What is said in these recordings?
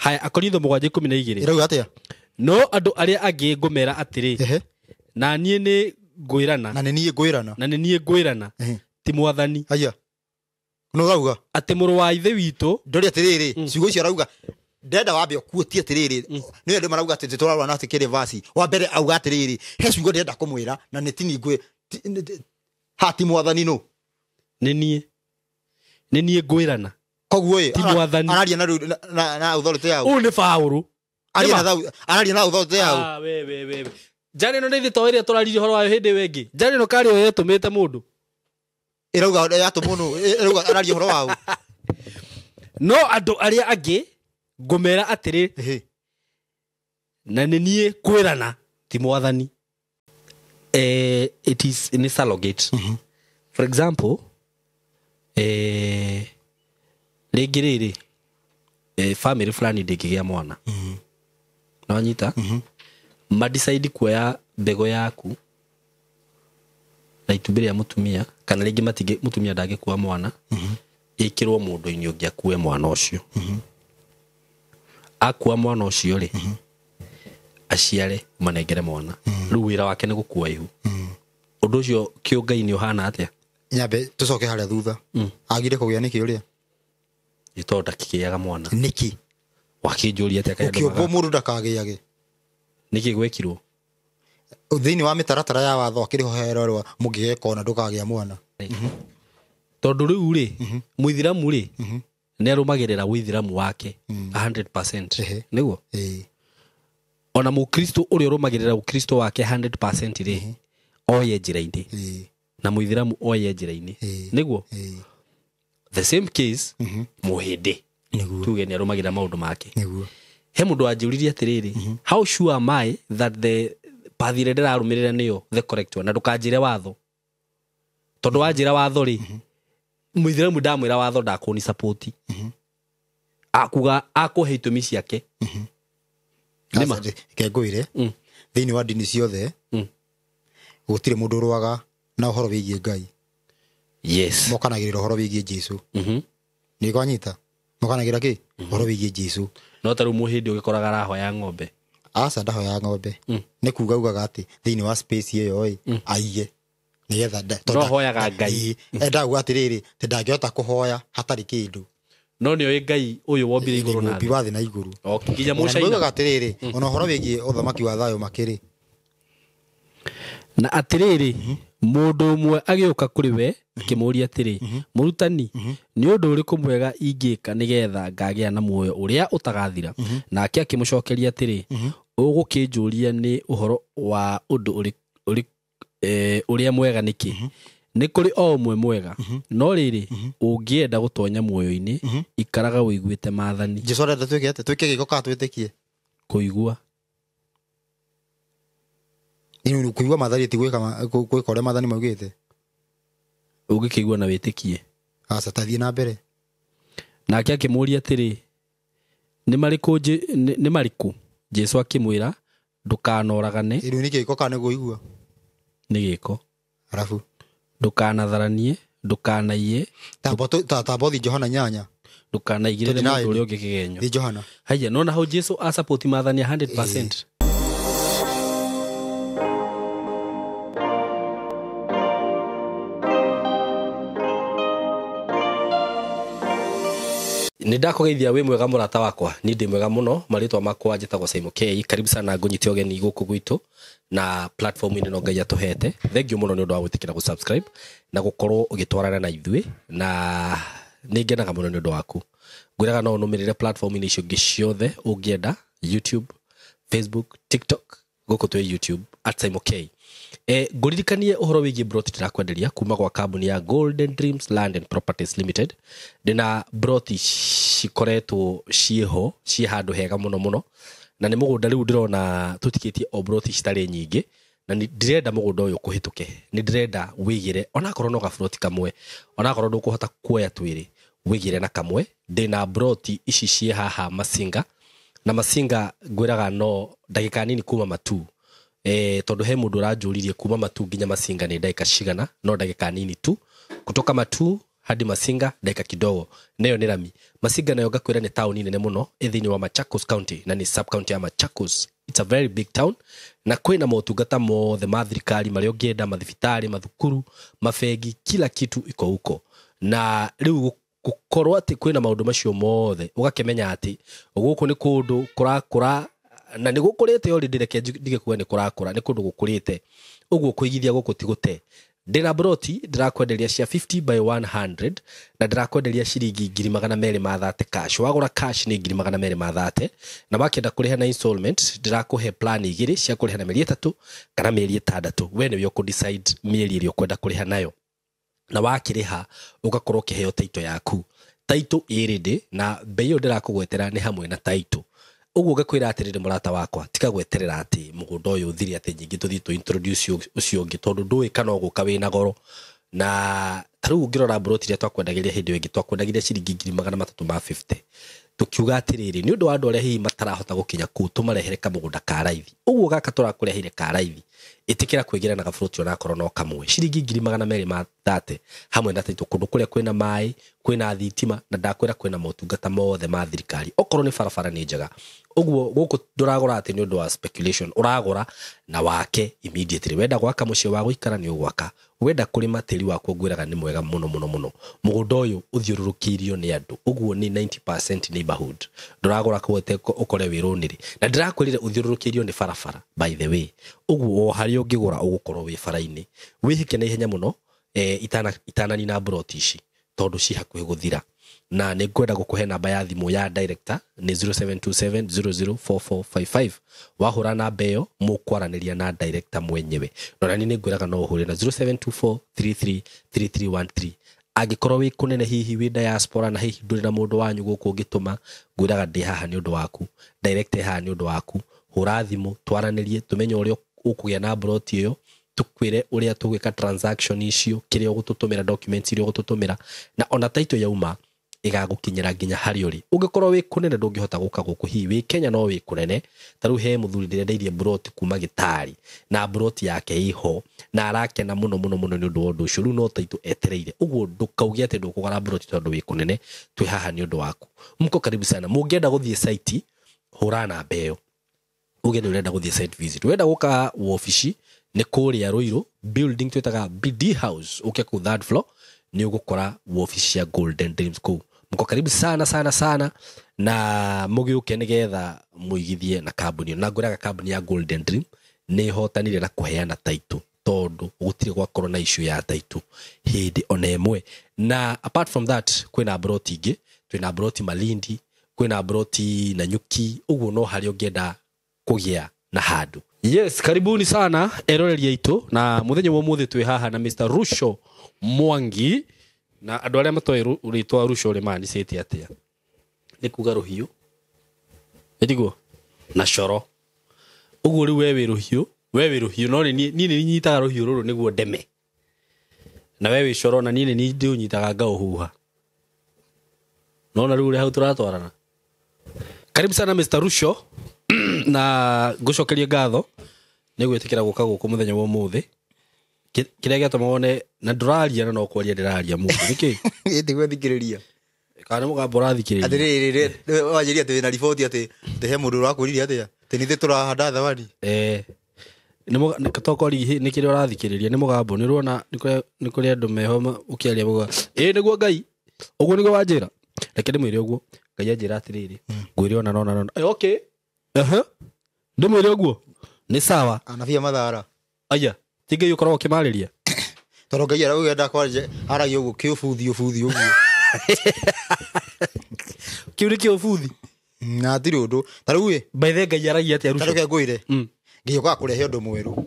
haya akorinitho 7:12 irauga atia no andu aria angi ngumera atiri na nie ni ngwirana na ni ngwirana ti mwathani aya no rauga ati muru wa ithe witu ndori atiriri ciugo icio rauga ndenda wambe okuotie atiriri ni ndio marauga ati tũrarwa na atikire vasi wa mbere auga atiriri he ciugo ndenda kumwira na ni tini ngwe hati mwathani no ni nie ngwirana koguo ti mwathani araria na authority yao ni Paulo araria na authority yao we jane no ndithi to iria turaririe horo wayo hindi wengi jane no kari oyo yetumite mundu irauga yatumu irauga araria horo wao no andu aria angi ngumera atiri na ni nie kwirana ti mwathani it is in surrogate for example regiriri family fulani ndikigia mwana na wanyita ma decide kuoya mbego yaku na itumbire ya mutumia kana rĩngĩ matige mutumia ndangĩkua mwana ikirwo mundu-inĩ ũngĩ akue mwana ũcio akua mwana ũcio rĩ aciare manengere mwana rĩu wĩra wake nĩ gũkua ihu ũndũ ũcio kĩũngai-inĩ ũhana atĩa nyambe tucoke harĩa thutha agire kũgĩa nĩkĩ ũrĩa gĩtondũ ndakĩgĩaga mwana nĩkĩ wakĩnjũria atĩa kaĩ ũkĩũmbwo mũndũ ndakagĩage nĩkĩ gwekirwo thĩinĩ wa mĩtaratara ya watho akĩrĩhohererwo mũngĩgeka ona ndũkagĩa mwana tondũ rĩu rĩ mũithiramu rĩ nĩ arũmagĩrĩra ũithiramu wake 100% nĩguo ona mũkristo ũrĩa ũrũmagĩrĩra ũkristo wake 100% rĩ oye njĩra-inĩ na mũithiramu oye njĩra-inĩ nĩguo the same case mũhĩndĩ tuge nĩ arũmagĩrĩra maũndũ make he mũndũ anjũririe atĩrĩrĩ how sure am I that the path ĩrĩa ndĩrarũmĩrĩra nĩyo the correct one na ndũkanjĩre watho tondũ wanjĩra watho rĩ mũithiramu ndamwĩra watho ndakũni support akuga akũhe itũmi ciake nĩma kengũire thĩinĩ wa ndini ciothe gũtirĩ mũndũ ũrũaga na ũhoro wĩgiĩ Ngai yes mokanagĩrĩra ũhoro wĩgiĩ Jesũ nĩ kwanyita mokanagĩrĩra kĩ ũhoro wĩgiĩ Jesũ no tarũ mũhĩndĩ ũgĩkoraga arahoya ng'ombe aca ndahoya ng'ombe nĩ kuuga ugaga atĩ thĩinĩ wa space ĩyo aige nĩgetha no hoyaga Ngai ndauga atĩrĩrĩ tĩ ndangĩhota kũhoya hatarĩ kĩndũ no nĩ oĩ Ngai ũyũ wombire igũrũ na thĩ wa thĩ na igũrũ nginya mũcaina ugaga atĩrĩrĩ ona ũhoro wĩgiĩ ũthamaki wa thayũ makĩrĩ na atĩrĩrĩ mũndũ ũmwe agĩũka kũrĩ we akĩmũria atĩrĩ mũrutani nĩ ũndũ ũrĩkũ mwega ingĩka nĩgetha ngagĩa na muoyo ũrĩa ũtagathira nake akĩmũcokeria atĩrĩ ũgũkĩnjũria nĩ ũhoro wa ũndũ ũrĩa mwega nĩkĩ nĩ kũrĩ o ũmwe mwega no rĩrĩ ũngĩenda gũtonya muoyo-inĩ ikaraga ũiguĩte maathani Jesũ arenda twĩke atĩ twĩke gĩko kana twĩtĩkie kũigua kũigua maathani ti gwĩka ũrĩa maathani maugĩte ũngĩkĩigua na wĩtĩkie aca tathiĩ na mbere nake akĩmũria atĩrĩ nĩ marĩkũ Jesũ akĩmwĩra ndũkanoragane rĩu nĩ gĩko kana nĩ kũigua nĩ gĩko arabu ndũkanatharanie ndũkanaiye tambothi Johana 8 ndũkanaigĩrĩre mũndũ ũrĩa ũngĩ kĩgenyo thĩ Johana haya nona hau Jesũ asupport maathani 100%. Nĩndakũgeithia wĩ mwega mũrata wakwa ni ndĩ mwega mũno marĩtwa makwa njĩtagwo Simon K karibu sana ngũnyite ũgeni gũkũ gwitũ na platform ĩno no Ngai atũhete thengiũ mũno nĩ ũndũ wa gwĩtĩkĩra gũ subscribe na gũkorwo ũgĩtwarana na ithuĩ na nĩngenaga mũno nĩ ũndũ waku ngwĩraga no ũnũmĩrĩre platform inĩ icio ciothe ũngĩenda YouTube Facebook TikTok gũkũ twĩ YouTube @Simon K ngũririkanie ũhoro wĩgiĩ broti ndirakwenderia kuma gwa kambuni ya Golden Dreams Land and Properties Limited ndĩna broti cikoretwo ciĩho ciĩ handũ hega mũno na nĩ mũgũnda rĩu ndĩrona tũtikĩtie o broti citarĩ nyingĩ na ndirenda mũgũnda ũyũ kũhĩtũke nĩ ndĩrenda wĩgĩre onakorwo no gabroti kamwe onakorwo ndũkũhota kuoya twĩrĩ wĩgĩre na kamwe ndĩna broti ici ciĩ haha Masinga na Masinga ngwĩraga no ndagĩka nini kuma Matu tondũ he mũndũ ũranjũririe kuma Matu nginya Masinga nĩ ndagĩka cigana no ndagĩka nini tu kutoka Matu hadi Masinga dakika kidogo nayo ni rami. Masinga nayo gakwira ni town nene muno ithini wa Machakos County na ni sub county ya Machakos. It's a very big town na kwina motungata mothe ma thirikari mario ngienda mathibitari mathukuru mafegi kila kitu iko huko na riu gukorwo ati kwina maundu macio mothe ugakemenya ati guku ni kundu kurakura na ni gukurite already reke ndige kuga ni kurakura ni kundu gukurite uguo kuigithia guku tigute ndina broti ndirakwenderia cia 50 by 100 na ndirakwenderia ciringi 230 cash wagura cash ni 230 na bakenda kuriha na installment ndirakuhe plan igiri cia kuriha na mieri 3 kana mieri 6 we niwe ku decide mieri iri ukwenda kuriha nayo na wakiriha ugakorwo kiheo taito yaku taito iridi na beyo ndirakugwetera ni hamwe na taito uguo gakwira atirire murata wakwa tikagweterera ati mugundo uyu uthiri ati nyingi tuthi tu introduce ucio ngi tondu ndui kana uguka wina goro na taru ngirora broti ria twakwendagiria hindi wingi twakwendagiria ciringi 350 tukiuga atirire ni undu wa andu aria hihi matarahota gukinya ku tumarehere kamugunda ka raithi uguo gaka turakurehire ka raithi itikira kwigira na gafruti ona korwo no kamwe ciringi 230 hamwe na taito kundu kuria kwina mai kwina thitima na ndakwira kwina motungata mothe ma thirikari okorwo ni barabara ni njega uguo guku nduragura ati ni undu wa speculation uragura na wake immediately wenda gwaka mucie wa guikara ni ugwaka wenda kurima tiri wako gwiraga ni mwega muno mugundo uyu uthiururukirio ni andu uguo ni 90% neighborhood nduragura kwete ukore wiruniri na ndirakwirire uthiururukirio ni barabara by the way uguo hari ungigura ugukorwo wi faraini wihike na ihenya muno itanani na broti ici tondu ci hakuhi guthira na ni ngwenda gukuhe namba ya thimu ya director ni 0727004455 wahura na beyo mukwaraniria na director mwenyewe na ni ngwiraga no uhure na 0724333313 agikorwo wi kunene hihi wi diaspora na hihi nduri na mundu wanyu guku ngituma ngwiraga ndi haha ni undu waku director haha ni undu waku hura thimu twaranirie tumenye uria ukugia na broti iyo tukwire uria tugwika transaction icio kiria ugututumira documents iria ugututumira na ona taito yauma igagukinyira nginya hari uri ungikorwo wi kunene ndungihota guka guku hi wi Kenya no wi kunene taru he muthuri ndirendeirie broti kuma Gitari na broti yake iho na arakena muno ni undu wondu ucio no taito etereire uguo ndukaugia ati ndukugara broti tondu wi kunene twi haha ni undu waku mko karibu sana mungienda guthie site hurana beyo ugeni urenda guthie site visit wenda guka wofici ni kuria Ruiru building twetaga BD house uke ku third floor ni ugukora wofici ya Golden Dreams School mko karibu sana na mugiuke nigetha muigithie na kambuni na nguraga kambuni ya Golden Dream ni hotanire na kuheana taito tondu gutire gwa corona issue ya taito hindi onemwe na apart from that kwina broti ingi twina broti Malindi kwina broti na Nyuki uguo no hari ungenda kugia na hadu. Yes, karibuni sana eroreria itu na muthenya wa muthe twi haha na Mr. Rusho Mwangi na andu aria matoi ritwa Rusho ri mani seti atia ni kuga ruhiu etiguo na coro uguo ri wewe ruhiu no ni nyitaga ruhiu ruru niguo ndeme na wewe coro na ni ndi unyitaga ngao huha no na rure hau turatwarana. Karibu sana Mr. Rusho na gucokeria ngatho ni gwitikira guka guku muthenya wa muthe kiria giatuma wone na nduraria na no kwaria ndiraria mundu niki indi gwithikiriria kana mugambo rathikiriria atiriri wajiria te na report ati te he mundu rakuriria atia te ni turahanda thawadi ni katokori ni kiria rathikiriria ni mugambo ni ruona ni kuria andu meho ukiaria buga niguo Ngai uguo niguo wanjira reke ndimwire uguo Ngai anjira atiriri ngwire ona no okay ndimwire uguo ni sawa anavia mathara aya tige yukorwo kimariria toro Ngai aragenda kwaje aragio uguo kiubuthi uguo kiuri kiubuthi na tiri undu taruwe by the Ngai aragia ati Arusha taruke ngwire ngiyuka kurehe undu mweru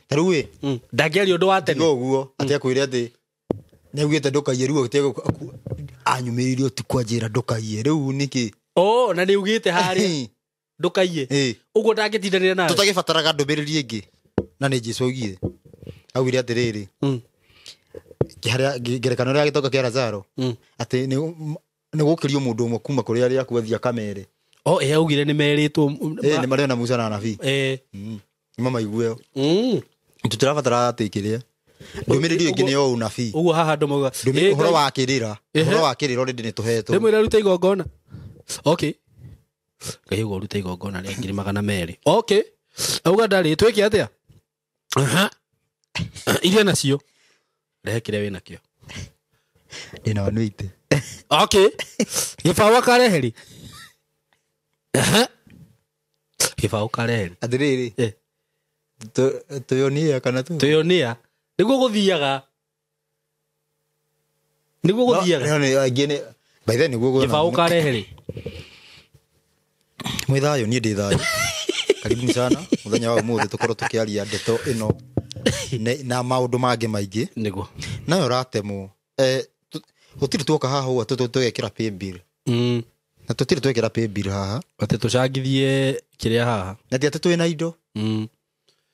taruwe ndagiari undu wa tene uguo ati akwire ati neugite ndukaie ruo gitego anyumiririo ti kwanjira ndukaie riu niki na ni ugite hari ndukaie uguo ndagitindanira nawe tutagibataraga ndumiririe ingi na ni Jesu augire augire atiriri kiharia gerekano ria gitoka kia Lazaro ati ni gukirio mundu umwe kuma kuri aria kuthia kamere augire ni meritwo ni mario na Musa na Nabii ni mama iguo tutirabatara ati kiria ndumiriri ingi ni o unabii uguo haha ndo mauga uhoro wa kirira already ni tuhetwo ndimwira ruta igongona okay ngai uguo ruta igongona ria 200,000 okay auga ndari twike atia iria nacio rehe kiria wina kio ndina wanuite okay gibawa kareheri gibawa kareheri atiriri tuyonia kana tu tuyonia niguo guthiaga no agene by then niguo gibawa kareheri mwithayo ni ndi thayo karibuni sana muthenya wa umuthi tukorwo tukiaria ndeto ino na maundu mangi maingi niguo nayo ratemo tutiri tuoka haha uwa twekira pay bill na tutiri twekira pay bill haha ati tucangithie kiria haha na ti twina indo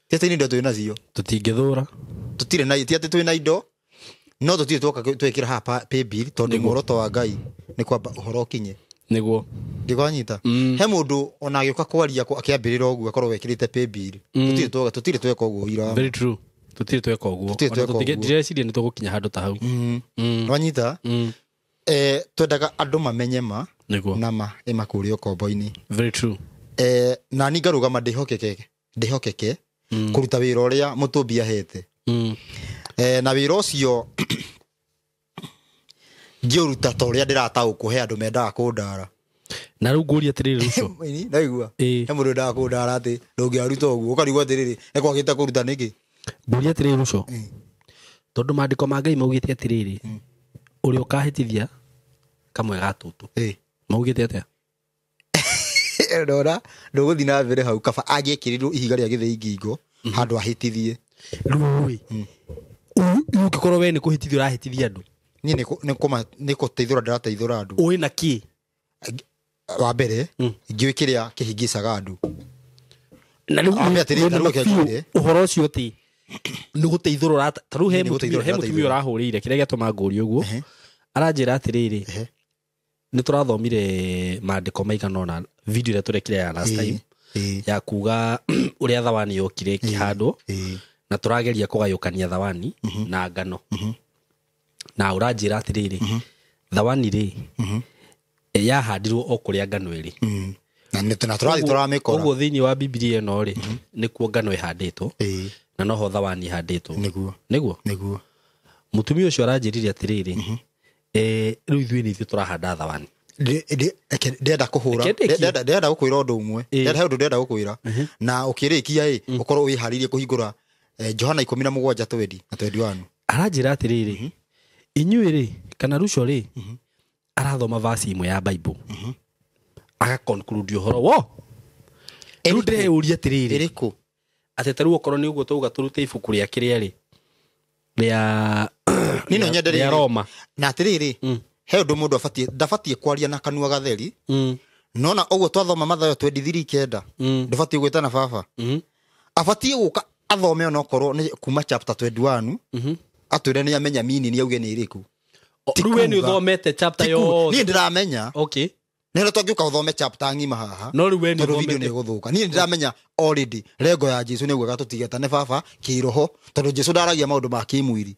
ti indo twina cio tutingithura tutire na ti twina indo no tutiri tuoka twekira haha pay bill tondu muoroto wa Ngai ni kwamba uhoro kinye niguo ndigwanyita he mundu ona agioka kwaria akiambirira uguo akorwo wekirite pay bill tutiri tweka uguo ira very true tutiri tweka uguo ndireciria ni tugukinya handu ta hau nwanyita twendaga andu mamenye ma niguo nama imakuria kombo-ini very true na ni ngarugama ndihokeke kuruta wira uria mutumbi ahete na wira ucio ngiuruta ta uria ndirataũkwo he andu mendaga kundara na riu nguria atiriri ruco ndaigua he mundu ndendaga kundara ati ndungiaruta uguo ukarigwo atiriri ekwagite kuruta niki nguria atiriri ruco tondu maandiko ma Ngai maugite atiriri uria ukahitithia kamwe gatutu maugite atia ndora nduguthi na mbere hau kaba angiekirirwo ihiga ria githii ngingo handu ahitithie rui ukikorwo we ni kuhitithia urahitithia andu ni kuteithura ndirateithura andu ui na ki wa mbere ngiu kiria kihingicaga andu na riu uhoro ucio ti ni guteithura urata taru he mutumia urahurire kiria giatuma nguri uguo aranjira atiriri ni turathomire maandiko maigana ona video ria turekire ya last time ya kuga uria thawani yokire kihandwo na turageria kugayukania thawani na ngano na uranjira atiriri thawani ri yahandirwo o kuria ngano iri na turathi turamikora uguo thiini wa Biblia ino ri nikuo ngano ihanditwo na noho thawani ihanditwo niguo mutumia ucio aranjirire atiriri riu ithuĩ nĩ ithuĩ turahanda thawani ndenda kuhura ndenda gukwira undu umwe ndenda he undu ndenda gukwira na ukirikia ukorwo wiharirie kuhingura Johana 17:20 aranjira atiriri inyuĩ ri kana ruco ri arathoma verse imwe ya Bible agaconclude uhoro wo riu ndĩreuria atiriri iriku ati taru okorwo ni uguo tuga turute ibuku ria kiria ri ria nino nyenderere ya Roma na atiriri he undu mundu ndabatie kwaria na kanua gatheri nona uguo twathoma Mathayo 23:9 ndabatie gwitana baba abatie guka athome ona okorwo ni kuma chapter 21 atwire ni amenya mini ni auge ni iriku riu we ni uthomete chapter yo ni ndiramenya okay nero twangiuka uthome chapter ngima haha no riu we ni video ni guthuka ni ndiramenya already lengo ya Jesu ni guga tutigetane baba kiroho tondu Jesu ndaragia maundu ma kimwiri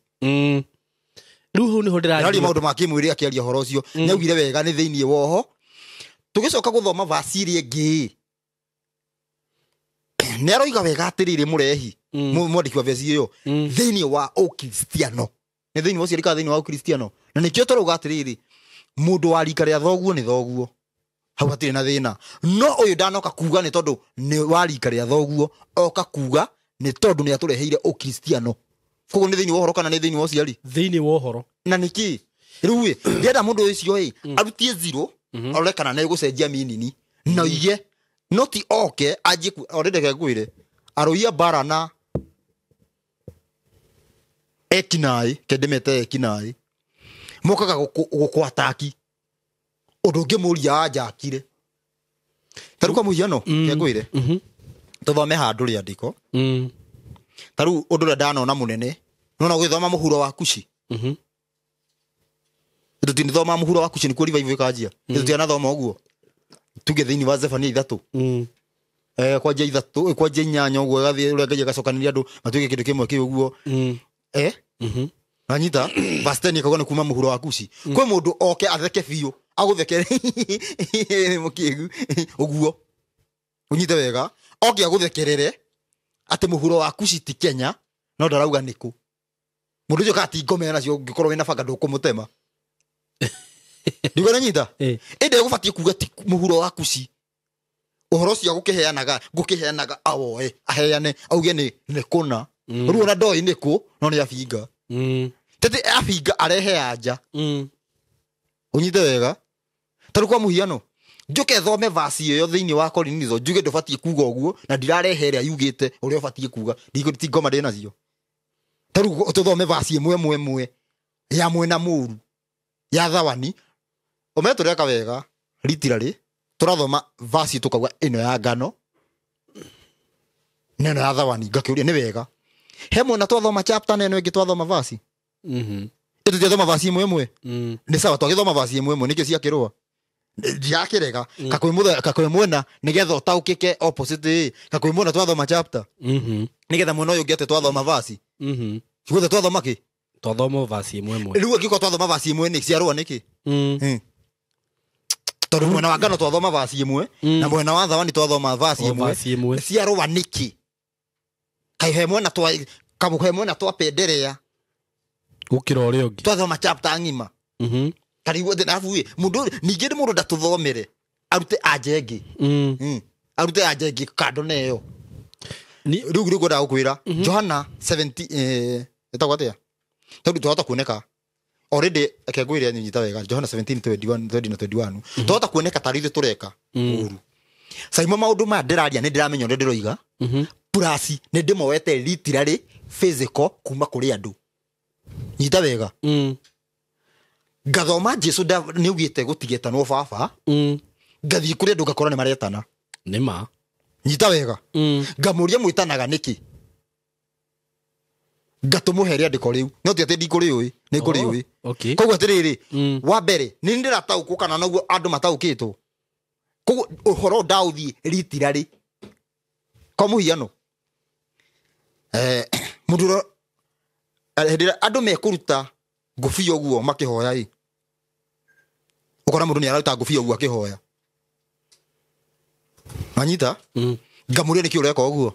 riu hu niho ndiragia maundu ma kimwiri akiaria horo ucio ni augire wega ni thiini woho tugicoka guthoma verse iri ngi ni aroiga wega atiriri murehi mwandiki wa verse iyo thiini wa ukristiano ni thiini wa cirika thiini wa ukristiano na nikio turuga atiriri mundu wa rika ria thoguo ni thoguo hau hatire na thina no uyu ndanoka kuga ni tondu ni wa rika ria thoguo oka kuga ni tondu ni atureheire ukristiano koguo ni thiini wa uhoro kana ni thiini wa ciari thiini wa uhoro na niki riu ndienda mundu ucio arutie zero ore kana na igucenjia minini na iye not okay aje already kagwire aroia bara na ekinai kedemete ekinai mokaga gukwataki undu ngimuria ajakire taru kwa muhiano kagwire tuthome handu ri andiko taru undu ndana munene nona gwithoma muhuro wa kushi tutinithoma muhuro wa kushi ni kuri revival ikajia tutiana thoma uguo tuge thiini wa Zefania 3 kwajia 3 kwajia 8 uguo gathie ure ngaje gacokaniria andu matuike kindu kimwe ki uguo Anyita verse 10 ikauga ni kuma muhuro wa Kushi kwe mundu oke atheke biu aguthekere mukigu uguo unyite wega oke aguthekerere ati muhuro wa Kushi ti Kenya no ndarauga niku mundu ucio kati ngome nacio ngikorwo wina banga ndukumutema ndigona nyita ende gubatie kuga ti muhuro wa Kushi uhoro cia gukiheanaga awoe aheane auge ni kuna ruona ndoi niku no ni abinga tete abinga arehe anja unyite wega taru kwa muhiano njuke thome verse iyo thiini wa Korinitho njuge ndubatie kuga uguo na ndirarehe ria yugite uria ubatie kuga ndigoti ngoma ndina cio taru tuthome verse imwe ya mwena muru ya thawani ometureka wega literally turathoma verse tukauga ino ya ngano neno ya thawani ngakiuria ni wega he mwena twathoma chapter neno ingi twathoma verse ito twathoma verse imwe ni sawa twagithoma verse imwe nikio cia kirwa ndiakirega kakwe mwena nigetha utaukike opposite kakwe mwena twathoma chapter nigetha mwena uyu ngete twathoma verse guthe twathoma ki twathoma verse imwe riu ngiko twathoma verse imwe ni cia rwa niki tondu mwena wa ngano twathoma verse imwe na mwena wa thawani twathoma verse imwe cia rwa niki kai he mwena twapenderea gukira uria ungi twathoma chapter ngima karibu de nafuye mundu ningire mundu ndatuthomere arute ajengi arute ajengi kado neyo ni riu goda ukwira Johana 17 etagwatia tondu twata kuoneka already akegwire nyita wega Johana 17:21 twata kuoneka tarithe tureka uru saimo maundu ma ndiraria ni ndiramenya ndi ndiroiga plus ni ndimoete literally physical kuma kuri andu nyita wega gathoma Jesu ni ugite gutigeta no baba ngathi kuri andu ngakora ni maretana nima nyita wega ngamuria mwitanaga niki ngatumuheria ndiko riu no ti ati ndikuri ui ni kuri ui koguo atiriri wa mbere ni ndiratauku kana naguo andu mataukitwo koguo uhoro ndauthi literally kwa muhiano muduro andu mekuruta ngufia uguo makihoya i ukora mundu ni araruta ngufia uguo akihoya manyita ngamuria niki ureka uguo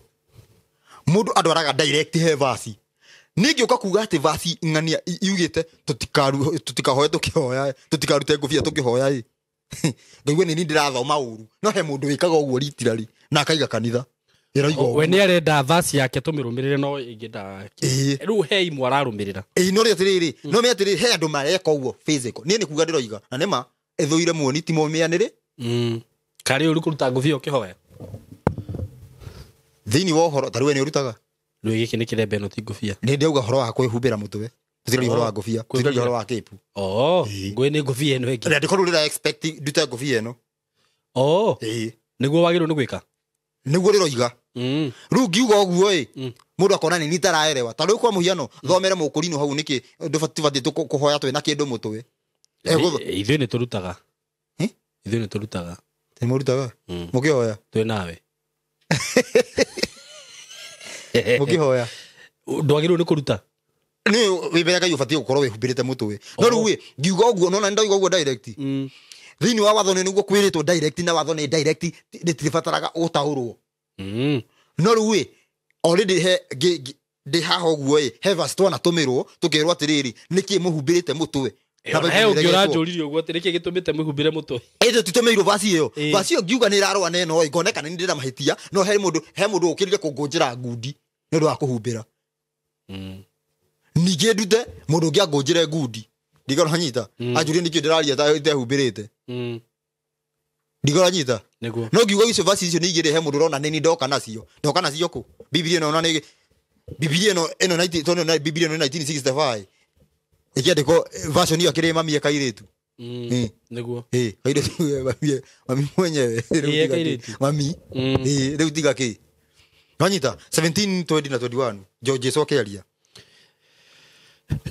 mundu andu araga direct he verse ningi ukakuga ati verse ngania yugite tutikahoya tukihoya tutikarute ngufia tukihoya i ngaigua ni ndirathoma uru no he mundu wikaga uguo literally na akaiga kanitha we ni arenda verse yake tumirumirire no ingida riu he imwe ararumirira no ri atiriri no me atiriri he andu mareka uguo physical ni kuga ndiroiga na nema ethuire muoni ti momianire kari uri kuruta ngufia ukihoya thini wo horo taruwe ni urutaga riu giki ni kirembe no ti ngufia ni ndeuga horo wa kwihumbira mutwe tutiri horo wa ngufia tutiri horo wa kipu ngwe ni ngufia eno egi ndiko rira expect duta ngufia eno niguo wagirwo ni gwika niguo riroiga riu ngiuga uguo mundu akona ni nitaraerewa tariu kwa muhiano thomere mukurino hau niki ndubati kuhoya twe na kindu mutwe ithuĩ nĩ tũrutaga ithuĩ nĩ tũrutaga nĩ mũrutaga mũkĩhoya twĩ nawe mũkĩhoya ndwagĩrĩirwo nĩ kũruta nĩ wĩmbere Ngai ũbatiĩ gũkorwo wĩhumbĩrĩte mũtwe no rĩu we ngiuga ũguo no na ndoiga ũguo direct thĩinĩ wa watho nĩguo kwĩrĩtwo direct na watho nĩ direct rĩtiribataraga ũtaũrwo no rĩu we already he ndĩ haha ũguo he verse twanatũmĩrwo tũkĩrwo atĩrĩrĩ nĩkĩ mũhumbĩrĩte mũtwe he ũngĩũranjũririe ũguo atĩ nĩkĩ gĩtũmĩte mũhumbĩre mũtwe ĩndĩ tũtũmĩirwo verse ĩyo ngiuga nĩ ĩrarũa na ĩno ngoneka nĩ ndĩra mahĩtia no he mũndũ ũkĩrire kũngũnjĩra ngundi nĩ ũndũ wa kũhumbĩra ningĩ ndute mũndũ ũngĩ angũnjĩre ngundi ndigona nyita anjũrie nĩkĩ ndĩraria tehumbĩrĩte ndigona nyita no ngiuga icio verse icio nĩ igĩrĩ he mũndũ ũrona nĩ ndoka nacio kũ Biblia ĩno ona nĩ Biblia ĩno Biblia ĩno 1965 ikiandiko version hiyo kile mami akairitu niguo kairitu mami mwenyewe mami leo tiga ki nanyita 17:20 na 21 George Sokelia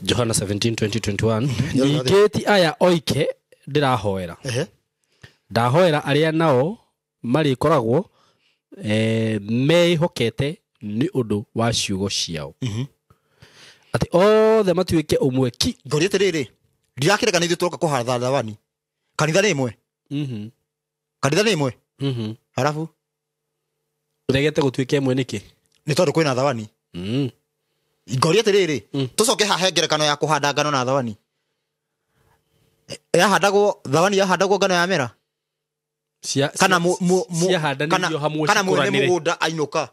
Johana 17:20-21 ningeti aya oike ndirahoera ndahoera aria nao mari koragwo mehokete ni undu wa ciugo ciao ati othe matuike umwe ki ngoria tiriri ndirakire kana ithu turoka kuhatha thawani kanitha ni imwe kanitha ni imwe halafu uregete gutuike imwe niki ni tondu kwina thawani ngoria tiriri tucoke hahe ngerekano ya kuhanda ngano na thawani yahandagwo thawani yahandagwo ngano ya mera kana ciahandanĩrio hamwe kana mwene mugunda ainuka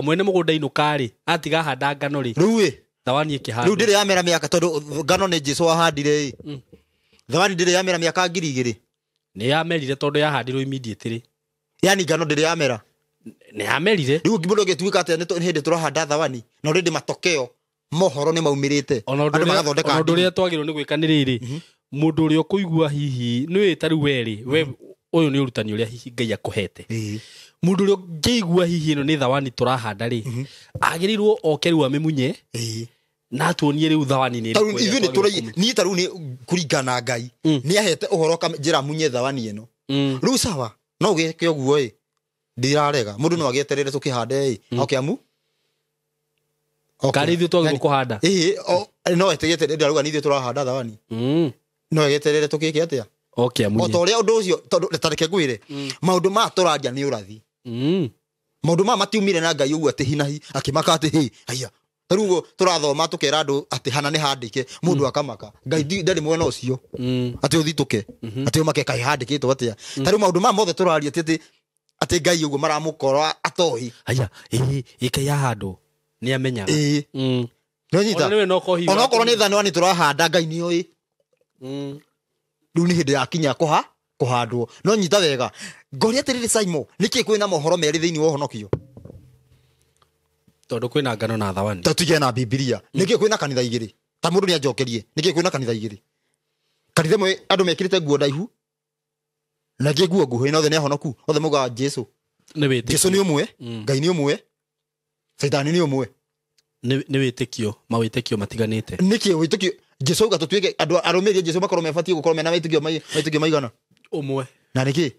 mwene mugunda ainuka ri atiga handa ngano ri riu thawani ikihanda riu ndire yamera miaka tondu ngano ni Jesu ahandire thawani ndire yamera miaka 2000 ni yamerire tondu yahandirwo immediately yani ngano ndire yamera ni yamerire riu ngimundo gituika ate ni hindi turahanda thawani na already matokeo mohoro ni maumirite andu magathondeka andu ria twagirwo ni gwika ni riri mundu uria kuigua hihi ni witari weri we uyu ni urutani uria hihi Ngai akuhete mundu uria ngeigua hihi ino ni thawani turahanda ri agirirwo okeru amimunye na tuonie riu thawani ni taru ithu ni turai ni taru ni kuringana Ngai ni ahete uhoro njira munye thawani ino riu sawa no gike oguo ndirarega mundu no agieterere tukihande okiamu kari ithu twagirwo kuhanda no etegete ndaruga ni ithu turahanda thawani no egeterere tukike atia okiamu o toria undu ucio tondu tareke gwire maundu ma turaria ni urathi maundu ma matiumire na Ngai uguo ati hinahi akimaka ati hi haya tarugo turathoma tukera andu ati hana ni handike mundu akamaka Ngai ndari mwena ucio ati uthituke ati umake kai handikitwo atia taru maundu ma mothe turaria ati Ngai uguo maramukoro atohi haya ikai handu ni amenyaga no nyita ona korwo ni thano ni turahanda Ngai ni oi riu ni hindi yakinya kuhandwo no nyita wega ngoria tiriri Saimo niki kwina mohoro meri thiini wa honokio tondu kwina ngano na thawani tatige na Biblia niki kwina kanitha igiri ta mundu ni anjokerie niki kwina kanitha igiri kanitha mwe andu mekirite nguo ndaihu na nguo nguhi no the ne honoku othe muga Jesu ni witi Jesu ni umwe Ngai ni umwe Saitani ni umwe ni witikio mawitikio matiganite niki witikio Jesu uga tutuike andu arumirie Jesu makoro mefatie gukorwo mena witikio maigana umwe na niki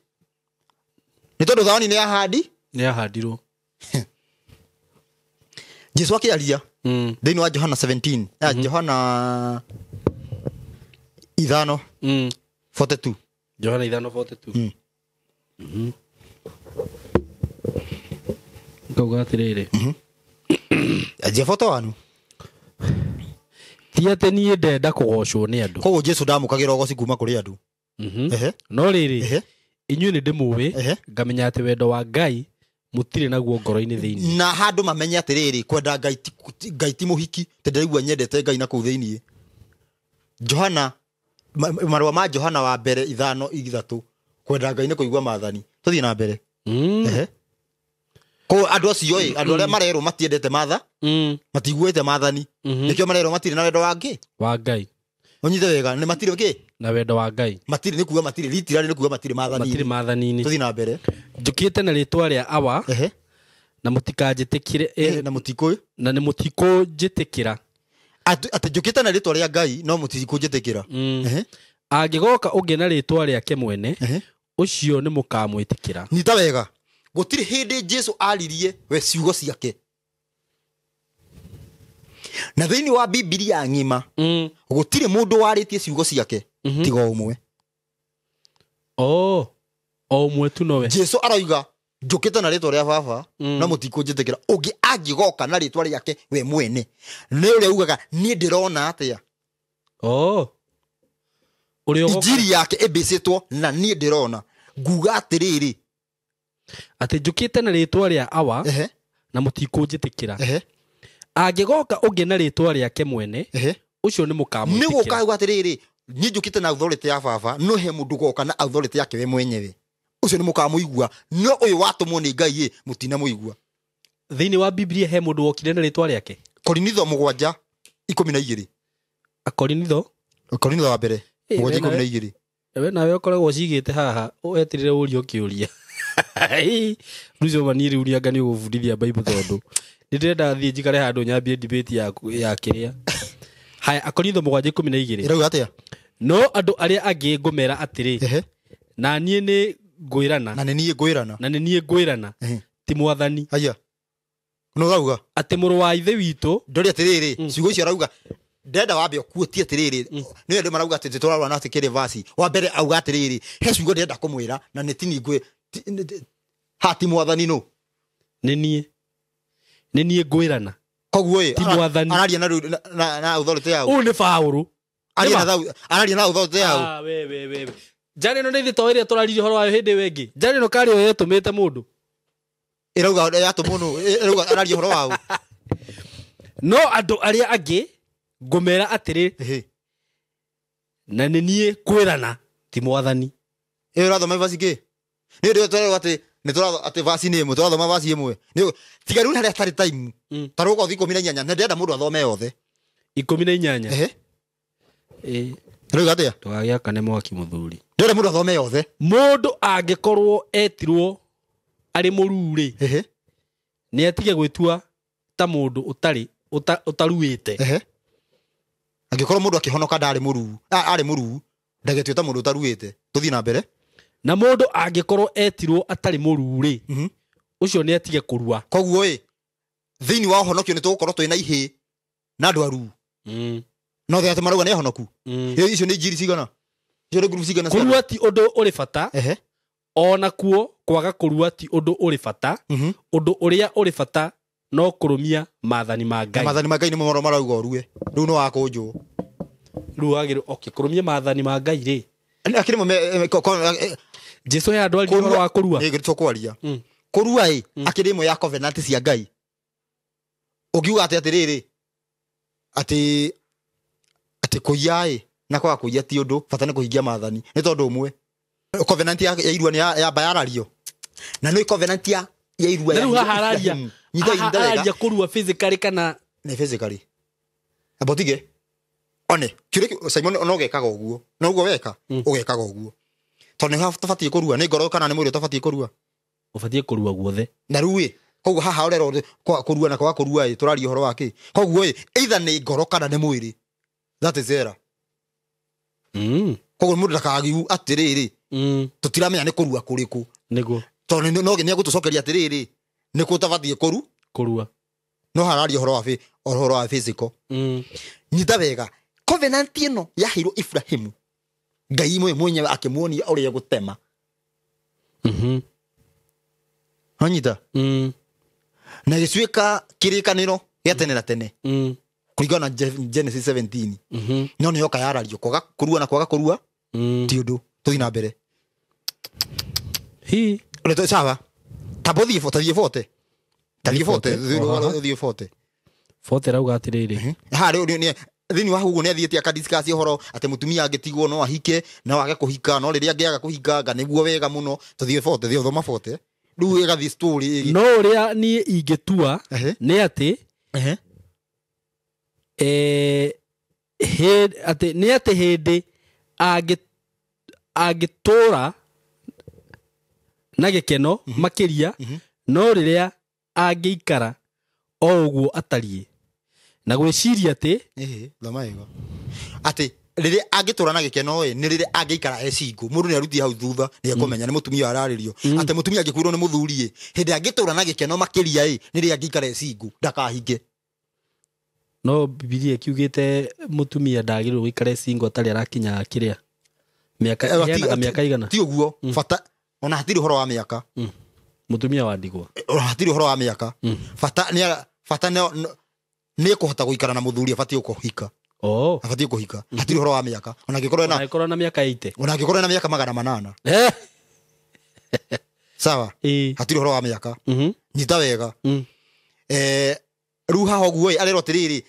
ni tondu thawani ni yahandirwo Jesu akiaria thiini wa Johana 17 Johana 5:42 Johana 5:42 ngauga atiriri ajia foto wanu ti ati nie ndenda kugocwo ni andu koguo Jesu ndamukagira ugoci kuma kuri andu no riri inyuĩ nĩ ndĩmũĩ ngamenya atĩ wendo wa Ngai mũtirĩ naguo ngoro-inĩ thĩinĩ na handũ mamenye atĩrĩrĩ kwenda Ngai ti mũhiki tondũ nyendete Ngai na kũu thĩinĩ Johana marũa ma Johana wa mbere 5:3 kwenda Ngai nĩ kũigua maathani tũthiĩ na mbere ko andũ acio andũ arĩa marerwo matiendete maatha matiguĩte maathani nĩkĩo marerwo matirĩ na wendo wa Ngai onyithe wega nĩ matirĩ ki na wendo wa Ngai matirĩ nĩ kuuga matirĩ literally nĩ kuuga matirĩ maathani tũthiĩ na mbere njũkĩte na rĩtwa rĩa awa na mũtikanjĩtĩkire na mũtikũĩ na nĩ mũtikũnjĩtĩkĩra atĩ njũkĩte na rĩtwa rĩa Ngai no mũtikũnjĩtĩkĩra angĩgoka ũngĩ na rĩtwa rĩake mwene ũcio nĩ mũkamwĩtĩkĩra nyita wega gũtirĩ hĩndĩ Jesu aririe we ciugo ciake na thĩinĩ wa Biblia ng'ima gũtirĩ mũndũ warĩtie ciugo ciake tiga ũmwe o ũmwe tu nowe Jesu aroiga njũkĩte na rĩtwa rĩa baba na mũtikũnjĩtĩkĩra ũngĩ angĩgoka na rĩtwa rĩake we mwene nĩ ũrĩa ugaga niĩ ndĩrona atĩa injiri yake ĩmbĩcĩtwo na niĩ ndĩrona nguga atĩrĩrĩ atĩ njũkĩte na rĩtwa rĩa awa na mũtikũnjĩtĩkĩra angĩgoka ũngĩ na rĩtwa rĩake mwene ũcio nĩ mũkamwĩtĩkĩra nĩ gũka atĩrĩrĩ niĩ njũkĩte na authority ya baba no he mũndũ goka na authority yake we mwenyewe ũcio nĩ mũkamũigua no ũyũ watũmwo nĩ Ngai mũtinamũigua thĩinĩ wa Biblia he mũndũ wokire na rĩtwa rĩake Korinitho 7:12 Korinitho wa mbere 7:12 we nawe ũkoragwo cigĩte haha wetirire ũrio kĩũria rũcio maniri uria ngani ũgũbundithia Bible tondũ nĩndĩrenda thiĩ njikare handũ nyambie debate ya kĩrĩa haya Korinitho 7:12 irauga atĩa no andũ arĩa angĩ ngũmera atĩrĩ na niĩ nĩ ngwĩrana na nĩ niĩ ngwĩrana ti mwathani haya no rauga ati mũrũ wa ithe witũ ndori atiriri ciugo icio rauga ndenda wambe okuotie atiriri ni ndio marauga ati tũrarwa na ati kire vasi wa mbere auga atiriri he ciugo ndenda kumwira na netini ngwe hati mwathani no nĩ niĩ ngwĩrana koguo ti mwathani araria na authority yao ũũ nĩ Paũlũ araria na authority yao we njane no nĩ thito ĩrĩa tũraririe horo wayo hĩndĩ wengĩ njane no kari yo yetũmĩte mũndũ irauga yatũmũno irauga araria horo wao no andũ arĩa angĩ ngũmera atĩrĩ na nĩ niĩ kwĩrana ti mwathani ĩrathoma vasi kĩ nĩ ndio tũrauga ati nĩ tũratho ati vasi nĩ ĩmwe tũrathoma vasi ĩmwe nĩ tigaru harĩa tarĩ time tarũko 18 na ndenda mũndũ athome yothe 18 rauga atia ndũgagĩakane mwaki mũthuri ndenda mũndũ athome yothe mũndũ angĩkorwo etirwo arĩ mũrũrĩ nĩ atige gwĩtua ta mũndũ ũtaruĩte angĩkorwo mũndũ akĩhonoka ndarĩ mũruu arĩ mũruu ndagetue ta mũndũ ũtaruĩte tũthiĩ na mbere na mũndũ angĩkorwo etirwo atarĩ mũrũrĩ ũcio nĩ atige kũrua koguo thĩinĩ wa ũhonokio nĩ tũgũkorwo twĩ na ihĩ na andũ aruu no thĩ atĩ marauga nĩ ahonoku icio nĩ njiri cigana icio nĩ ngurubu cigana kũrua ti ũndũ ũrĩ bata ona kuo kwaga kũrua ti ũndũ ũrĩ bata ũndũ ũrĩa ũrĩ bata no kũrũmia maathani ma Ngai nĩ moro marauga ũrue rĩu no wakũnjũ rĩu wagĩrĩirwo kũrũmia maathani ma Ngai rĩ Jesu ya andũ arĩa horo wa kũrua nĩ ngĩrĩtwo kwaria kũrua akĩrĩ imwe ya covenant cia Ngai ũngiuga atĩrĩrĩ atĩ kũiya na kwaga kũiya ti ũndũ bata nĩ kũhingia maathani nĩ tondũ ũmwe covenant ya irua nĩ ya bayarario na nĩ covenant ya irua ya rĩu haha araria kũrua physically kana nĩ physically abotige one kĩrĩ Simon no gekaga ũguo na ũguo weka ũgekaga ũguo tondũ nĩ tabatie kũrua nĩ ngoro kana nĩ mwĩrĩ tabatie kũrua ũbatie kũrua guothe na rĩu koguo haha ũrero kũrua na kwaga kũrua tũraria ũhoro wake koguo either nĩ ngoro kana nĩ mwĩrĩ that is era koguo mũndũ ndakagiu atĩrĩrĩ tũtiramenya nĩ kũrua kũrĩkũ nĩguo tondũ no nĩ agũtũcokeria atĩrĩrĩ nĩ kũtabatie kũrua no hararia ũhoro wa physical nyita wega covenant ĩno yaheirwo Ibrahimu Ngai mwenyewe akĩmuonia ũrĩa gũtema hanyita na gĩcuĩka kĩrĩkanĩro gĩa tene na tene kũringana na Genesis 17 no nĩ yoka yarario kwaga kũrua na kwaga kũrua ti ũndũ tũthiĩ na mbere ũrĩa sawa tabothiĩ fote fote rauga atĩrĩrĩ ha rĩu thĩinĩ wa hugo nĩ athiĩte akadiscuss ũhoro atĩ mũtumia angĩtigwo no ahike na wage kũhika no rĩrĩa angĩaga kũhikanga nĩguo wega mũno tũthiĩ fote thiĩ thoma fote rĩu ĩgathiĩ story no ũrĩa niĩ ingĩtua nĩ atĩ nĩ atĩ hĩndĩ angĩtũra na gĩkeno makĩria no rĩrĩa angĩikara o ũguo atariĩ na gwĩciria atĩ atĩ rĩrĩa angĩtũra na gĩkeno nĩ rĩrĩa angĩikara ecingo mũndũ nĩ aruti hau thutha nĩ ekũmenya nĩ mũtumia ararĩrio atĩ mũtumia angĩkwĩrwo nĩ mũthuri hĩndĩ angĩtũra na gĩkeno makĩria nĩ rĩrĩa angĩikara ecingo ndakahinge no Biblia ĩkiugĩte mũtumia ndagĩrĩirwo gũikara ecingo atarĩ arakinya kĩrĩa mĩaka igana ti ũguo bata ona hatirĩ ũhoro wa mĩaka mũtumia wa ndigwa hatirĩ ũhoro wa mĩaka bata nĩ kũhota gũikara na mũthuri abatie kũhika abatie kũhika hatirĩ ũhoro wa mĩaka ona angĩkorwo na mĩaka 80 ona angĩkorwo na mĩaka 800 sawa hatirĩ ũhoro wa mĩaka nyita wega rĩu haha ũguo arerwo atĩrĩrĩ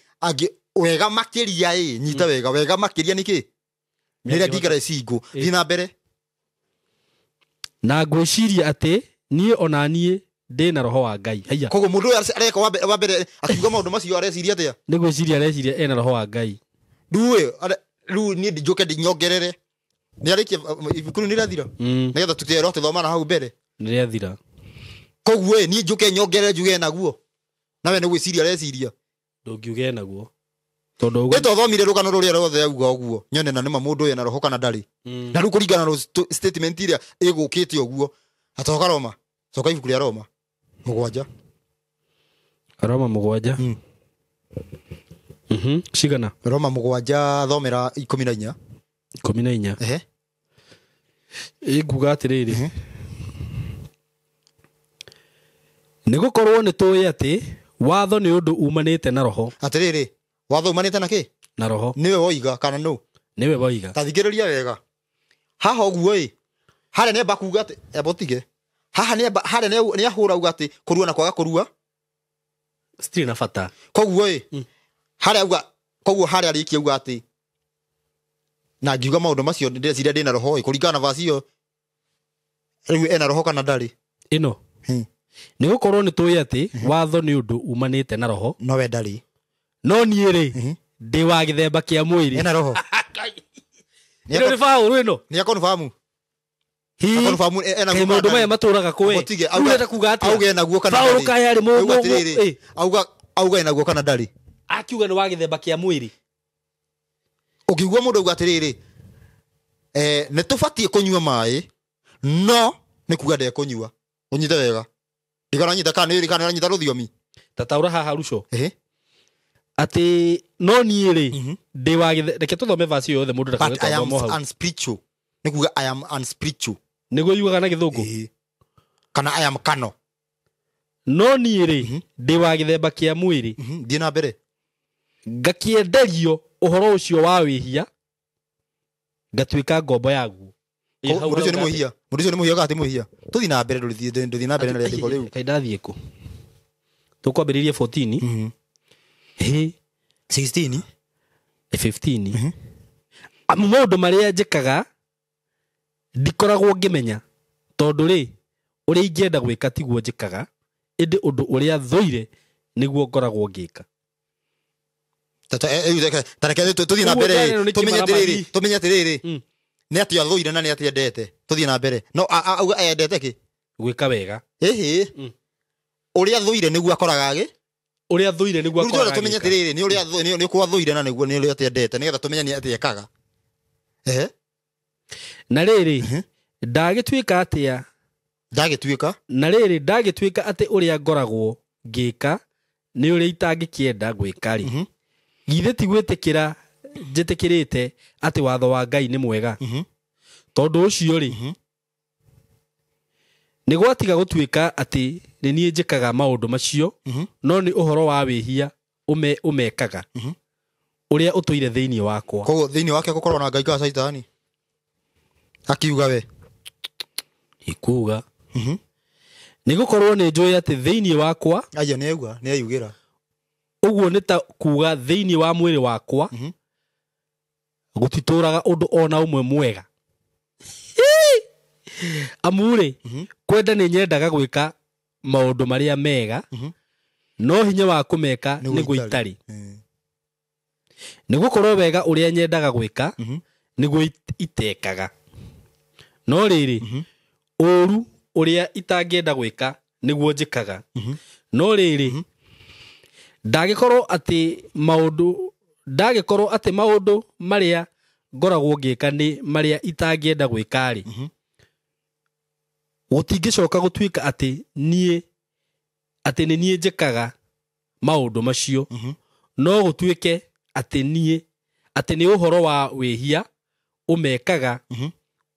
wega makĩria nyita wega makĩria nĩkĩ rĩrĩa angĩikara ecingo thiĩ na mbere na ngwĩciria atĩ niĩ ona niĩ ndĩ na roho wa Ngai haiya koguo mũndũ ũyũ areka wa mbere akiuga maũndũ macio areciria atĩa nĩ gwĩciria areciria ena roho wa Ngai rĩu niĩ njoke ndĩnyongerere nĩ arĩkia ibuku nĩ rĩathira nĩgetha tũtĩerwo tũthoma na hau mbere nĩ rĩathira koguo niĩ njoke nyongerere njuge naguo nawe nĩ gwĩciria areciria ndũngiuge naguo tondũ ũguo nĩtũthomire rũgano rũrĩa rwothe auga ũguo nyone na nĩma mũndũ ũyũ ena roho kana ndarĩ na rĩu kũringana na statement iria ĩgũkĩte ũguo atoka Roma coka ibuku rĩa Roma 7 Roma 7 cigana Roma 7 thomera 14 14 ehe iguga atiriri nigukorwo ni tuyi ati watho ni undu umanite na roho atiriri watho umanite na ki na roho niwe woiga kana no niwe woiga tathikiriria wega haha uguo haria ne bakuga ati ebotige haria ne ahura uga ati kurua na kwaga kurua still na fata koguo haria uga koguo haria rikia uga ati na ngiuga maundu macio ndeciria ndina roho kuringana na vasi iyo riu ena roho kana ndari ino nigukorwo ni tuyi ati watho ni undu umanite na roho no we ndari no nie ri ndi wa githemba kia mwiri ena roho ino ni Paulo ino ni akonfamu hi akonfamu ena nguo mundu maya maturaga kuwe auga kuga ati auga ena guo kana Paulo kaya ri mu auga ena guo kana ndari akiuga ni wa githemba kia mwiri ukigua mundu uga atiriri ne tubatie kunyua mai no ni kuga de kunyua unyite wega digana nyita kana iri kana nyita ruthiomi tataura haha ruco ati no nie ri ndi wa reke tuthome vasi yothe mundu ndakaga thoma hau unspiritual ni kuga I am unspiritual niguo yugaga na githungu kana I am kano no nie ri ndi wa githemba kia mwiri thie na mbere ngakienderio uhoro ucio wa wihia ngatuika ngombo yaguo mundu ucio ni muhia gati muhia tuthi na mbere nduthi na mbere na rĩandĩko rĩu kai ndathie ku tukwambĩrĩria 14 16 15 maũndũ marĩa njĩkaga ndikoragwo ngĩmenya tondũ rĩ ũrĩa ingĩenda gwĩka tiguo njĩkaga ĩndĩ ũndũ ũrĩa thũire nĩguo ngoragwo ngĩka tareke tuthi na mbere tumenye atiriri ni atia thũire na ni atia endete tuthi na mbere no auga endete ki gwĩka wega uria thũire nĩguo akoraga gi uria thũire nĩguo akoraga tumenye atiriri ni uria ni kwa thũire na nĩguo ni uria atia endete nigetha tumenye ni atia ekaga na rĩrĩ ndagĩtuĩka atĩa na rĩrĩ ndagĩtuĩka atĩ ũrĩa ngoragwo ngĩka nĩ ũrĩa itangĩkĩenda gwĩka rĩ githĩ ti gwĩtĩkĩra njĩtĩkĩrĩte atĩ watho wa Ngai nĩ mwega tondũ ũcio rĩ nĩ gwatiga gũtuĩka atĩ nĩ niĩ njĩkaga maũndũ macio no nĩ ũhoro wa wĩhia ũmekaga ũrĩa ũtũire thĩinĩ wakwa koguo thĩinĩ wake gũkorwo na Ngai ka Saitani akiuga we ikuga nĩ gũkorwo nĩ njũĩ atĩ thĩinĩ wakwa aja nĩ auga nĩ ayugĩra ũguo nĩ ta kuga thĩinĩ wa mwĩrĩ wakwa gũtitũraga ũndũ ona ũmwe mwega amure kwenda nĩ nyendaga gwĩka maũndũ marĩa mega no hinya wa kũmeka nĩguo itarĩ nĩ gũkorwo wega ũrĩa nyendaga gwĩka nĩguo itekaga no rĩrĩ ũru ũrĩa itangĩenda gwĩka nĩguo njĩkaga no rĩrĩ ndagĩkorwo atĩ maũndũ marĩa ngoragwo ngĩka nĩ marĩa itangĩenda gwĩka rĩ gũtingĩcoka gũtuĩka atĩ nĩ niĩ njĩkaga maũndũ macio no gũtuĩke atĩ nĩ ũhoro wa wĩhia ũmekaga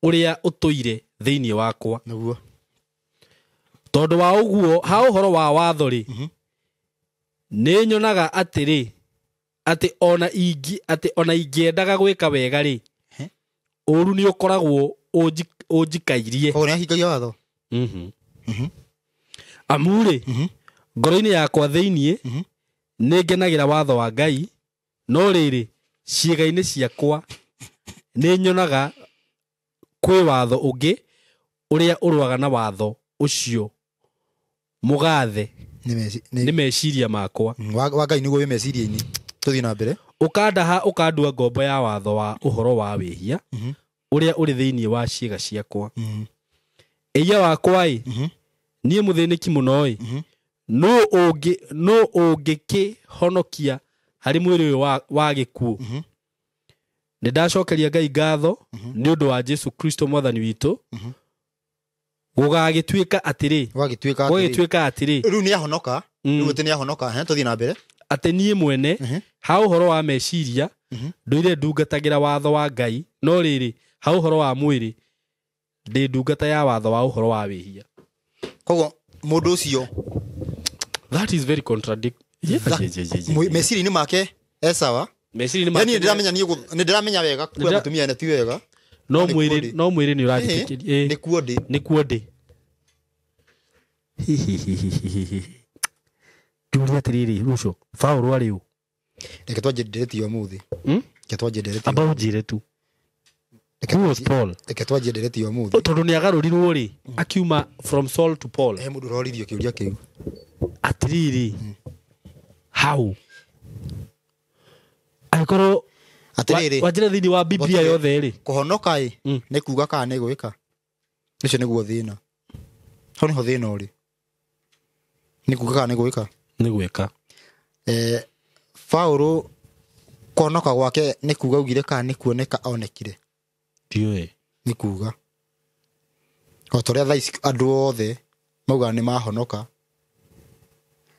ũrĩa ũtũire thĩinĩ wakwa tondũ wa ũguo ha ũhoro wa watho rĩ nĩ nyonaga atĩ ona ingĩendaga gwĩka wega rĩ ũru nĩ ũkoragwo ũnjikairie nĩ ahingagia watho amu rĩ ngoro-inĩ yakwa thĩinĩ nĩ ngenagĩra watho wa Ngai no rĩrĩ ciĩga-inĩ ciakwa nĩ nyonaga kwĩ watho ũngĩ ũrĩa ũrũaga na watho ũcio mũgathe nĩ meciria makwa wa Ngai nĩguo wĩ meciria-inĩ tuthi na mbere ũkandaha ũkandua ngombo ya watho wa ũhoro wa wĩhia ũrĩa ũrĩ thĩinĩ wa ciĩga ciakwa ĩia wakwa ĩ niĩ mũthĩnĩki mũno ĩ nũ ũngĩkĩhonokia harĩ mwĩrĩ ũyũ wa gĩkuũ nĩ ndacokeria Ngai ngatho nĩ ũndũ wa Jesu Kristo mwathani witũ gũgagĩtuĩka atĩrĩ rĩu nĩ ahonoka rĩu atĩ nĩ ahonoka tũthiĩ na mbere atĩ niĩ mwene ha ũhoro wa meciria ndũire ndungatagĩra watho wa Ngai no rĩrĩ ha ũhoro wa mwĩrĩ ndĩ ndungata ya watho wa ũhoro wa wĩhia. Koguo mũndũ ũcio that is very contradictory. Meciria-inĩ make sawa. Meciria-inĩ make nĩ ndĩramenya wega kwa mũtumia ene ti wega no mwĩrĩ nĩ ũrathikĩrĩria nĩkuo ndĩ. Nduria atĩrĩrĩ Ruco Paul arĩ ũ? Reke twanjie nderetio ũmũthĩ. Reke twanjie nderetio. Amba ũnjĩre tu. Who was Paul? Reke twanjie nderetio ũmũthĩ. Tondũ nĩ agarũrirwo rĩ akiuma from Saul to Paul. Mũndũ ũroririo kĩũria kĩu. Atĩrĩrĩ how angĩkorwo atĩrĩrĩ wanjĩra thĩinĩ wa Biblia yothe rĩ kũhonoka nĩ kuuga kana nĩ gwĩka. Ũcio nĩguo thĩna. Hau nĩho thĩna ũrĩ. Nĩ kuuga kana nĩ gwĩka. Nĩ gwĩka. Paul kũhonoka gwake nĩ kuuga ugire kana nĩ kuoneka onekire. Ndiũĩ. Nĩ kuuga. O torĩa thaa ici andũ othe mauga nĩ mahonoka.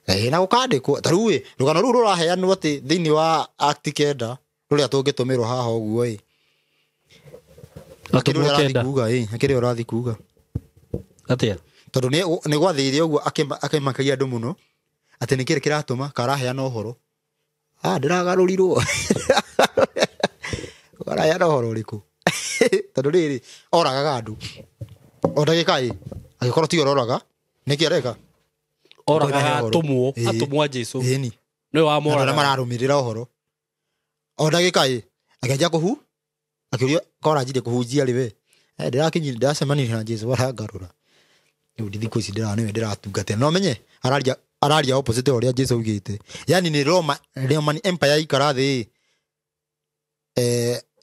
Na gũkandĩkwo ta rĩu rũgano rũu rũraheanwo atĩ thĩinĩ wa Act 9 rũrĩa tũngĩtũmĩrwo haha ũguo akĩrĩ ũrathi kuuga atĩa tondũ nĩ gwathĩire ũguo akĩmakagia andũ mũno atĩ nĩ kĩrĩ kĩratũma karaheana ũhoro ndĩragarũrirwo karaheana ũhoro ũrĩkũ tondũ rĩrĩ oragaga andũ o ndagĩka agĩkorwo ti ororaga nĩkĩ areka oraga atumwo a Jesu nĩ wa mora na mararũmĩrĩra ũhoro o ndagĩka akĩanjia akĩũria koranjire kũhunjia rĩ we ndĩrakinyire ndacemanirie na Jesu warangarũra rĩu thikũ ici ndĩratungata no menye araria opposite ũrĩa Jesu augĩte yani nĩ Roman Empire ikara thĩ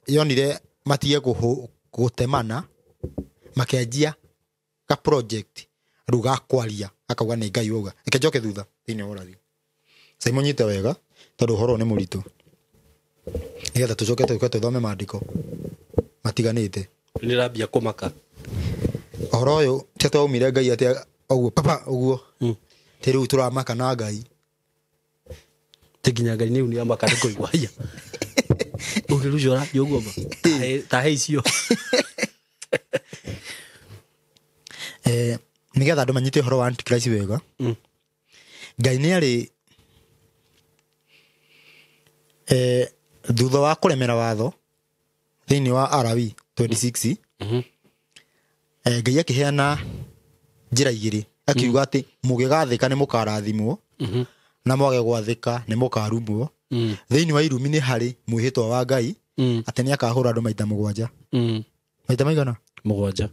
yonire matige gũtemana makĩanjia ka project rĩu gakwaria akauga nĩ Ngai uga reke njoke thutha thĩinĩ wa ũrathi Simon nyite wega tondũ ũhoro nĩ mũritũ nĩgetha tũcoke tũthome maandĩko matiganĩte. Nĩrambia kũmaka ũhoro ũyũ twaumire Ngai atĩ ũguo papa ũguo rĩu tũramaka na Ngai nginya Ngai nĩ unia maka nĩ kũigua haya ũkĩrujora yoguo ta heicio nĩgetha andũ manyite ũhoro wa Antichrist wega. Ngai nĩ arĩ thutha wa kũremera watho thĩinĩ wa RV 26 Ngai akĩheana njĩra igĩrĩ akiuga atĩ mũgĩgathĩka nĩ mũkarathimwo na mwage gwathĩka nĩ mũkarumwo. Thĩinĩ wa irumi nĩ harĩ mwĩhĩtwa wa Ngai atĩ nĩ akahũra andũ maita 7. Maita maigana? 7.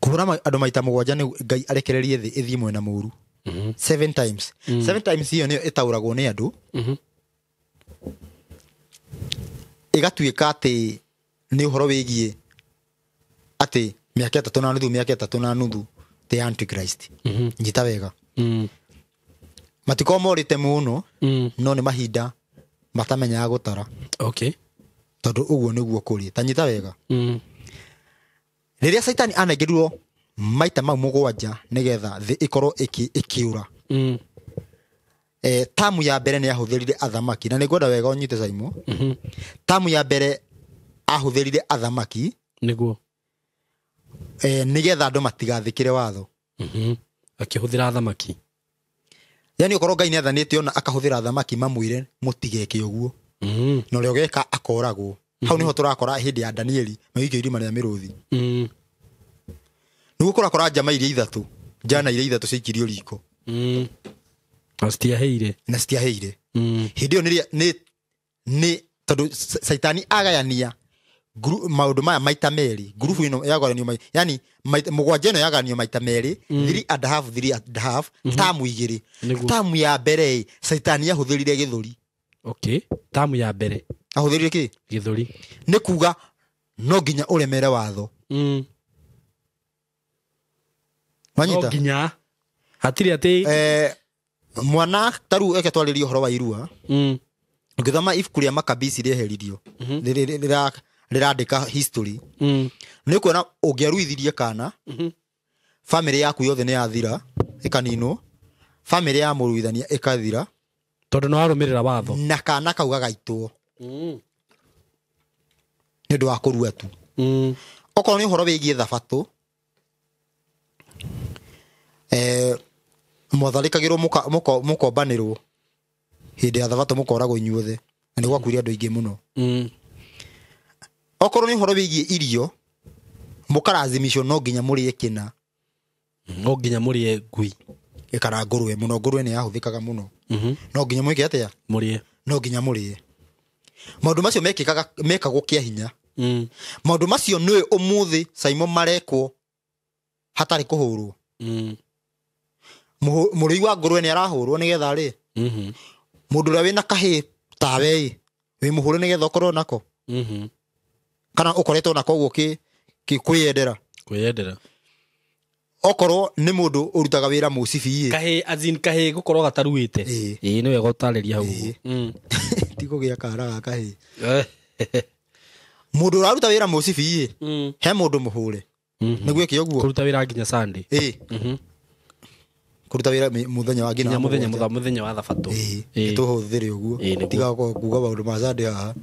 Kũhũra andũ maita 7 nĩ Ngai arekererie thĩ ĩthiĩ mwena mũru 7 times. 7 times hiyo nĩyo ĩtauragwo nĩ andũ ĩgatuĩka atĩ nĩ ũhoro wĩgiĩ atĩ mĩaka 3.5 te Antichrist. Njita wega. Matiko morĩte mũno no nĩ mahinda matamenyaga gũtara. Okay. Tondũ ũguo nĩguo kũrĩ. Ta nyita wega. Rĩrĩa Saitani anengerirwo maita mau 7 nĩgetha thĩ ĩkorwo ĩkĩũra. Tamu ya mbere nĩ ahũthĩrire athamaki na nĩngwenda wega ũnyite Simon. Tamu ya mbere ahũthĩrire athamaki nĩguo nĩgetha andũ matigathĩkĩre watho. Akĩhũthĩra athamaki. Yani ũkorwo Ngai nĩ athanĩte ona akahũthĩra athamaki mamwĩre mũtigeke ũguo. Na ũrĩa ũgeka akoragwo. Hau nĩho tũrakora hĩndĩ ya Danieli magĩikio irima rĩa mĩrũthi. Nĩguo kũrakora njama iria 3 njana iria 3 ciaikirio riko. Na citiaheire. Hĩndĩ ĩyo nĩ tondũ Saitani agayania maũndũ maya maita merĩ. Ngurubu ĩno yagayanio yani 7 ĩno yagayanio maita merĩ 3.5 tamu 2. Tamu ya mbere Saitani ahũthĩrire gĩthũri. Okay. Tamu ya mbere ahũthĩrire kĩ? Gĩthũri. Nĩ kuga no nginya ũremere watho. Wanyita? No nginya hatirĩ atĩ mwana taru eke twarĩrie ũhoro wa irua. Ngĩthoma ibuku rĩa Makabisi rĩeheririo rĩrandĩka history. Nĩ kuona ũngĩaruithirie kana family yaku yothe nĩ yathira ĩkaninwo family ya Mũruithania ĩkathira tondu no arumirira watho na kana kauga gaitwo nĩ ũndũ wa kũrua tu okorwo nĩ ũhoro wĩgiĩ Thabatũ mwatharĩkagĩrwo mũkombanĩrwo hĩndĩ ya Thabatũ mũkoragwo inyuothe na nĩ gwakuire andũ aingĩ mũno okorwo nĩ ũhoro wĩgiĩ irio mũkarazimishwo no nginya mũrĩe kĩna no nginya mũrĩe ngui kana ngũrwe mũno ngũrwe nĩ yahũthĩkaga mũno no nginya mwĩke atĩa mũrĩe no nginya mũrĩe maũndũ macio mekagwo kĩa hinya maũndũ macio nĩ ũmũthĩ Simon marekwo hatarĩ kũhũrwo mũrĩi wa ngũrwe nĩ arahũrwo nĩgetha rĩ mũndũ ũrĩa wĩna kahĩĩ tawe wĩ mũhũre nĩgetha ũkorwo nako kana ũkoretwo nako ũguo kwĩyendera okorwo nĩ mũndũ ũrutaga wĩra mũcibi kahĩĩ gũkorwo gataruĩte nĩ wega ũtarĩria hau ti kũgĩa kara ga kahĩĩ mũndũ ũraruta wĩra mũcibi he mũndũ mũhũre nĩguo ĩke ũguo kũruta wĩra nginya Sunday kũruta wĩra mũthenya wa nginya mũthenya wa Thabatũ tũhũthĩre ũguo tiga kuuga maũndũ ma Sunday haha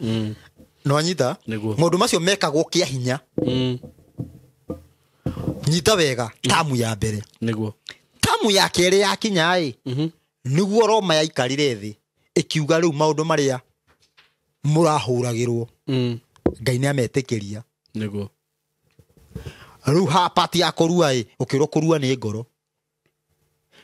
no anyita maũndũ macio mekagwo kĩa hinya nyita wega tamu ya mbere nĩguo tamu ya kerĩ yakinya nĩguo Roma yaikarire thĩ ĩkiuga rĩu maũndũ marĩa mũrahũragĩrwo Ngai nĩ ametĩkĩria nĩguo rĩu ha pati ya kũrua ũkĩrwo kũrua nĩ ngoro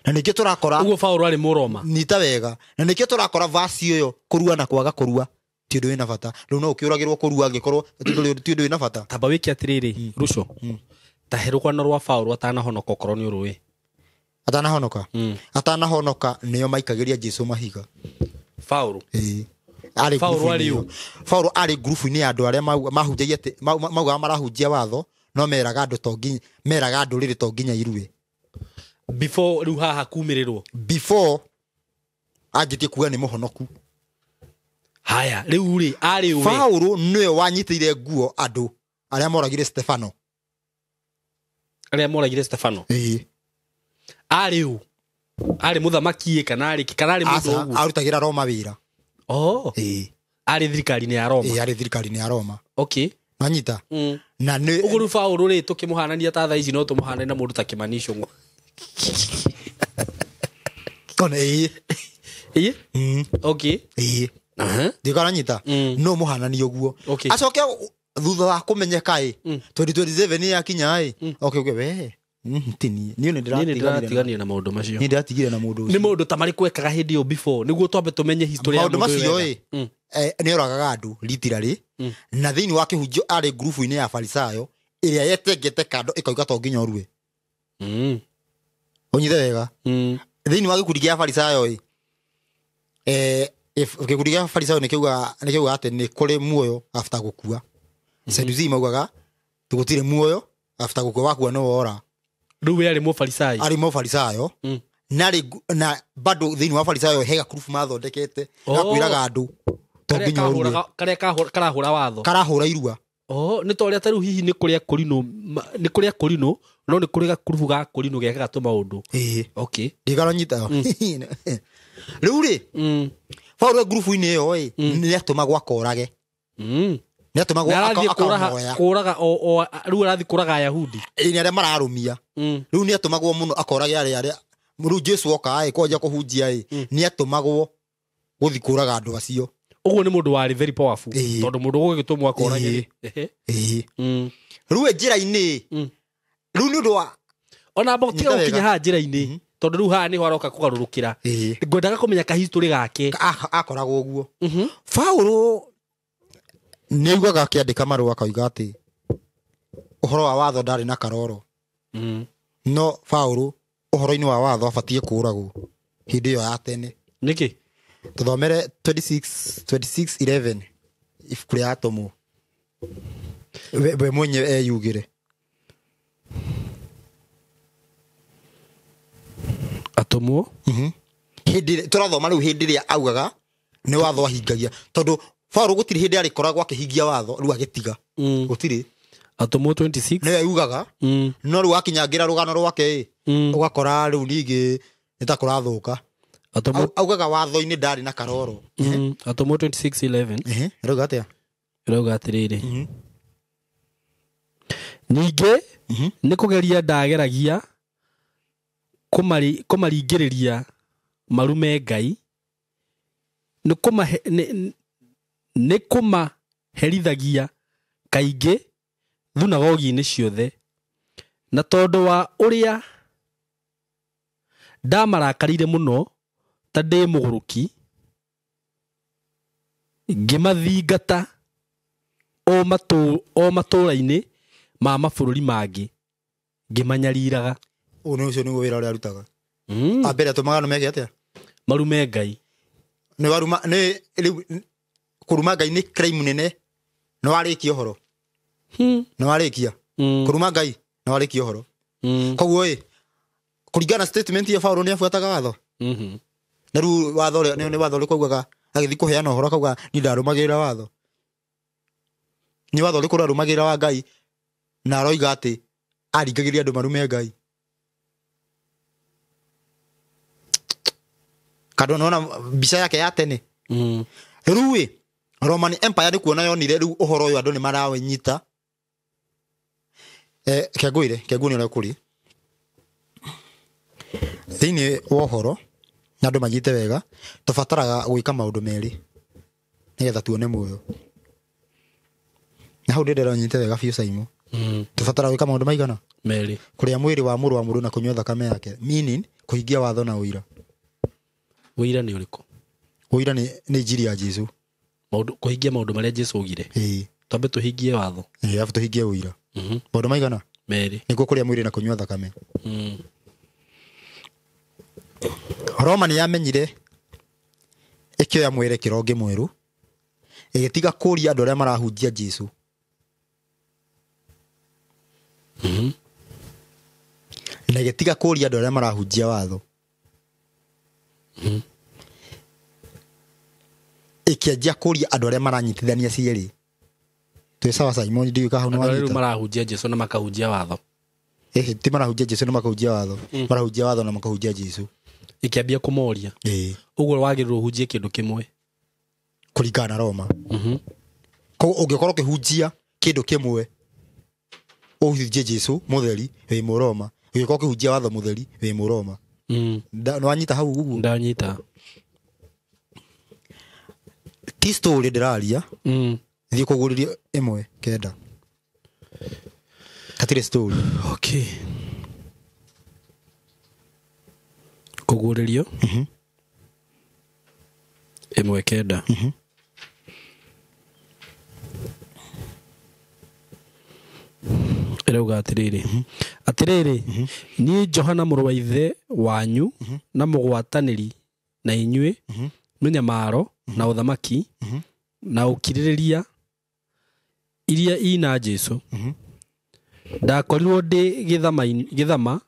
na nĩkĩo tũrakora ũguo Paulo arĩ Mũroma nyita wega na nĩkĩo tũrakora vasi ĩyo kũrua na kwaga kũrua ti ũndũ wĩna bata rĩu no ũkĩũragĩrwo kũrua angĩkorwo ti ũndũ wĩna bata tamba wĩke atĩrĩrĩ Ruco ta herũkano rwa Paulo atanahonoka okorwo nĩ ũrũĩ atanahonoka nĩo maikagĩria Jesũ mahiga Paulo Paulo arĩ grupu-inĩ ya andũ arĩa mahunjagia maugaga marahunjia watho no meraga ndũrĩrĩ to nginya irue before rĩu haha kumĩrĩrwo before anjĩtie kuga nĩ mũhonoku haya rĩu rĩ arĩ ũwe Paulo nĩwe wanyitĩire nguo andũ arĩa moragire Stefano arĩ ũ arĩ mũthamaki kana arĩ mũndũ ũguo arutagĩra Roma wĩra arĩ thirikari-inĩ ya Roma arĩ thirikari-inĩ ya Roma okay anyita na nĩ ũguo rĩu Paulo rĩ tũkĩmũhanania ta thaa ici no tũmũhananie na mũndũ ta Kĩmanisho ona okay ndikaranyita no mũhanani ũguo acoke thutha wa kũmenyeka 2027 yakinya okay we tini niĩ ndĩratigania na maũndũ macio nĩndĩratigire na mũndũ ũcio nĩ maũndũ ta marĩkũ ekaga hĩndĩ ĩyo before nĩguo twambe tũmenye history ya maũndũ macio nĩ oragaga andũ literally na thĩinĩ wa kĩhunjio arĩ grupu-inĩ ya Farisayo ĩrĩa yetengete kando ĩkauga to nginya ũrue ũnyithe wega thĩinĩ wa gĩkundi gĩa Farisayo gĩkundi gĩa Farisayo nĩkiuga atĩ nĩ kũrĩ muoyo after gũkua Sadducei maugaga tũgũtirĩ muoyo after gũkua wakua no wora rĩu we arĩ Mũfarisayo na bado thĩinĩ wa Farisayo hega grupu mathondekete gakwĩraga andũ to nginya ũrue karahũra watho karahũra irua nĩ ta ũrĩa ta rĩu hihi nĩ kũrĩa Korino no nĩ kũrĩ gakurubu ga Korino gekaga tũmaũndũ okay ndigaranyita rĩu rĩ Paulo grupu-inĩ ĩyo nĩ atũmagwo akorage nĩ atũmagwo kũraga rĩu arathiĩ kũraga Ayahudi nĩ arĩa mararũmia rĩu nĩ atũmagwo mũno akorage arĩa rĩu Jesũ oka kwanja kũhunjia nĩ atũmagwo gũthiĩ kũraga andũ acio ũguo nĩ mũndũ warĩ very powerful tondũ mũndũ gũgĩtũmwo akorage rĩu njĩra-inĩ rĩu nĩ ũndũ wa ona tiga gũkinya haha njĩra-inĩ tondũ rĩu haha nĩho aroka kũgarũrũkĩra ngwendaga kũmenya kahistory gake akoragwo ũguo Paulo nĩ augaga akĩandĩka marũa akauga atĩ ũhoro wa watho ndarĩ na karoro no Paulo ũhoro-inĩ wa watho abatiĩ kũragwo hĩndĩ ĩyo ya tene nĩkĩ tũthomere 26:11 ibuku rĩa Atomu we mwenyewe eyugĩre Atomwo hĩndĩ tũrathoma rĩu hĩndĩ ĩrĩa augaga nĩ watho ahingagia tondũ Paulo gũtirĩ hĩndĩ arĩkoragwo akĩhingia watho rĩu agĩtiga gũtirĩ Atomwo 26 nĩwe yugaga no rĩu akinyangĩra rũgano rwake ũgakora rĩu ningĩ nĩtakũrathuka augaga watho-inĩ ndarĩ na karoro Atomo 26:11 rauga atĩa rauga atĩrĩrĩ ningĩ nĩ kũgeria ndageragia kũmaringĩrĩria marume Ngai nĩ kũmaherithagia kaingĩ thunagogi-inĩ ciothe na tondũ wa ũrĩa ndamarakarire mũno ta ndĩ mũgũrũki ngĩmathingata o matũũra-inĩ ma mabũrũri mangĩ ngĩmanyariraga ũcio nĩguo wĩra ũrĩa arutaga ambere atũmaga meke atĩa marume Ngai kũruma Ngai nĩ crime nene nĩ warĩkia ũhoro nĩ warĩkia kũruma Ngai nĩ warĩkia ũhoro koguo kũringana na statement ya Paulo nĩ afuataga watho na rĩu watho nĩ watho ũrĩkũ augaga agĩthiĩ kũheana ũhoro akauga niĩ ndarũmagĩrĩra watho nĩ watho ũrĩkũ ũrarũmagĩrĩra wa Ngai na aroiga atĩ aringagĩria andũ marume Ngai kando naona mbica yake ya tene rĩu Roman Empire nĩ kuona yonire rĩu ũhoro ũyũ andũ nĩ marawĩnyita kĩangũire kĩangũ nĩ ũrĩa kũrĩ thĩinĩ wa ũhoro na andũ manyite wega tũbataraga gwĩka maũndũ merĩ nĩgetha tuone muoyo na hau ndĩrenda nyite wega biũ Simon tũbataraga gwĩka maũndũ maigana merĩ kũrĩa mwĩrĩ wa mũrũ na kũnyua thakame yake meaning kũhingia watho na ũira ũira nĩ ũrĩkũ ũira nĩ injiri ya Jesũ kũhingia maũndũ marĩa Jesũ augire twambe tũhingie watho alafu tũhingie ũira maũndũ maigana merĩ nĩguo kũrĩa mwĩrĩ na kũnyua thakame Roma nĩ yamenyire ĩkĩoya mwerekero ũngĩ mwerũ ĩgĩtiga kũria andũ arĩa marahunjia Jesũ na ĩgĩtiga kũria andũ arĩa marahunjia watho ĩkĩanjia kũria andũ arĩa maranyitithania cierĩ twĩ sawa Simon ndiũĩ ka hau nĩ wanyita andũ marahunjia Jesũ na makahunjia watho ti marahunjia Jesũ na makahunjia watho marahunjia watho na makahunjia Jesũ ĩkĩambia kũmoria ũguo wagĩrĩirwo ũhunjie kĩndũ kĩmwe kũringana na Roma koguo ũngĩkorwo ũkĩhunjia kĩndũ kĩmwe ũhunjie Jesũ mũtheri wĩ Mũroma ũngĩkorwo ũkĩhunjia watho mũtheri wĩ Mũroma nĩ wanyita hau ũguo ndanyita ti story ndĩraria thiĩ kũgũrĩria ĩmwe kenda katirĩ story okay kũgũrĩrio ĩmwe kenda ĩrauga atĩrĩrĩ niĩ Johana mũrũ wa ithe wanyu na mũgwatanĩri na inyuĩ mĩnyamaro na ũthamaki na ũkirĩrĩria iria ina Jesũ ndakorirwo ndĩ gĩthama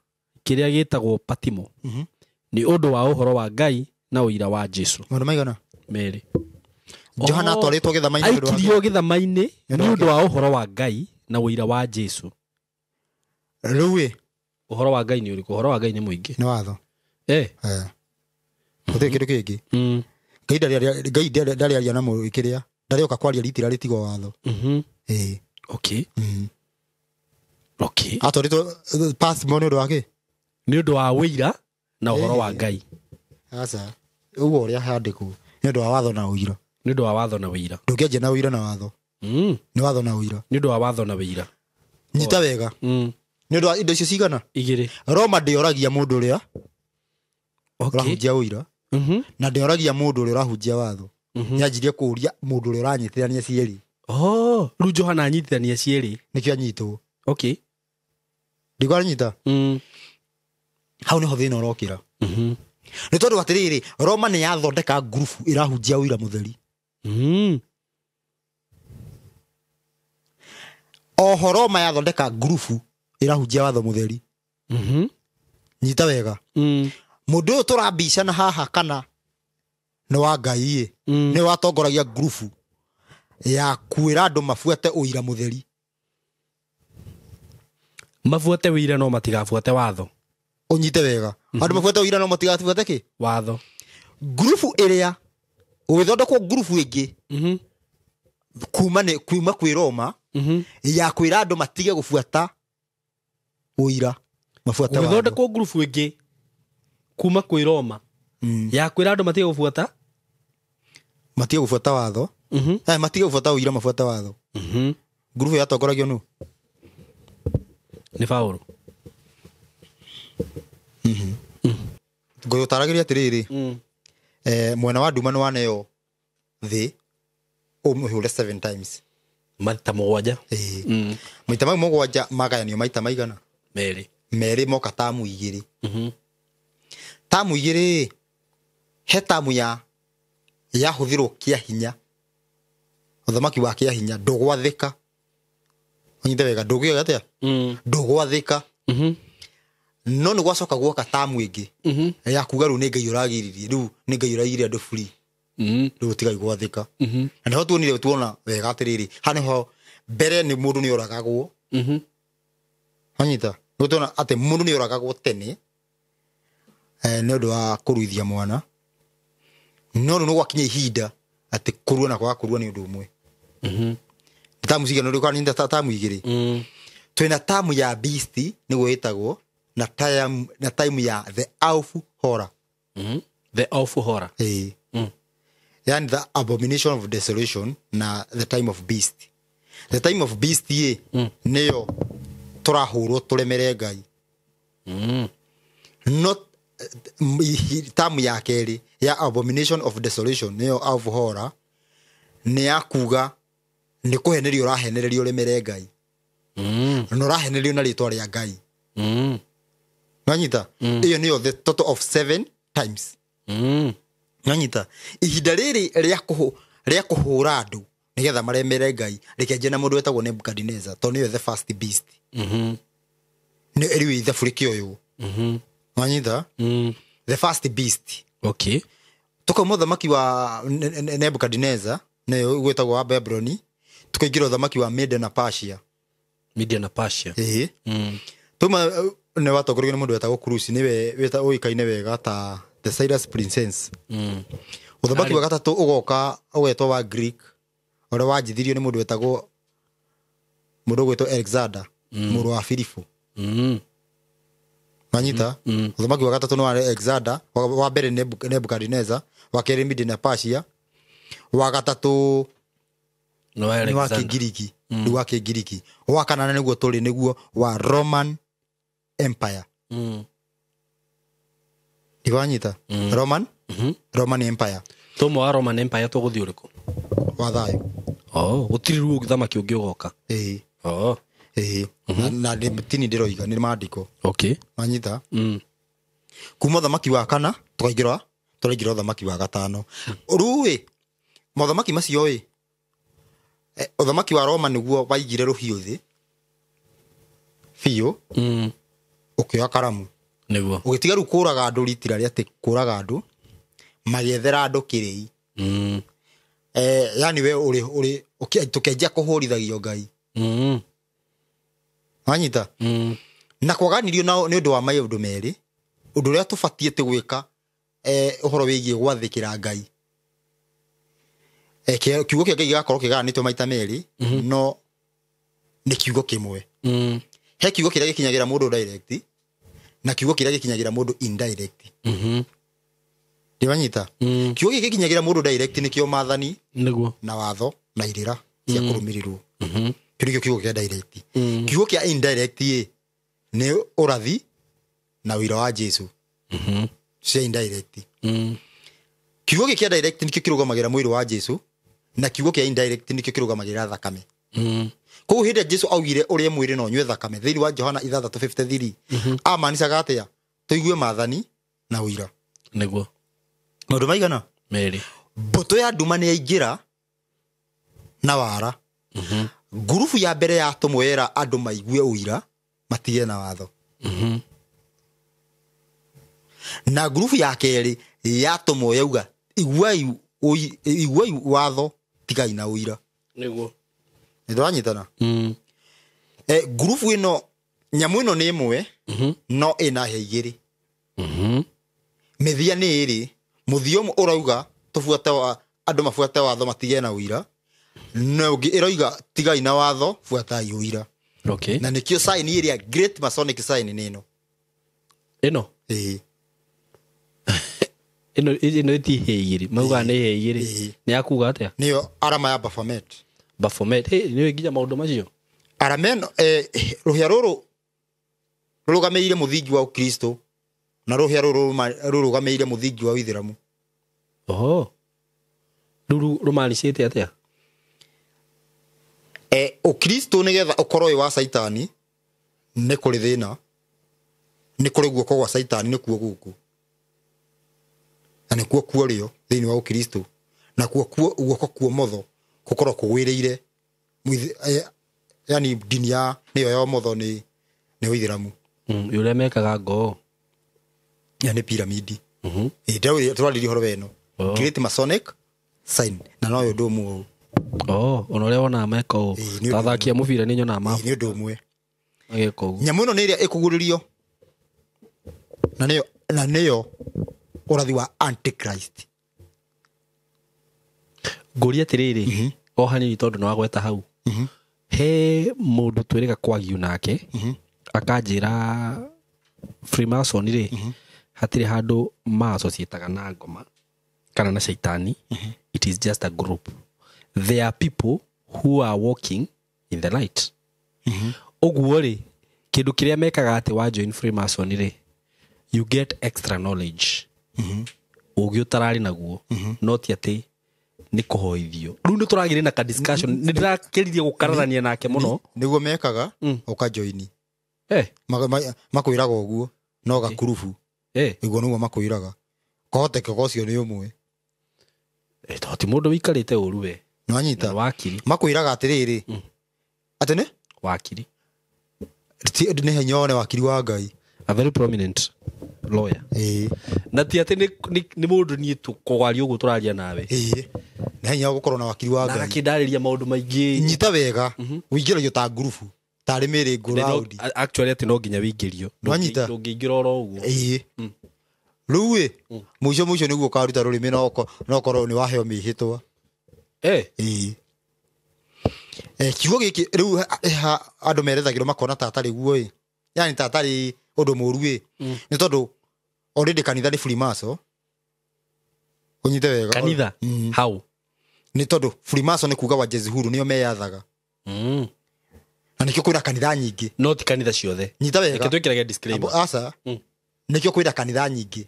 kĩrĩa gĩtagwo Patimo nĩ ũndũ wa ũhoro wa Ngai na ũira wa Jesũ maũndũ maigana merĩ Johana atwarĩtwo gĩthama-inĩ aikirio gĩthama-inĩ nĩ ũndũ wa ũhoro wa Ngai na ũira wa Jesũ rĩu ũhoro wa Ngai nĩ ũrĩkũ ũhoro wa Ngai nĩ mũingĩ nĩ watho gũtirĩ kĩndũ kĩngĩ Ngai ndarĩ aria na mũndũ kĩrĩa ndarĩ oka kwaria ritira rĩtigwo watho okay atwarĩtwo Patimo nĩ ũndũ wa kĩ nĩ ũndũ wa ũira na ũhoro wa Ngai aca ũguo ũrĩa handĩkwo nĩ ũndũ wa watho na ũira nĩ ũndũ wa watho na ũira ndũngĩanjia na ũira na watho nĩ watho na ũira nĩ ũndũ wa watho na ũira nyita wega nĩ ũndũ wa indo icio cigana igĩrĩ Roma ndĩoragia mũndũ ũrĩa ũrahunjia ũira na ndĩoragia mũndũ ũrĩa ũrahunjia watho yanjirie kũũria mũndũ ũrĩa ũranyitithania cierĩ rĩu Johana anyitithania cierĩ nĩkĩo anyitwo okay ndĩgo anyita hau nĩho thĩna ũrokĩra nĩ tondũ atĩrĩrĩ Roma nĩ yathondeka ngurubu ĩrahunjia ũira mũtheri oho Roma yathondeka ngurubu ĩrahunjia watho mũtheri nyita wega mũndũ ũyũ tũrambicana haha kana nĩ wa Ngai nĩ watongoragia ngurubu ya kwĩra andũ mabuate ũira mũtheri mabuate ũira no matigabuate watho unyite wega andu mabuate uira no matigatibate ki watho grupu iria ugithondekwo grupu ingi kuma kwi Roma ya kwira andu matige gubuata uira mabuata watho ugithondekwo grupu ingi kuma kwi Roma ya kwira andu matige gubuata watho matige gubuata uira mabuata watho grupu ya tongoragio nu ni Paulo ngoyo taragiria atiriri mwena wa nduma no waneo thi umuhure 7 times maita mugwanja maita mau mugwanja magayanio maita maigana meri moka tamu igiri tamu igiri he tamu ya huthirwo kia hinya uthamaki wa kia hinya ndugwathika onyite wega ndugio gatia ndugwathika no ni gwacoka gwoka tamu ingi ya kuga ru ni ngai uragiririe ru ni ngai uragiria andu free ru tigai gwathika na ho tuonire tuona wega atiriri haniho mbere ni mundu ni uragagwo anyita no tuona ate mundu ni uragagwo tene ni undu wa kuruithia mwana no no gwakinya ihinda ati kurua na kwa kurua ni undu umwe tamu ciga no rikwa ni tamu igiri twina tamu ya beast ni gwitagwo na time ya the awful horror the awful horror yani the abomination of desolation na the time of beast niyo turahurwo turemere ngai not tamu ya keri ya abomination of desolation niyo awful horror ni akuga ni kuhenerio rahenererio remere ngai no rahenererio na ritwa ria ngai Nanyita iyo niyo the total of 7 times nanyita ihinda riri ria kuhura andu nigetha maremere ngai rikenje na mundu wetagwo Nebukadnezar to niyo the first beast ni eriwe the friki oyo nanyita the first beast okay tuko muthamaki wa Nebukadnezar niyo gwetagwo wa Babylon tukaingira uthamaki wa Media na Persia tuma ne watogorogene mundu wetagwo Kurusi niwe weta uikaine wega ta the Cyrus princess uthamaki wa gatatu ugoka ugwetwa wa Greek ore wajithirio ni mundu wetagwo mundu gwetwa Alexander muru wa Philippo manyita uthamaki wa gatatu no wa Alexander wa mbere Nebukadnezar wa keri Media na Persia wa gatatu no wa Alexander wa Kigiriki wa kana niguo tuli niguo wa Roman Empire Iwanyita Roman Empire tomo wa Roman Empire to guthi uriku wa thayo gutiriru githamaki ungi ugoka na tini ndiroiga ni maandiko okay manyita kuma thamaki wa kana tukaingira thamaki wa gatano ruwe mothamaki macio uthamaki wa Roma niguo waigire ruhiu thi fiyo ukioya karamu niguo ugitiga ru kuraga andu ritira ria ati kuraga andu magethera andu kirei yani we uri tukenja kuhurithagio ngai anyita na kwaganirio na ni undu wa maundu meri undu ria tubatie te gwika uhoro wigie gwathikira ngai kiugo kia ngai gigakorwo kiganitwo maita meri no ni kiugo kimwe he kiugo kiria gikinyagira mundu direct na kiugo kiria gikinyagira mundu indirect ndibanyita kiugo gikinyagira mundu direct ni kio mathani niguo na watho na irira cia kurumirirwo kiugo kiugo kia direct kiugo kia indirect ni urathi na wira wa Jesu cia indirect kiugo kia direct ni kio kirugomagira mwiri wa Jesu na kiugo kia indirect ni kio kirugomagira thakame ko hinde Jesu augire uri mwiri no nywe thakame thiri wa Johana 3:53 amanisha gatia tuigue mathani na wira niguo mundu maigana meri mbuto ya nduma ni yaingira na wara ngurubu ya mbere ya tumwera andu maigue uira matige na watho na ngurubu ya keri ya tumwo yauga igwai watho tigai na uira niguo ndwanyitana ngurubu ino nyamu ino ni imwe no ina he igiri mithia ni iri muthio urauga tufuate wa andu mafuate watho matige na uira no ngi iroiga tigai na watho fuatai uira. Okay. Na nikio sign iri Great Masonic sign nino ino ino ti heiri mauga ni heiri ni akuga atia niyo arama ya Baphomet ni nginya maundu macio aramen ruhia ruru rurugameire muthingi wa Kristo na ruhia ruru rurugameire muthingi wa Ithiramu. Rumanicite atia Kristo nigetha ukorwo wa Saitani ni kuri thina ni kuri guoko gwa Saitani ni kuo guku na ni kuo kuorio thini wa Kristo na kuo guoko kuo motho gukorwo kugwiriire yani dini ya niyo ya motho ni Ithiramu yule mekaga ngo ya ni piramidi ndio turariri horo weno Great Masonic sign na no yo ndumu onore wona meko tathakia mubira ni nyona ma ni ndumwe ageko nyamu no ni iria ikuguririo na niyo urathi wa Antichrist nguria tiriri hanini tondu no agweta hau he mundu twirega kwagiu nake akanjira Freemason ri hatire handu ma associate na ngoma kana na Saitani. It is just a group. There are people who are walking in the light. Oguo ri kindu kiria mekaga ati wa join Freemason ri you get extra knowledge ugi utarari naguo not ati ni kuhoithio riu ni turagire na ka discussion ni ndirakiririe gukararania nake muno niguo mekaga uka join makwiraga uguo no gakurubu iguo niguo makwiraga kohoteke gocio ni umwe toti mundu wikarite uru we no anyita wakiri makwiraga atiriri ati ni wakiri ni henyone wakiri wa Ngai a very prominent lawyer na ti ati ni mundu ni tu kogari ugu turaria nawe na henya gukorwo na wakiri wa Ngai na akindariria maundu maingi nyita wega uingirayo ta grupu tari mere ground actually ati no nginya wingirio ndungingiro oro ugu ruwe muico niguo karuta rurimi no korwo ni waheo mihitwa kiugo giki riu andu merethagirwo makona tatari guo yani tatari undu muru ni tondu already kanitha ni Freemason unyite wega kanitha how ni tondu Freemason ni kuga wa Jezihuru niyo meyathaga na nikio kwira kanitha nyingi not kanitha ciothe nyita wega kitwikiraga disclaimer asa nikio kwira kanitha nyingi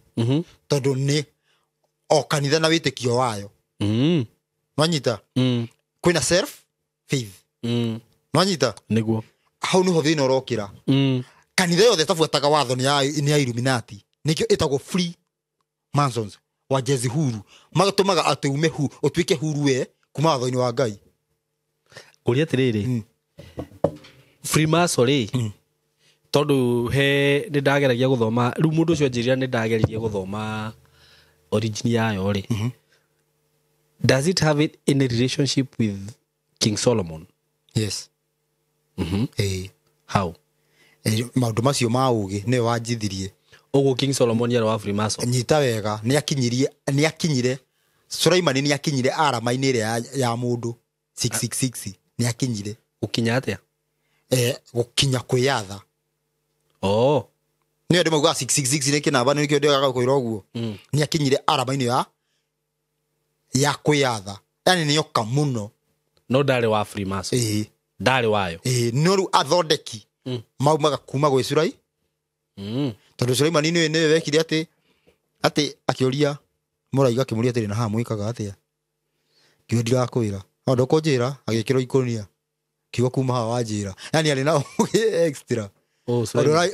tondu ni o kanitha na witikio wayo nwanyita kwina self faith nwanyita niguo hau niho thina urokira kanitha yothe tafuataga watho ni ya Illuminati nikio itagwo Freemasons wa Jezihuru magatumaga ati ume hu utwike huru we kuma watho-ini wa Ngai kuria tiriri Freemason ri tondu he ni ndageragia guthoma riu mundu ucio njirira ni ndageririe guthoma origin yayo ri does it have any relationship with King Solomon? Yes. How? Maundu macio ma ugi ni wanjithirie ugu King Solomon yaro wa Freemason nyita wega ni akinyire Suleiman ni akinyire arama-ini ria ya mundu 666 ni akinyire ukinya atia gukinya kwiyatha ni ndio mauga 666 ni kinamba ni kio ndio kwira uguo ni akinyire arama-ini ya kwiyatha yani ni yoka muno no ndari wa Freemason ndari wayo no ru athondeki maumaga kuma gwe Surai tondu Suleiman ni wekire ati akioria muraiga kimuria atiri na ha mwikaga atia kio ndirakwira ndo kunjira agikirwo ikonia kiugo kuma ha wanjira yani ali na extra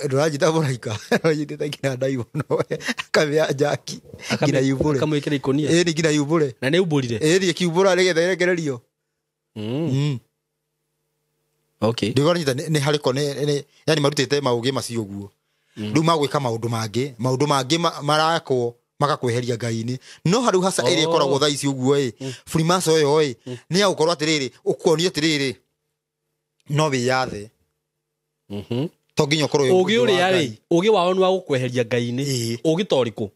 ndurajita muraika ndurajita kina ndaibono kamya jaki kina yubure kamwikira ikonia ni kina yubure na ni uburire ni kiubura rigetheregererio okay ndio nyita ni hariko ni yani marutite maugi macio guo ndu magwika maundu mangi marakwo magakweheria Ngai-ini no haru hasa iri koragwo tha ici uguo Freemason yo ni aukorwo atiriri ukonio atiriri no wiyathe to nginya korwo ugi uri ari ugi wao ni wa gukweheria ngai-ini ugi toriku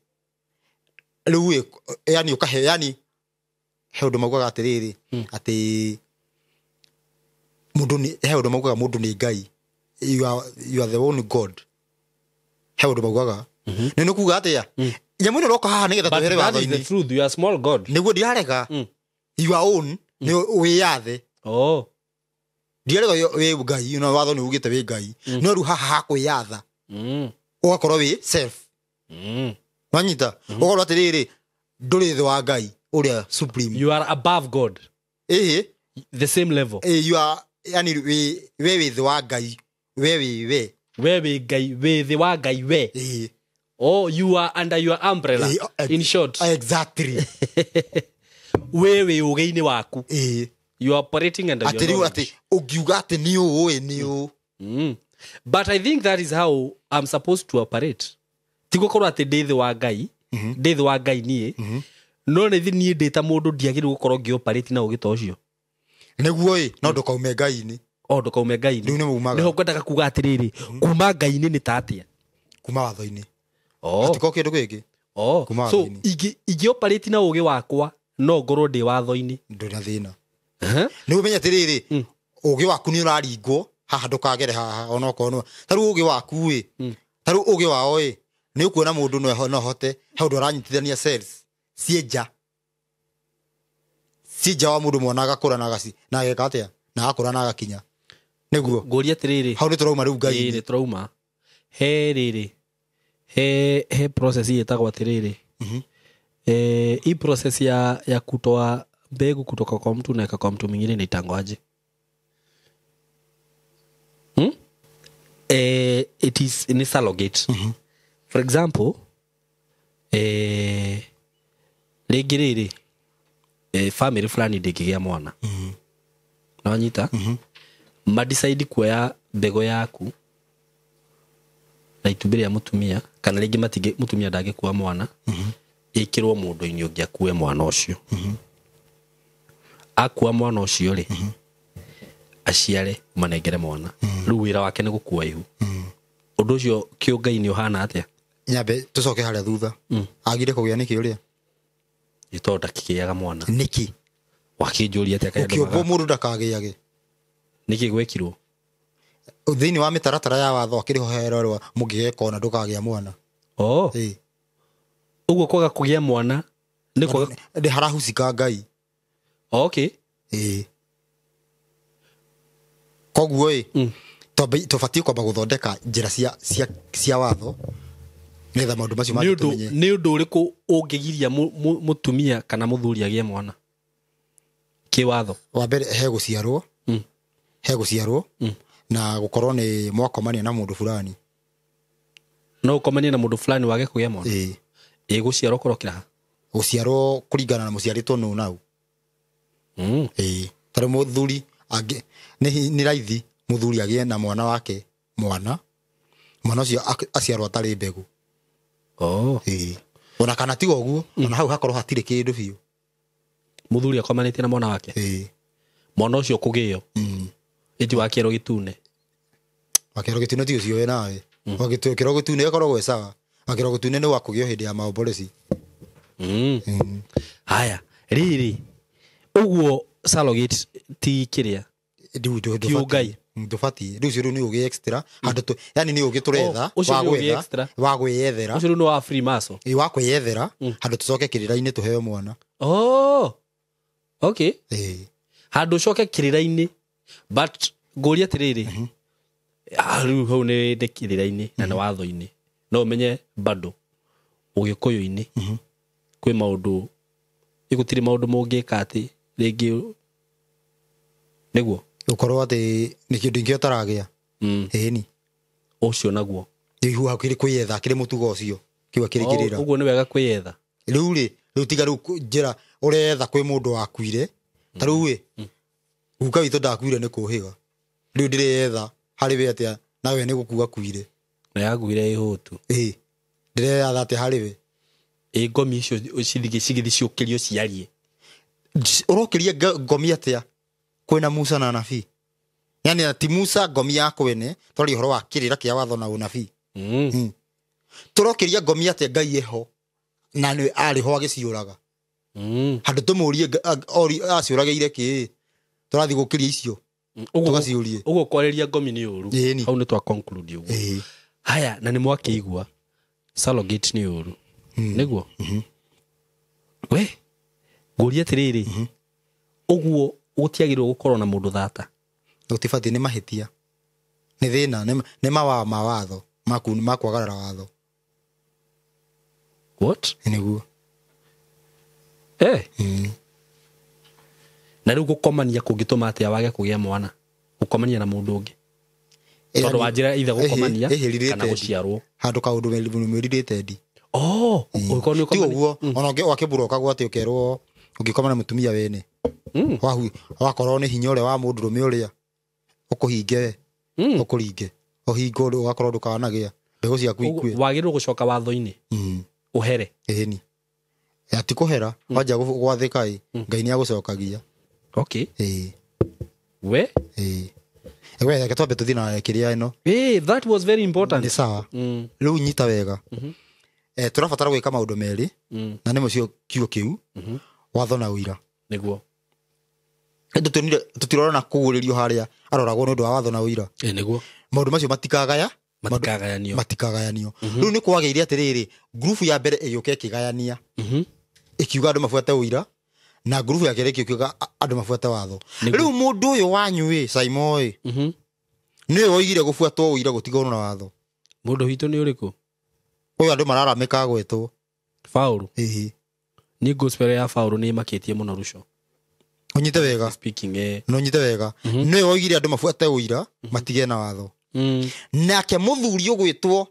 riu yani ukahe yani he undu maugaga atiriri ati mundu ni he undu maugaga mundu ni ngai you are the one God he undu maugaga ni nukuga atia nyamu ni roka haha nigetha tuhere watho ini the truth you are small God niguo ndirarega you are own ni wiyathe ndirarega we ngai no watho ni ugite we ngai no ru haha hakwiyatha ugakorwo wi self wanyita ugakorwo atiriri nduri thu wa ngai uria supreme you are above God the same level you are yani we thu wa ngai we ngai we thi wa ngai we you are under your umbrella in short exactly we ugi-ini waku you are operating under your knowledge ati ugiuga ati ni u but I think that is how I'm supposed to operate tigukorwo ati ndithi wa ngai ndithi wa ngai nie no ni ni ndita mundu ndiagire gukorwo ngioperate na ugita ucio niguo no ndukaume ngai-ini ndukaume ngai-ini riu ni mumaga niho kwendaga kuga atiriri kuma ngai-ini ni tatia kuma watho-ini atiko kindu giki so igi operate na ugi wakwa no ngorwo ndi watho-ini nduna thina ni umenya atiriri ugi waku ni uraringwo haha ndukagere haha ona kono taru ugi waku taru ugi wao ni ukuona mundu no hote he undu aranyitithania cells sieja wa mundu mwana agakura na gasi na ageka atia na akura na agakinya niguo nguria atiriri hau ni turauma riu ngai ni turauma he riri he process yetagwo atiriri hii process ya kutoa mbegu kutoka kwa mtu na kwa mtu mwingine ni tangwaje it is in surrogate for example regiriri family fulani ndikigia mwana na wanyita ma decide kuoya mbego yaku na itumbire ya mutumia kana rĩngĩ matige mutumia ndangĩkua mwana ikirwo mundu-ini ungi akue mwana ucio akua mwana ucio ri aciare manengere mwana riu wira wake ni gukua ihu undu ucio kiungai-ini uhana atia nyambe tucoke haria thutha agire kugia niki uria itonda kikiaga mwana niki wakinjuria atia kaya ukiobo mundu ndakagiage niki gwekirwo thiini wa mitaratara ya watho akiriho herorwa mungigeka ona ndukagia mwana uguo kwaga kugia mwana ni kwaga ndi harahucika ngai okay koguo tubati kwamba guthondeka njira cia watho nitha maundu macio matumenye ni undu uriku ungigiria mutumia kana muthuri agie mwana kiwatho wa mbere he guciarwo na gukorwo ni mwakomania na mundu fulani no ukomania na mundu fulani wage kugia mwana guciarwo kurokira guciarwo kuringana na muciaritwo no nau tare muthuri age ni raithi muthuri agie na mwana wake mwana ucio aciarwo atari mbegu ona kana tigo uguo ona hau hakorwo hatire kindu biu muthuri akomanite na mwana wake mwana ucio kugio iti wakero gitune ti ucio we nawe wakero gitune akorwo sawa wakero gitune ni wakugio hindi ya maombolesi haya riri uguo surrogate ti kiria kiungai ndufati riu ciru ni ugi extra handu yani ni ugi turetha wa gwiyethera ucio ni wa free maso wa kwiyethera handu tucoke kirira-ini tuheo mwana okay handu coke kirira-ini but nguria atiriri riu hau ni ndikirira-ini na ni watho-ini no umenye bado ugikuyu-ini kwi maundu igutiri maundu mungika ati ringi niguo ukorwo ati ni kindu ingi utaragia ni ucio naguo ihu hakiri kwiyetha kiri mutugo ucio kiwa kirigirira uguo ni wega kwiyetha riu tiga riu njira uretha kwi mundu wakuire ta riu guka witu ndakuire ni kuhiga riu ndireyetha hari we atia nawe ni gukuga kuire na yaguire ihutu ndireyetha atia hari we ngomi icio cigithi ciukirio ciarie urokiria ngomi atia kwina Musa na nabii yani ati Musa ngomi ya kwene tori horo wa kirira kia watho na unabii turokiria ngomi ate Ngai eho na ni ari ho agiciuraga handu tumurie ori aciurageire ki turathi gukiria icio tugaciurie ugo kwareria ngomi ni uru hau ni twa conclude ugo haya na ni mwakiigua surrogate ni uru niguo we nguria tiriri uguo utiagirwo gukorwo na mundu thata utifati ni mahitia ni thina ni mawatho makwagarara watho what niguo na riu gukomania kungituma atia wage kugia mwana gukomania na mundu ungi tondu wanjira ithe gukomania kana guciarwo handu kaundu meririte ndi uko ni uguo ona wakibura ukagwate ukerwo ungikoma na mutumia wene wahu wakorwo ni hinya uria wa mundu rume uria ukuhinge ukuringe uhingo ugakorwo ndukanagia mbego ciaku ikue wagirwo gucoka watho-ini uhere ni ati kuhera wanja gwathika Ngai ni agucokagia okay we reke twambe tuthi na kiria ino that was very important ni sawa riu nyita wega turabatara gwika maundu meri na nimo cio kiugo kiu watho na uira niguo tutirona kuguririo haria aroragwo nundu wa watho na uira niguo maundu macio matikagayanio riu ni kwageire atiriri group ya mbere igiuka ikigayania ikiuga andu mafuate uira na group ya kere ikiuga andu mafuate watho riu mundu uyu wanyu Simon ni woigire gufuatwo uira gutigwo na watho mundu hitu ni uriku uyu andu mararamika gwetwo Paulo ni gospel ya Paulo ni makitie muno ruco unyite wega speaking no nyite wega ni woigire andu mafuate uira matige na watho nake muthuri ugwitwo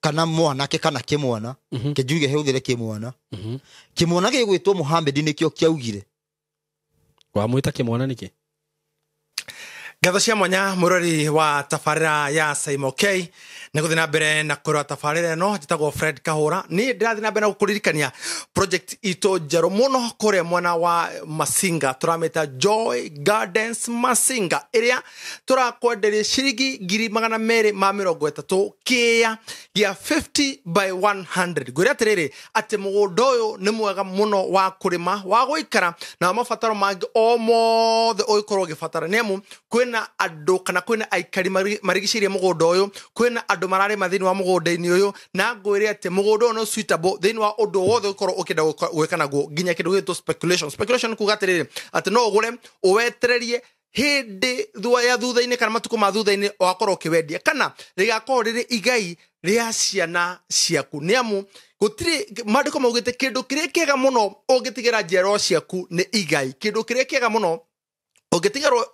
kana mwanake kana kimwana kijuge heuthire kimwana kimwana gigwitwo Muhammad nikio kiaugire wamwita kimwana niki Gatho cia mwanya murori wa tafarira ya Simon K naguthi na mbere na kurwa tafarira no jitagwo Fred Kahura ni ndirathi na mbere na gukuririkania project ito jero muno kore mwana wa Masinga turameta Joy Gardens Masinga iria turakwenderia ciringi 230 kia ya 50 by 100 guria tiriri ati mugundo uyu ni mwega muno wa kurima wa guikara na mafataro mangi o mothe uikorwo gifatara nemu kwina andu kana kwina aikari marigicirie mugundo uyu kwina andu marari mathini wa mugundaini uyu na ngwire ati mugundo no suitable thini wa undu wothe ukorwo ukida gwekana guo ginya kindu gitu speculation kuga atiriri ati no ugure uwetererie hindi ya thutha-ini kana matuko ma thutha-ini wakorwo kiwendia kana rigakorwo riri igai ria ciana ciaku niamu gutiri mandiko maugite kindu kiria kiega muno ungitigira njero ciaku ni igai kindu kiria kiega muno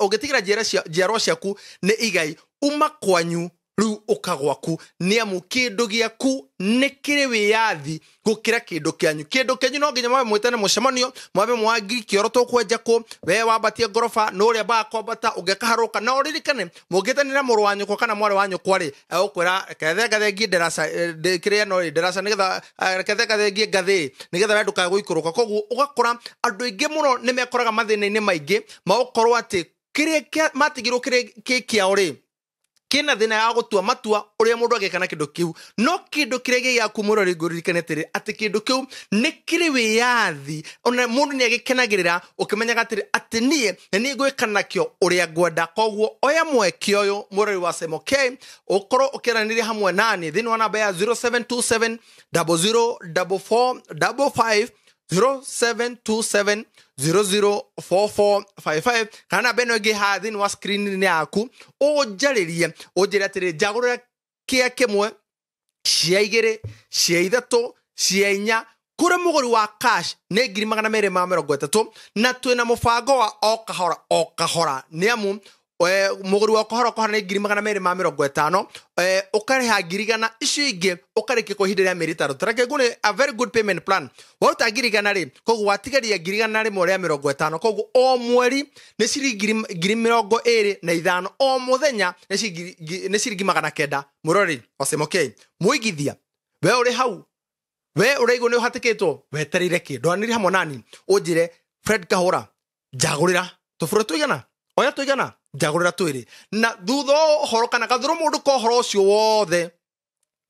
ungitigira njero ciaku ni igai uma kwanyu riu ukagwaku niamu kindu giaku ni kiri wiyathi gukira kindu kianyu no nginya mwabe mwitane mucemanio mwabe mwagi kioro to kwenja ku we wabatie ngorofa no ria ba kombata ugekaharuka na uririkane mugitanira muru wanyu ko kana mwari wanyu kwari ukwira kethe ngi derasa kiria no derasa nigetha kethe ngi ngathi nigetha wendu ka guikuruka koguo ugakora andu ingi muno ni mekoraga mathina-ini maingi maukorwo ati kiria matigirwo kiria uri kina thina ya gutua matua uria mundu agikana kindu kiu no kindu kiria giaku murori nguririkane tiri ati kindu kiu ni kiri wiyathi ona mundu ni agikenagirira ukimenyaga tiri ati nie ni gwikana kio uria ngwenda koguo oya mweke uyu murori wa Simon K ukoro ukiranire hamwe nani thini wa namba ya 0727 004455 0727 004455 kana beno ge hathini wa screen ni yaku ujaririe atiri jagurira kia kimwe cia igiri cia ithatu cia inya kure muguri wa cash ne 230 na twina mubango wa o kahora niamu muguri wa kahora ne 230 ukariha girigana icio ingi ukareke kuhindiria miritaro tarake gune a very good payment plan wauta girigana ri kogu watigaria girigana ri moria 50 kogu o mweri ne ciringi 25 o muthenya ne ciringi 900 murori osemoke muigithia we uri hau we uraigo ne uhatiketwo weterire kindu aniri hamwe nani unjire Fred Kahura jagurira tufuro tuigana oya tuigana njagũrĩra twĩrĩ na thutha ũhoro kana gathũrũ mũndũ ka ũhoro ũcio wothe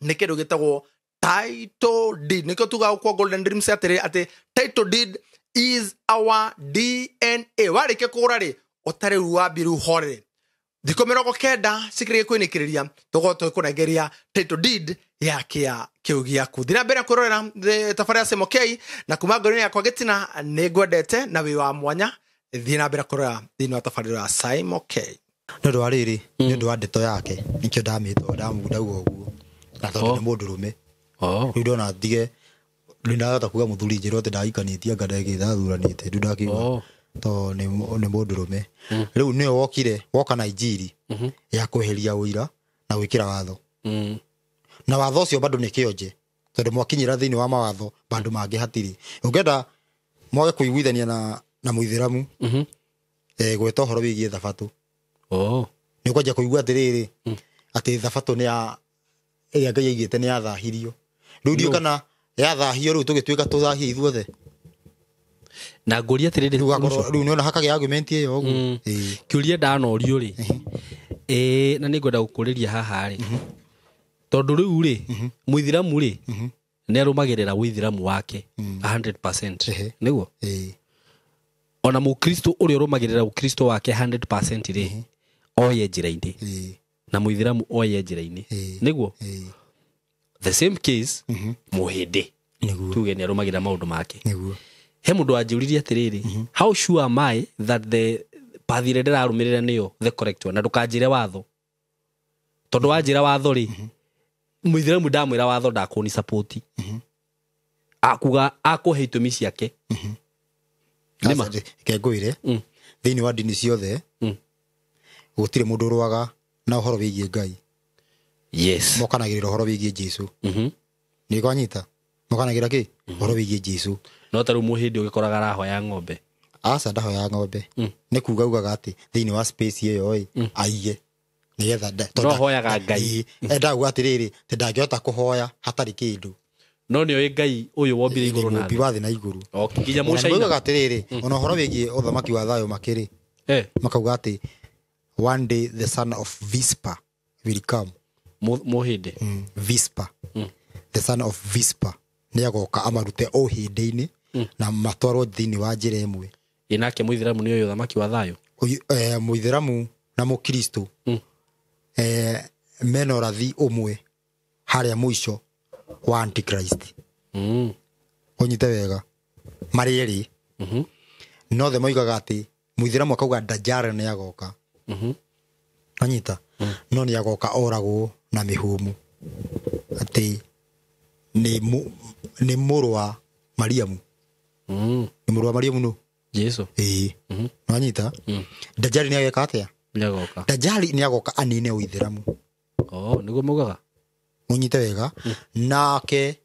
nĩ kĩndũ gĩtagwo title deed nĩkĩo tugaga kwa Golden Dreams atĩ title deed is our DNA warĩkia kũgũra rĩ ũtarĩ wambia rĩu horere thikũ 90 cikĩrĩge kwĩnĩkĩrĩria tũgoto kũnengeria title deed ya kĩa kĩu gĩaku thina mbere kwĩrorera tabarĩra ya CMOK na kuma ngoro yakwa gĩtina nĩ ngwendete na wĩ wa mwanya thina mbere kwĩrorera thĩinĩ wa tabarĩra ya CMOK nĩ ũndũ wa rĩrĩ nĩ ũndũ wa ndeto yake nĩkĩo ndamunda ũguo na tondũ nĩ mũndũ rũme rĩu ndona ndige ndinahota kuga mũthuri njĩra atĩ ndahikanĩtie anga ndagĩthathuranĩte ndu ndakiuga to nĩ mũndũ rũme rĩu nĩwe wokire woka na injiri ya kweheria ũira na gwĩkĩra watho na watho ũcio bado nĩ kĩonje tondũ mwakinyĩra thĩinĩ wa mawatho bado mangĩ hatirĩ ũngĩenda mwage kũiguithania na mũithĩramu gweta ũhoro wĩgiĩ thabatũ nĩ ũkwanjia kũigua atĩrĩrĩ atĩ thabatũ nĩ ya ĩrĩa Ngai aigĩte nĩ yathahirio rĩu ndio kana yathahio rĩu tũgĩtuĩka tũthahie ithuothe na ngũria atĩrĩrĩ rĩu nĩona hakagĩa argument ĩyo ũguo kĩũria ndanorio rĩ na nĩ ngwenda gũkũrĩria haha rĩ tondũ rĩu rĩ mũithĩramu rĩ nĩ arũmagĩrĩra ũithĩramu wake 100% nĩguo ona mũkristo ũrĩa ũrũmagĩrĩra ũkristo wake 100% rĩ oye njĩra-inĩ na mũithĩramu oye njĩra-inĩ nĩguo the same case mũhĩndĩ tuge nĩ arũmagĩrĩra maũndũ make he mũndũ anjũririe atĩrĩrĩ how sure am I that the path ĩrĩa ndĩrarũmĩrĩra nĩyo the correct one na ndũkanjĩre watho tondũ wanjĩra watho rĩ mũithĩramu ndamwĩra watho ndakũni support akuga akũhe itũmi ciake nĩma kengũire thĩinĩ wa ndini ciothe gũtirĩ mũndũ ũrũaga na ũhoro wĩgiĩ Ngai yes mokanagĩrĩra ũhoro wĩgiĩ Jesũ nĩ kwanyita mokanagĩrĩra kĩ ũhoro wĩgiĩ Jesũ no tarũ mũhĩndĩ ũgĩkoraga arahoya ng'ombe aca ndahoya ng'ombe nĩ kuga ugaga atĩ thĩinĩ wa space ĩyo aige nĩgetha no hoyaga Ngai ndauga atĩrĩrĩ tĩ ndangĩhota kũhoya hatarĩ kĩndũ no nĩ oĩ Ngai ũyũ wombire igũrũ na thĩ wa thĩ na igũrũ nginya Mũcaina ugaga atĩrĩrĩ ona ũhoro wĩgiĩ ũthamaki wa thayũ makĩrĩ makauga atĩ one day the son of Vispa will come mũhĩndĩ Vispa the son of Vispa nĩ agoka amarute o hĩndĩ-inĩ na matwarwo thĩinĩ wa njĩra ĩmwe inake mũithĩramu nĩ ũyũ ũthamaki wa thayũ mũithĩramu na mũkristo mena ũrathi ũmwe harĩa mũico wa antichrist ũnyite wega marĩ erĩ no the moigaga atĩ mũithĩramu akauga Dajjal nĩ agoka anyita no nĩ agoka oragwo na mĩhũmũ atĩ nĩ mũrũ wa Mariamu nĩ mũrũ wa Mariamu no Jesu anyita Dajjal nĩ ageka atĩa nĩ agoka Dajjal nĩ agoka anine ũithĩramu nĩguo maugaga ũnyite wega nake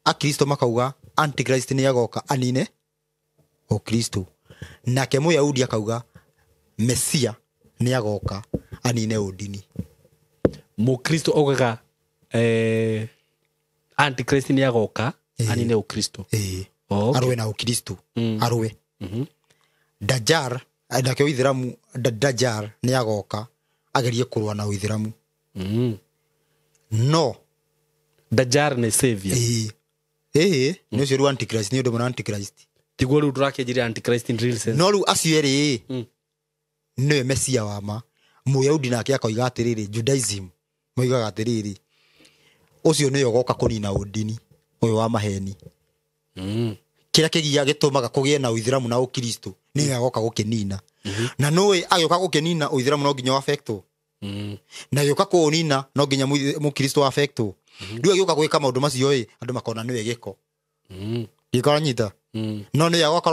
akristo makauga antichrist nĩ agoka anine ũkristo nake mũyahudi akauga Mesia nĩ agoka anine ũndini mũkristo ogaga antichrist nĩ agoka anine ũkristo arwe na ũkristo arwe Dajjal nake ũithĩramu Dajjal nĩ agoka agerie kũrũa na ũithĩramu no Dajjal nĩ savior nĩ ũcio rĩu antichrist nĩ ũndũ mũna antichrist tiguo rĩu ndũrakĩnjĩra antichrist in real sense no rĩu acio erĩ nĩwe Mesia wa ma mũyahudi nake akoiga atĩrĩrĩ Judaism moigaga atĩrĩrĩ ũcio nĩwe ũgoka kũnina ũndini ũyũ wa maheni kĩrĩa kĩgia gĩtũmaga kũgĩe na ũithĩramu na ũkristo nĩwe agoka gũkĩnina na nũĩ agĩũka gũkĩnina ũithĩramu no nginya affectwo na gĩũka kũũnina no nginya mũkristo affectwo rĩu agĩũka gwĩka maũndũ macio andũ makona nĩwe gĩko gĩkoranyita no nĩ agoka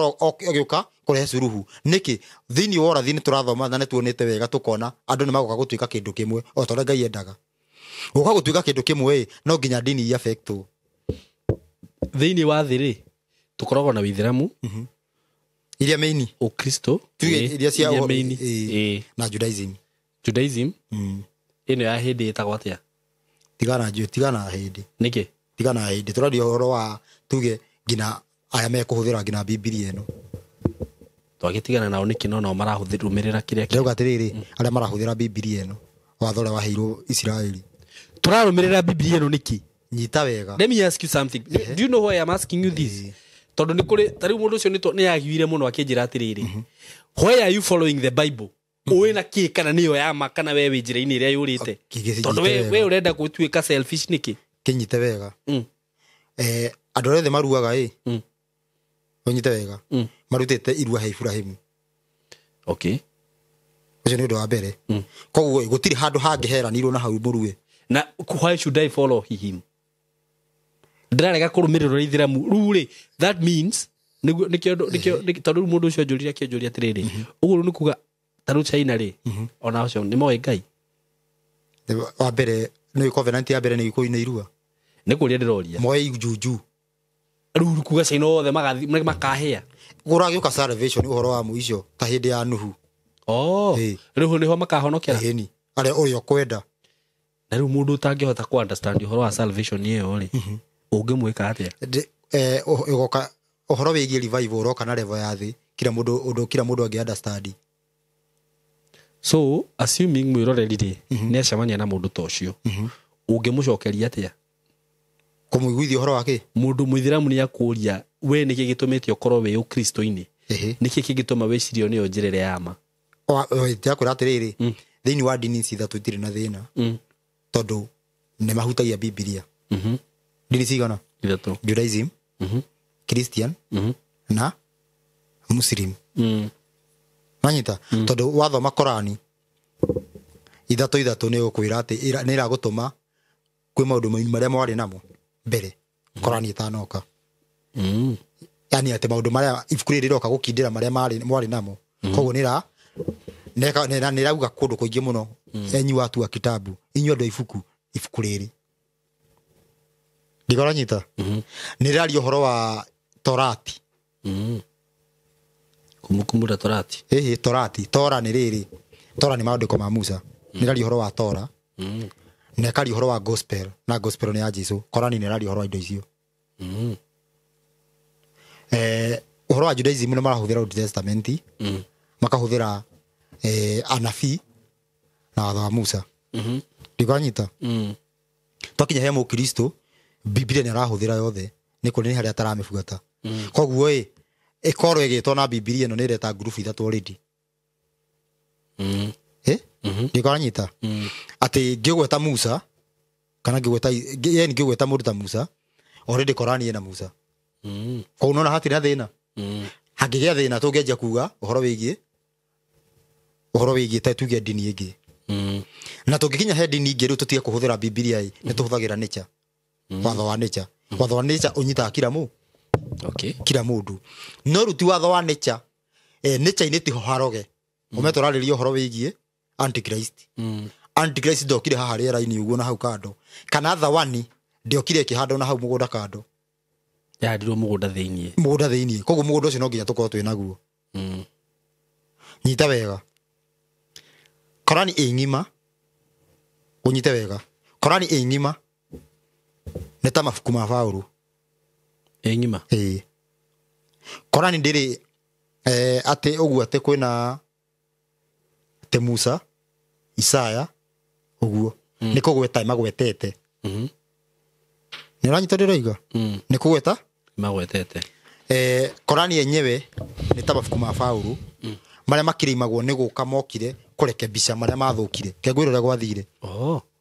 agĩũka kũrehe suruhu nĩkĩ thĩinĩ wa ũrathi nĩ tũrathoma na nĩ tuonete wega tũkona andũ nĩ magoka gũtuĩka kĩndũ kĩmwe o ta ũrĩa Ngai endaga gũka gũtuĩka kĩndũ kĩmwe no nginya ndini i affectwo thĩinĩ wa thĩ rĩ tũkoragwo na ũithĩramu iria meini ũkristo iria cia meini na Judaism ĩno ya hĩndĩ ĩtagwo atĩa tigana hĩndĩ nĩkĩ tigana hĩndĩ tũraria ũhoro wa tuge ngina aya mekũhũthĩra ngina Biblia ĩno twagitigana nao niki no marahuthirumirira kiria ndauga atiriri aria marahuthira Biblia eno watho uria waheirwo Israeli turarumirira Biblia eno niki nyita wega. Let me ask you something. Do you know why I'm asking you this? Tondu ni kuri tari mundu ucio ni yagiwire muno akinjira atiriri. Why are you following the Bible? Owe na ki kana niyo ya makana wewe njira-ini iria yurite. Tondu we urenda gutuika selfish niki? Kinyite wega. Andu othe maruaga unyite wega. Marutite irua he Ibrahimu. Okay. Ucio ni undu wa mbere. Koguo gutiri handu hangiheranirwo na hau murue. Na why should I follow him? Ndirarega kurumirira Ithiramu ruri. That means nikio tondu mundu ucio njurira kionjuria atiriri. Uguo ni kuga taru China ri ona ucio ni moe Ngai. Wa mbere ni covenant ya mbere ni ikuine irua. Ni kuria ndiroria. Moe ijuju. Ruru kuga China othe makahia. Gura giuka salvation uhoro wa muicio ta hindi ya Nuhu. Rihu niho makahonokera. Ni aria urio kwenda. Na riu mundu utangihota ku understand uhoro wa salvation iyo ri ungimwika atia ugoka uhoro wigie revival uroka na level ya thi kila mundu angi understand. So assuming mwiroreri ri ni acemania na mundu ta ucio ungimucokeria atia kumuiguithia uhoro wake mundu Muithiramu ni akuria we niki gitumite ukorwo we ukristo-ini niki kigituma wicirio ni njirere yama ya kura atiriri thiini wa dini ici ithatu itiri na thina tondu ni mahutagia Biblia dini cigana ithatu Judaism Christian na Muslim manyita tondu wathoma Korani ithatu ni ukwira ati ni iragutuma kwi maundu maria mwari namo mbere Korani itanoka yani ati maundu maria ibuku riri roka gukindira maria mwari namo koguo ni rauga kundu kuingi muno enyi watu wa kitabu inyu andu ibuku riri ndigora nyita ni rari uhoro wa Torati kumukumura Torati Torati Tora ni riri Tora ni maandiko ma Musa ni rari uhoro wa Tora ne kari uhoro wa gospel na gospel ni ya Jesu Korani ni rari uhoro wa indo icio uhoro wa Judaism ni marahuthira Old Testament makahuthira anabii na watho wa Musa ndigora nyita twakinya he Mukristo Biblia ni arahuthira yothe ni kuri ni haria ataramibuata koguo ikorwo igitwo na Biblia ino ni ireta group ithatu already ndigora nyita ati ngigweta Musa kana ngigweta mundu ta Musa already Korani ina Musa koguo nona hatiri na thina hangigia thina tungianjia kuga uhoro wigie ta tuge dini ingi na tungikinya he dini ingi riu tutige kuhuthira Biblia ni tuhuthagira nature watho wa nature unyita kila mundu no ruti watho wa nature nature ni tiho haroge umetoraririo uhoro wigie antichrist ndokire haha riera-ini uguo na hau kando kana thawani ndiokire kihando na hau mugunda kando yadirwo mugunda thiini koguo mugunda ucio no nginya tukorwo twi naguo nyita wega Korani ingima unyite wega Korani ingima ni ta mabuku ma Paulo ingima Korani ndiri ati uguo ati kwina te Musa Isaya uguo ni kugweta magwetete ni ranyita ndiroiga ni kugweta magwetete Korani yenyewe ni ta mabuku ma Paulo maria makirimagwo ni guka mokire kurekebisha maria mathukire kegwirora gwathire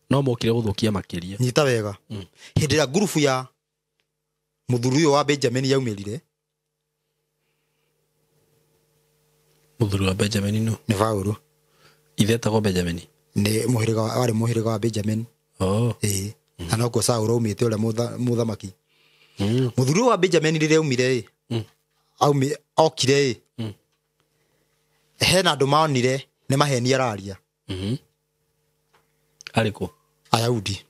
no mokire guthukia makiria nyita wega hindira group ya muthuri uyu wa Benjamin yaumirire muthuri wa Benjamin no ni Paulo ithetagwo Benjamin ni muhiriga wa Benjamin anoko Saul umite ule muthamaki muthuri wa Benjamin rire umire okire hena andu maonire ni maheni araria ariko Ayahudi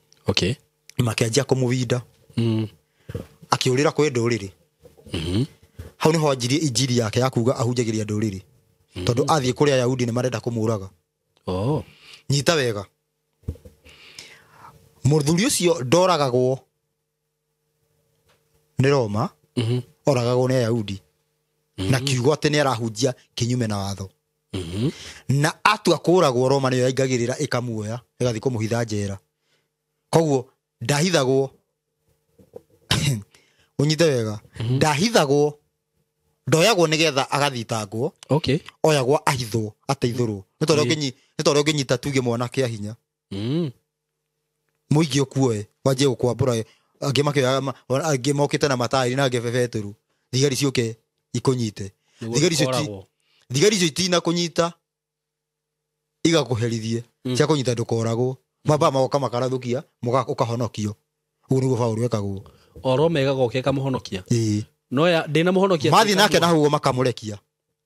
makianjia kumubinda akiurira kwi nduriri hau niho anjirie injiri yake ya kuga ahunjagiria nduriri tondu athie kuri Ayahudi ni marenda kumuraga nyita wega muthuri ucio ndoragagwo ni Roma oragagwo ni Ayahudi na kiugo atĩ nĩ arahunjia kinyume na watho Mhm. na atua kũragwo Roma nĩyo yaingagĩrĩra ĩkamuoya ĩgathiĩ kũmũhitha njera koguo ndahithagwo unyite wega ndahithagwo ndoyagwo nĩgetha agathitangwo Okay. oyagwo ahithwo ateithũrwo nĩ tondũ ũngĩnyita tuge mwanake ahinya mũingĩ ũkuoe wanjie gũkwambũra angĩ mokĩte na mataĩri na ngebebetũru thigari ciũke ikũnyite thigari icio itina kũnyita igakũherithie cia kũnyita ndũkoragwo mamba magoka makarathũkia ũkahonokio ũguo nĩguo Paũlũ ekagwo Roma ĩgagoka ĩkamũhonokia no ya ndĩna mũhonokia mathi nake na huo makamũrekia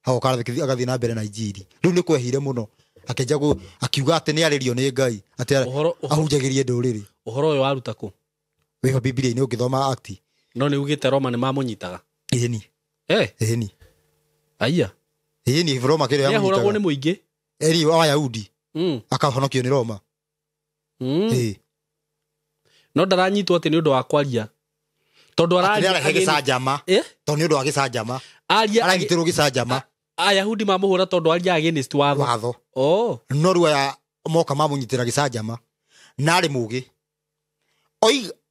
agoka agathiĩ na mbere na injiri rĩu nĩ kwehire mũno akenja akiuga atĩ nĩ arĩrio nĩ Ngai atĩ ahunjagĩrie ndũrĩrĩ ũhoro ũyũ waruta kũ wĩho Biblia-inĩ ũngĩthoma Acts no nĩ ugĩte Roma nĩ mamũnyitaga ĩni aya ĩni Roma kĩrĩa yamũnyitaga nĩ ahũragwo nĩ mũingĩ eri wa Ayahudi akahonokio nĩ Roma no ndaranyitwo atĩ nĩ ũndũ wa kwaria tondũ araria gĩcanjama tondũ nĩ ũndũ wa gĩcanjama aranyitirwo gĩcanjama Ayahudi mamũhũra tondũ aria against watho no rĩu aya moka mamũnyitĩra gĩcanjama na arĩ mũgĩ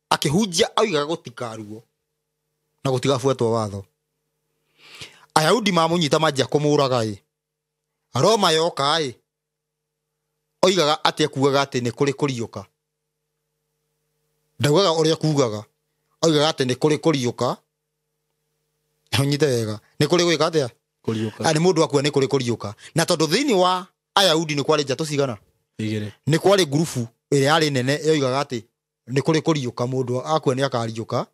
akĩhunjia oigaga gũtikaruo na gũtigabuatwo watho Ayahudi mamũnyita manjia kũmũraga Roma yoka oigaga atĩ akuaga atĩ nĩ kũrĩ kũriũka ndaugaga ũrĩa kugaga oigaga atĩ nĩ kũrĩ kũriũka unyite wega nĩ kũrĩ gwĩka atĩa kũriũka nĩ mũndũ akua nĩ kũrĩ kũriũka na tondũ thĩinĩ wa Ayahudi nĩ kwarĩ njatũ cigana nĩ kwarĩ ngurubu ĩrĩa yarĩ nene yoigaga atĩ nĩ kũrĩ kũriũka mũndũ akua nĩ akariũka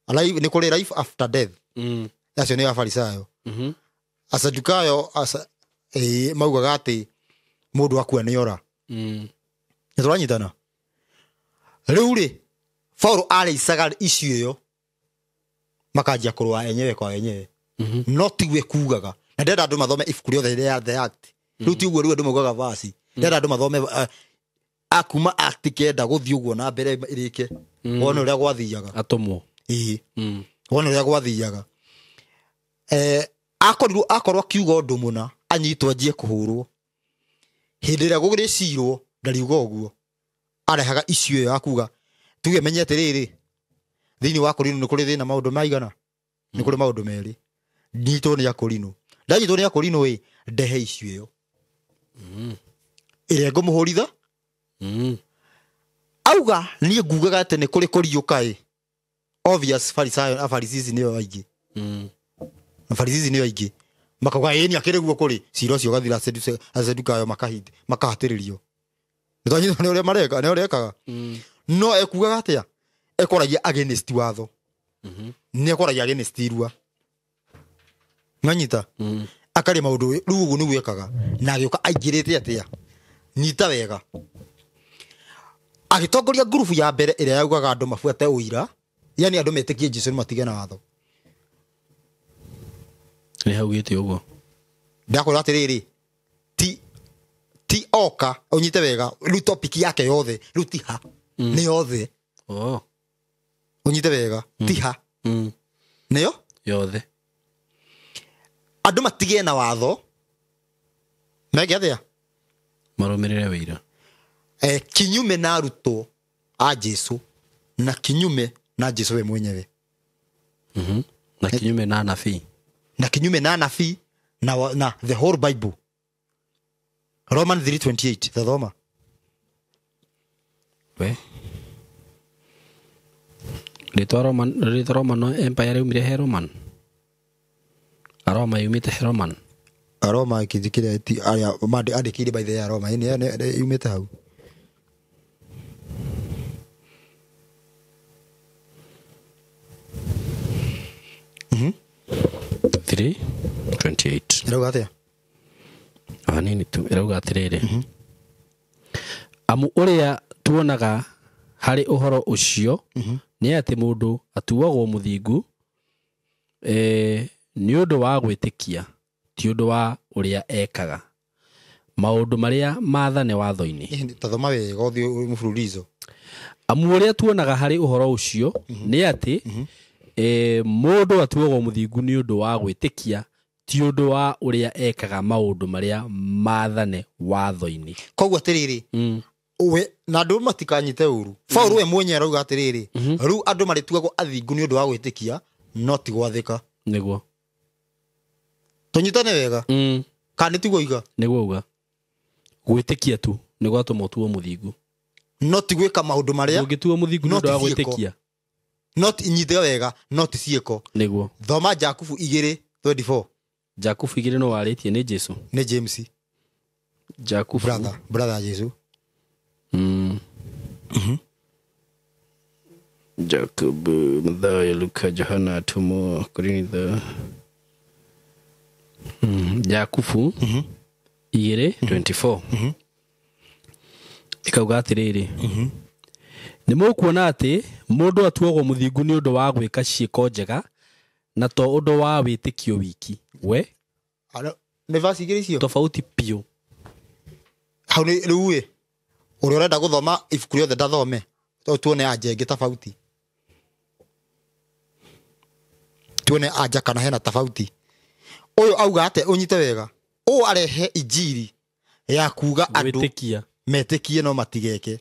nĩ kũrĩ life after death acio nĩ Afarisayo Asadukayo maugaga atĩ mũndũ akua nĩ ora nĩ tũranyitana rĩu rĩ Paũlũ arĩicaga icio ĩyo makanjia kũrũa enyewe kwa enyewe no tiwe kugaga na ndenda andũ mathome ibuku rĩothe rĩa The Act rĩu ti ũguo rĩu andũ maugaga vasi ndenda andũ mathome akuma Act kenda gũthiĩ ũguo na mbere ĩrĩke wone ũrĩa gwathiaga atũmwo wone ũrĩa gwathiaga akorwo akiuga ũndũ mũna anyitwo anjie kũhũrwo hĩndĩ ĩrĩa gũgĩcirwo ndariuga ũguo arehaga icio ĩyo akuga tuge menye atĩrĩrĩ thĩinĩ wa Korino nĩ kũrĩ thĩna maũndũ maigana nĩ kũrĩ maũndũ merĩ nyitwo nĩ Akorino ndanyitwo nĩ Akorino ndehe icio ĩyo ĩrĩa ngũmũhũritha auga niĩ ngugaga atĩ nĩ kũrĩ kũriũka obvious Afarisizi nĩo aingĩ Afarisizi nĩo aingĩ makauga nĩ akĩrĩ guo kũrĩ cira ũcio ũgathira Asadukayo makahatĩrĩrio nĩ twanyitwo nĩ ũrĩa mareka nĩ ũrĩa ekaga no ekugaga atĩa ekoragia against watho nĩ ekoragia against irua nganyita akarĩ maũndũ rĩu ũguo nĩguo ekaga na agĩũka aingĩrĩte atĩa nyita wega agĩtongoria ngurubu ya mbere ĩrĩa yaugaga andũ mabuate ũira yani andũ metĩkie Jesũ matige na watho nĩ haugĩte ũguo ndakwĩra atĩrĩrĩ ti oka unyite wega rĩu topic yake yothe rĩu ti ha nĩ yothe unyite wega ti ha nĩyo yothe andũ matige na watho mege athĩa marũmĩrĩre wĩira kinyume na arutwo a Jesũ na kinyume na Jesũ we mwenyewe na kinyume na anabii na the whole Bible Roman 3:28 thoma we rĩtwa Roman empire yumire he Roman Roma yumite he Roman Roma kĩrĩa arĩa andĩkĩire by the ya Roma nĩ yumite hau 3:28 irauga atĩa nini tu irauga atĩrĩrĩ amu ũrĩa tuonaga harĩ ũhoro ũcio nĩ atĩ mũndũ atuagwo mũthingu nĩ ũndũ wa gwĩtĩkia ti ũndũ wa ũrĩa ekaga maũndũ marĩa maathane watho-inĩ tathoma wega ũthiĩ mũfululizo amu ũrĩa tuonaga harĩ ũhoro ũcio nĩ atĩ mundu atuagwo muthingu ni undu wa gwitikia ti undu wa uria ekaga maundu maria maathane watho-ini. Koguo atiriri we na andu matikanyite uru Paul we mwenye arauga atiriri riu andu marituagwo athingu ni undu wa gwitikia no ti gwathika niguo tunyitane wega kana tiguo iga niguo uga gwitikia tu niguo atuma utuo muthingu no ti gwika maundu maria ungituo muthingu ni undu wa gwitikia not inyite wega not cieko niguo thoma Jakubu 2:24 Jakubu 2 no waritie ni Jesu ni James Jakubu brother Jesu Jakubu Mathayo Luka Johana Tomo Korinitho Jakubu 2:24 ikauga atiriri ni mukuona ati mundu atuagwo muthingu ni undu wa gwika ciiko njega na to undu wa witikio wiki we ne vasi icio tofauti pio hau ni riu uri urenda guthoma ibuku riothe ndathome tuone anja ingi tofauti tuone anja kana hena tofauti uyu auga ate unyite wega u arehe injiri ya kuga andu metikie no matigeke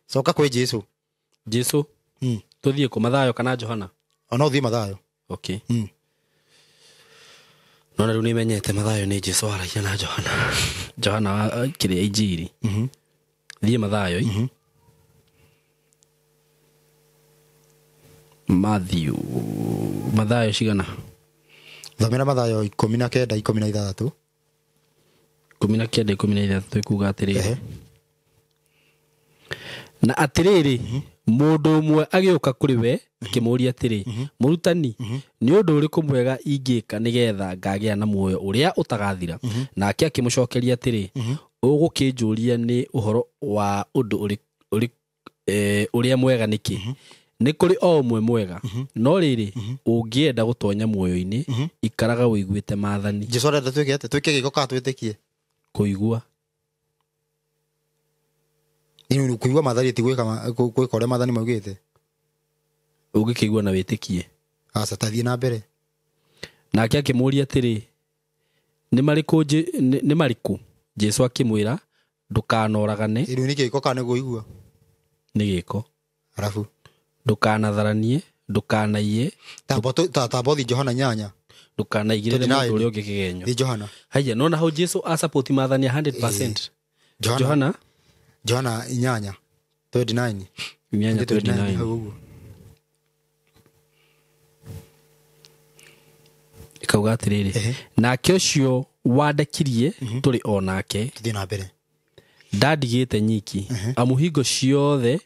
soka kwe Jesu tuthie ku Mathayo kana Johana ona uthie Mathayo okay nona riu nimenyete Mathayo ni Jesu aragia na Johana kiria injiri thie Mathayo Mathayo cigana thomera Mathayo 19:16 19:16 ikuga atiriri na atiriri mundu umwe agiuka kuri we akimuria atiri murutani ni undu uriku mwega ingika nigetha ngagia na muoyo uria utagathira nake akimucokeria atiri ugukinjuria ni uhoro wa undu uria mwega niki ni kuri o umwe mwega no riri ungienda gutonya muoyo-ini ikaraga wiguite maathani Jesu arenda twike ate twike giko ka twitikie kuigua ni kuigua maathani ti gwika uria maathani maugite ungikigua na witikie asa tathie na mbere nake akimuria atiri ni mariku Jesu akimwira ndukanoragane riu ni giko ka ni guigua ni giko arafu ndukanatharanie ndukanaiye tabothi Johana 8 ndukanaigirire mundu uria ungi kigenyo ni Johana haya nona how Jesu a support maathani 100% Johana 8:39 ikauga atiriri nake ucio wandakirie turi onake thie na mbere ndadigite nyiki amuhingo ciothe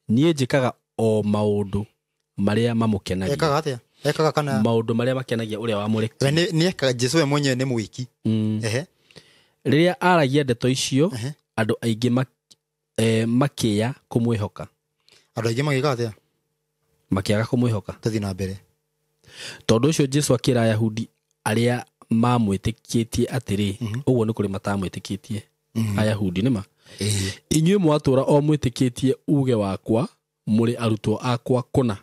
nie njikaga o maundu maria mamukenagia ekaga atia ekaga kana maundu maria makenagia uria wamurikire ni ekaga Jesu we mwenyewe ni mwiki riria aragia ndeto icio andu aingi makia kumwihoka andu aingi magiga atia makiaga kumwihoka tuthie na mbere tondu ucio Jesu akira Ayahudi aria mamwitikitie atiri uguo ni kuri matamwitikitie Ayahudi nima inyuĩ mwatura o mwitikitie uge wakwa muri arutwo akwa kuna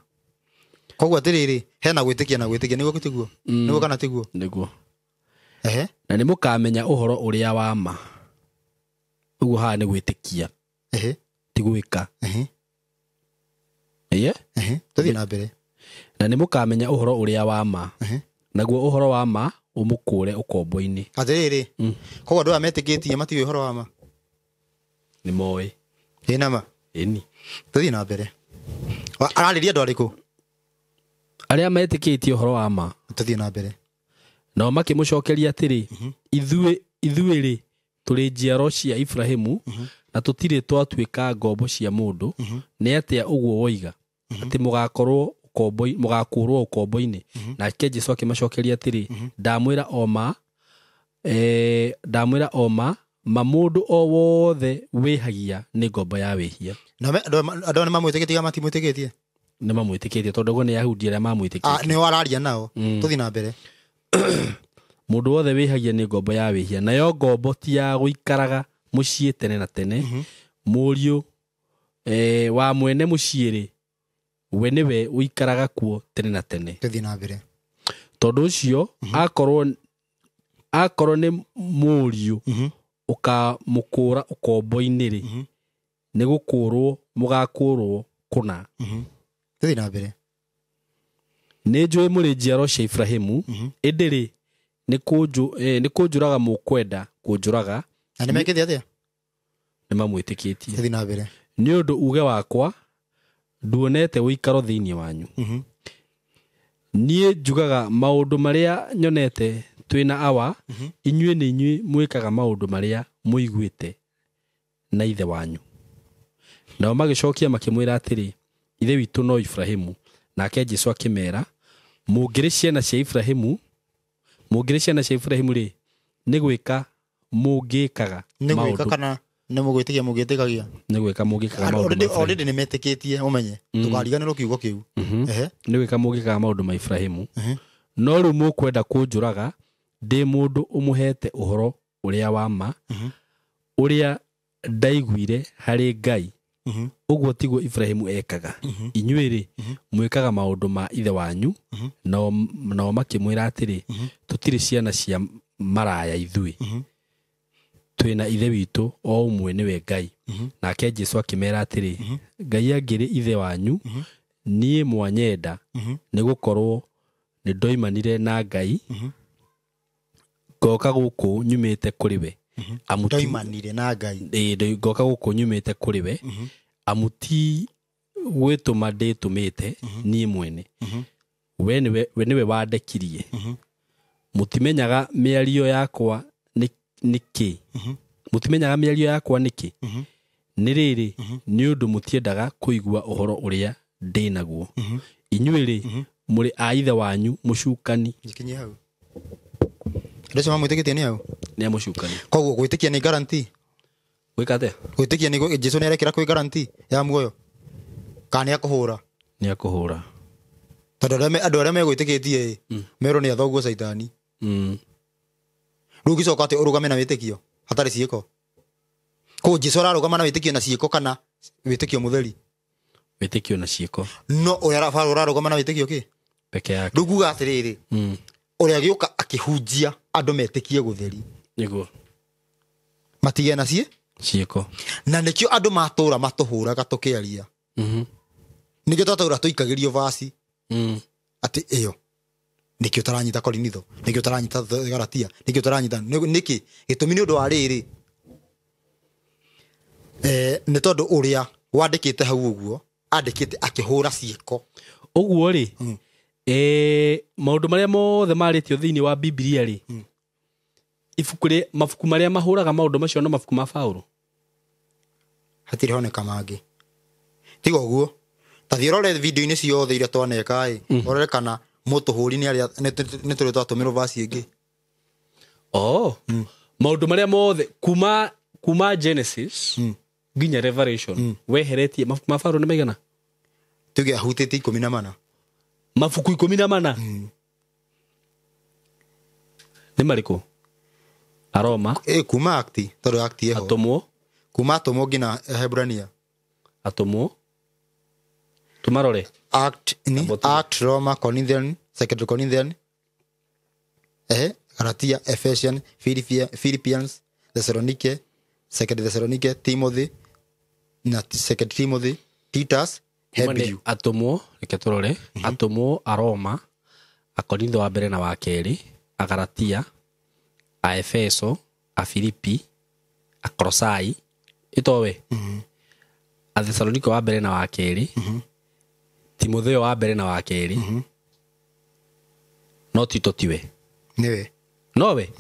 koguo atiriri hena gwitikia na gwitikia niguo gutiguo niguo kana tiguo niguo na ni mukamenya uhoro uria wa ma uguo ha ni gwitikia ti gwika tuthie na mbere na ni mukamenya uhoro uria wa ma naguo uhoro wa ma umukure ukombo-ini atiriri koguo andu ametikitie matiwe uhoro wa ma ni moe ina ma eni tuthie na mbere arariria andu ariku aria metikitie uhoro wa ma tuthie na mbere no makimucokeria atiri ithuĩ turi njiaro cia Ibrahimu na tutire twatuika ngombo cia mundu ni atia uguo woiga ati mugakorwo mugakurwo ukombo-ini nake Jesu akimacokeria atiri ndamwira oma mamundu o wothe wihagia ni ngombo ya wihia na andu ni mamwitikitie matimwitikitie ni mamwitikitie tondu go ni Ayahudi aria mamwitikitie ni wararia nao tuthie na mbere mundu wothe wihagia ni ngombo ya wihia nayo ngombo ti ya guikaraga mucii tene na tene muriu wa mwene muciiri we niwe uikaraga kuo tene na tene tuthi na mbere tondu ucio akorwo ni muriu ukamukura ukombo-ini ri ni gukurwo mugakurwo kuna tuthi na mbere ni njui muri njiaro cia Ibrahimu indi ri ni kunjuraga mukwenda kunjuraga na nimekithia atia ni mamwitikitie tuthi na mbere ni undu uge wakwa nduonete uikaro thiini wanyu nie njugaga maundu maria nyonete twina awa inyue ni inyue mwikaga maundu maria muiguite na ithe wanyu nao magicokia makimwira atiri ithe witu no Ibrahimu nake Jesu akimera mungire ciana cia Ibrahimu ri ni gwika mungikaga ni gwika kana ni mugwitikia mugitikagia ni gwika mungikaga maundu already ni metikitie umenye tukariganirwo kiugo kiu ni gwika mungikaga maundu ma Ibrahimu no ru mukwenda kunjuraga ndi mundu umuhete uhoro uria wa ma uria ndaiguire hari Ngai uguo tiguo Ibrahimu ekaga inyue ri mwikaga maundu ma ithe wanyu no makimwira atiri tutiri ciana cia maraya ithui twina ithe witu o umwe niwe Ngai nake Jesu akimera atiri Ngai angiri ithe wanyu nie mwanyenda ni gukorwo ni ndoimanire na Ngai ngoka guku nyumite kuri we ndoimanire na Ngai ngoka guku nyumite kuri we amuti gwituma nditumite nie mwene we niwe wandekirie mutimenyaga miario yakwa niki mutimenyaga miario yakwa niki ni riri ni undu mutiendaga kuigua uhoro uria ndinaguo inyue ri muri a ithe wanyu mucukani ngikinye hau ndio sema mwitikitie ni hau ni amucukani koguo gwitikia ni guarantee wikate gwitikia ni Jesu ni arekira kwi guarantee ya muoyo kana akuhura ni akuhura tondu andu aria megwitikitie mero ni athoguo saitani rugi coka ati urugame na witikio hatari ciiko ko Jesu ararugama na witikio na ciiko kana witikio mutheri witikio na ciiko no uria ararugama na witikio ki peke yake ruguga atiriri uria giuka akihunjia andu metikie gutheri niguo matige na ciiko na nikio andu matura matuhuraga tukiaria nikio tataura tuikagirio vasi ati iyo nikio taranyita Korinitho nikio taranyita Galatia nikio taranyita niki gitumi ni undu wa riri ni tondu uria wandikite hau uguo andikite akihura ciiko uguo ri maundu maria mothe maritio thiini wa Biblia ri mabuku maria mahuraga maundu macio no mabuku ma Paulo hatiri honeka mangi tiga uguo tathi rore video ini ciothe iria twaneka orere kana mutuhuri ni aria ni turi twatumirwo vasi ingi maundu maria mothe kuma Genesis nginya Revelation weheretie mabuku ma Paulo ni maigana tuge ahutiti 14 mabuku 14 ni mariku Aroma kuma akti tondu akti eho atomwo kuma atomo ngina Hebrania atomwo tumarore act Roma Corinthian Second Corinthian Galatia Ephesians Philippians Thessalonike Second Thessalonike Timothy na Second Timothy Titus Hebrew atomwo reke turore atomwo Aroma Akorintho wa mbere na wa keri a Galatia a Efeso a Filipi a Kolosai itowe a Thessalonike wa mbere na wa keri Timotheo wa mbere na wa keri no Tito tiwe niwe nowe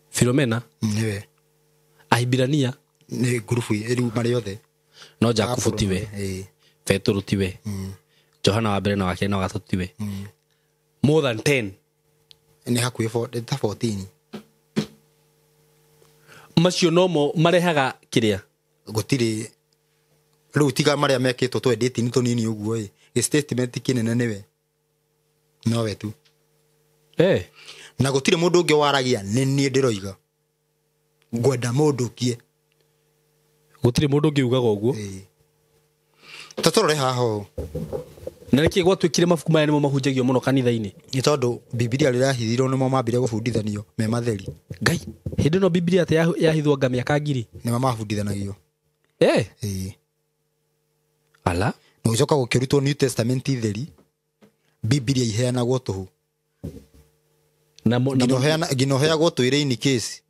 Filomena niwe Ahibirania ni grupu iri mari yothe no Jakubu tiwe Petro tiwe Johana wa mbere na wa keri na wa gatatu tiwe more than 10 ni hakuhi 14 macio nomo marehaga kiria gutiri riu tiga maria mekitwo twendete ni tonini uguo statement kinene niwe nowe tu na gutiri mundu ungi waragia ni ndiroiga ngwenda mundu kie gutiri mundu ungi ugaga uguo tatorore haho na niki gwatwikire mabuku maya nimo mahunjagio muno kanitha-ini ni tondu Biblia rirahithirwo nimo mambire gubundithanio me matheri ngai hindi no Biblia ate yahithwo nga miaka ngiri nimo mabundithanagio ala no ucoka gukirutwo New Testament theri Biblia iheanagwo tuhu na ginoheagwo twire in case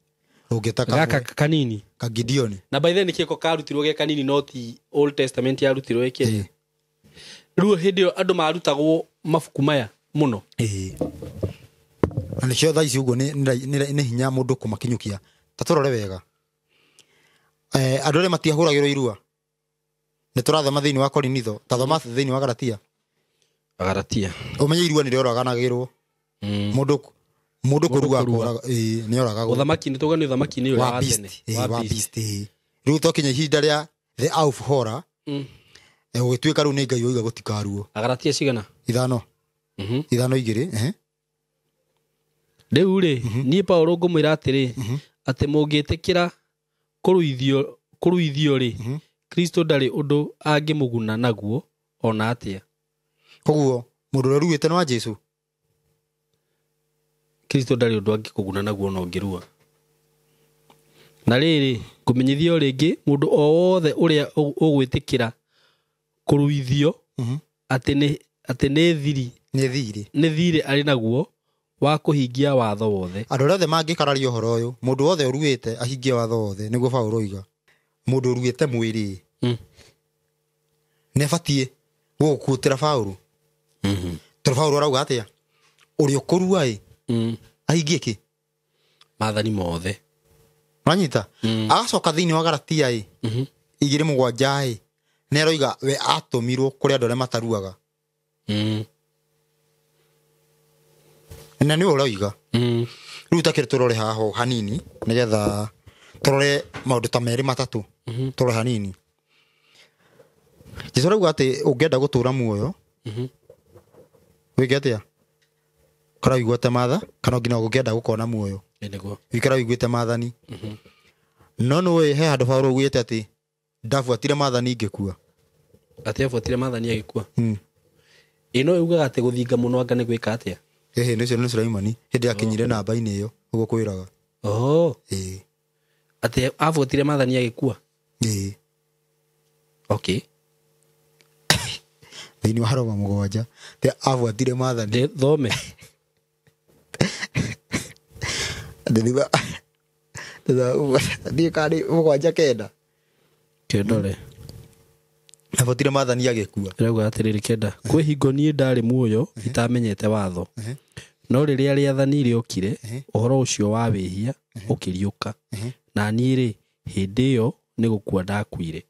ungitaka gaka kanini ka Gideon na by the way nikiko karutirwo ge kanini not Old Testament yarutirwo eke ruo hindi andu marutagwo mabuku maya muno na nicio thaa ici uguo ni hinya mundu kumakinyukia taturore wega andu aria matiahuragirwo irua ni turathoma thiini wa Korinitho tathoma thiini wa Galatia umenye irua ni rioraganagirwo mundu kurua ni oragagwo uthamaki ni tugani uthamaki ni wa tene wa beast riu tokinya ihinda ria the of horror ugituika riu ni ngai oiga gutikaruo Galatia cigana 5 5:2 riu ri ni Paulo ngumwira atiri ati mungitikira kuruithio ri Kristo ndari undu angimuguna naguo ona atia koguo mundu uri ruite no Jesu Kristo ndari undu angikuguna naguo no ngirua na riri kumenyithio ringi mundu o wothe uria ugwitikira kuruithio ati ni thiri ari naguo wa kuhingia watho wothe andu othe mangikararia uhoro uyu mundu wothe uruite ahingie watho wothe niguo Paulo oiga mundu uruite mwiri ne fatie gukutira Paulo Paulo arauga atia uri ukurua ahingie ki mathani mothe manyita agacoka thiini wa Galatia 2:7 ne aroiga we atumirwo kuri andu aria mataruaga na ni uroiga riu takire turore haho hanini nigetha turore maundu ta meri matatu turore hanini Jesu arauga ati ungienda gutura muoyo wige atia kana wiguate matha kana ngina ungienda gukona muoyo niguo wikara wiguite mathani no we he handu Paulo ugite ati ndafuatire mathani ngikua ati afuatire mathani agikua ino yugaga ati guthinga muno anga ni gwika atia nicio ni Sulaimani hindi akinyire namba-ini iyo uguo kwiraga ati afuatire mathani agikua okay thiini wa Roma 7 te afuatire mathani thome ndiba ndi kari 7 kendore afuatire mathani agikua rauga atiriri kenda kwi hingo nie ndari muoyo itamenyete watho no riria riathani riokire uhoro ucio wa wihia ukiriuka na nie ri hindi iyo ni gukua ndakuire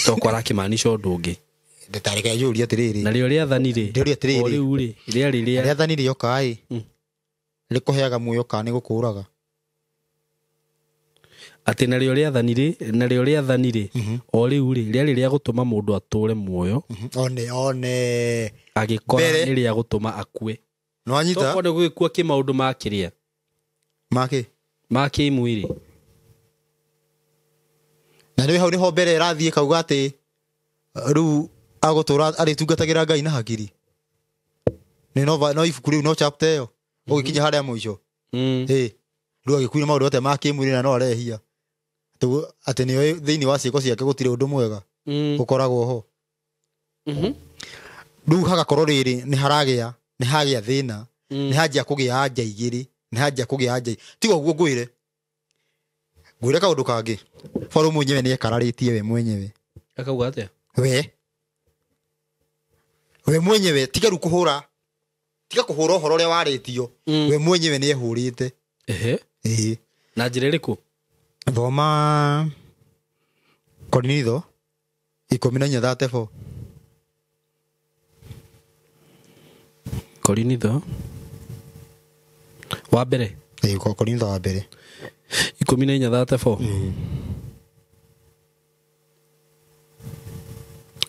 tokora kimaanisha undu ungi ndetarika yuria atiriri na rio riathani ri riu ri riathani rioka rikuheaga muoyo kana ni gukuraga ati na rio riathani ri o riu ri riari ria gutuma mundu ature muoyo one agikora ni ria gutuma akue no anyita tokone gugikua ki maundu makiria maki mwiri na riu hau niho mbere rathie kauga ati riu agutura aritungatagira Ngai na hakiri ni no ibuku riu no chapter iyo ugikinya haria muico riu agikuira maundu ote makimwiri na no arehia ati ni thiini wa ciiko ciake gutire undu mwega ukoragwo ho riu hagakorwo riri ni hagia thina ni hajia kugia anja igiri ni hajia kugia anja tigo guo ngwire kaundu kangi Paulo mwenyewe ni ekararitie we mwenyewe akauga atia we mwenyewe tiga kuhura uhoro uria waritio we mwenyewe ni ehurite na njira iriku thoma Korinitho 10:34 Korinitho wa mbere Korinitho wa mbere 10:34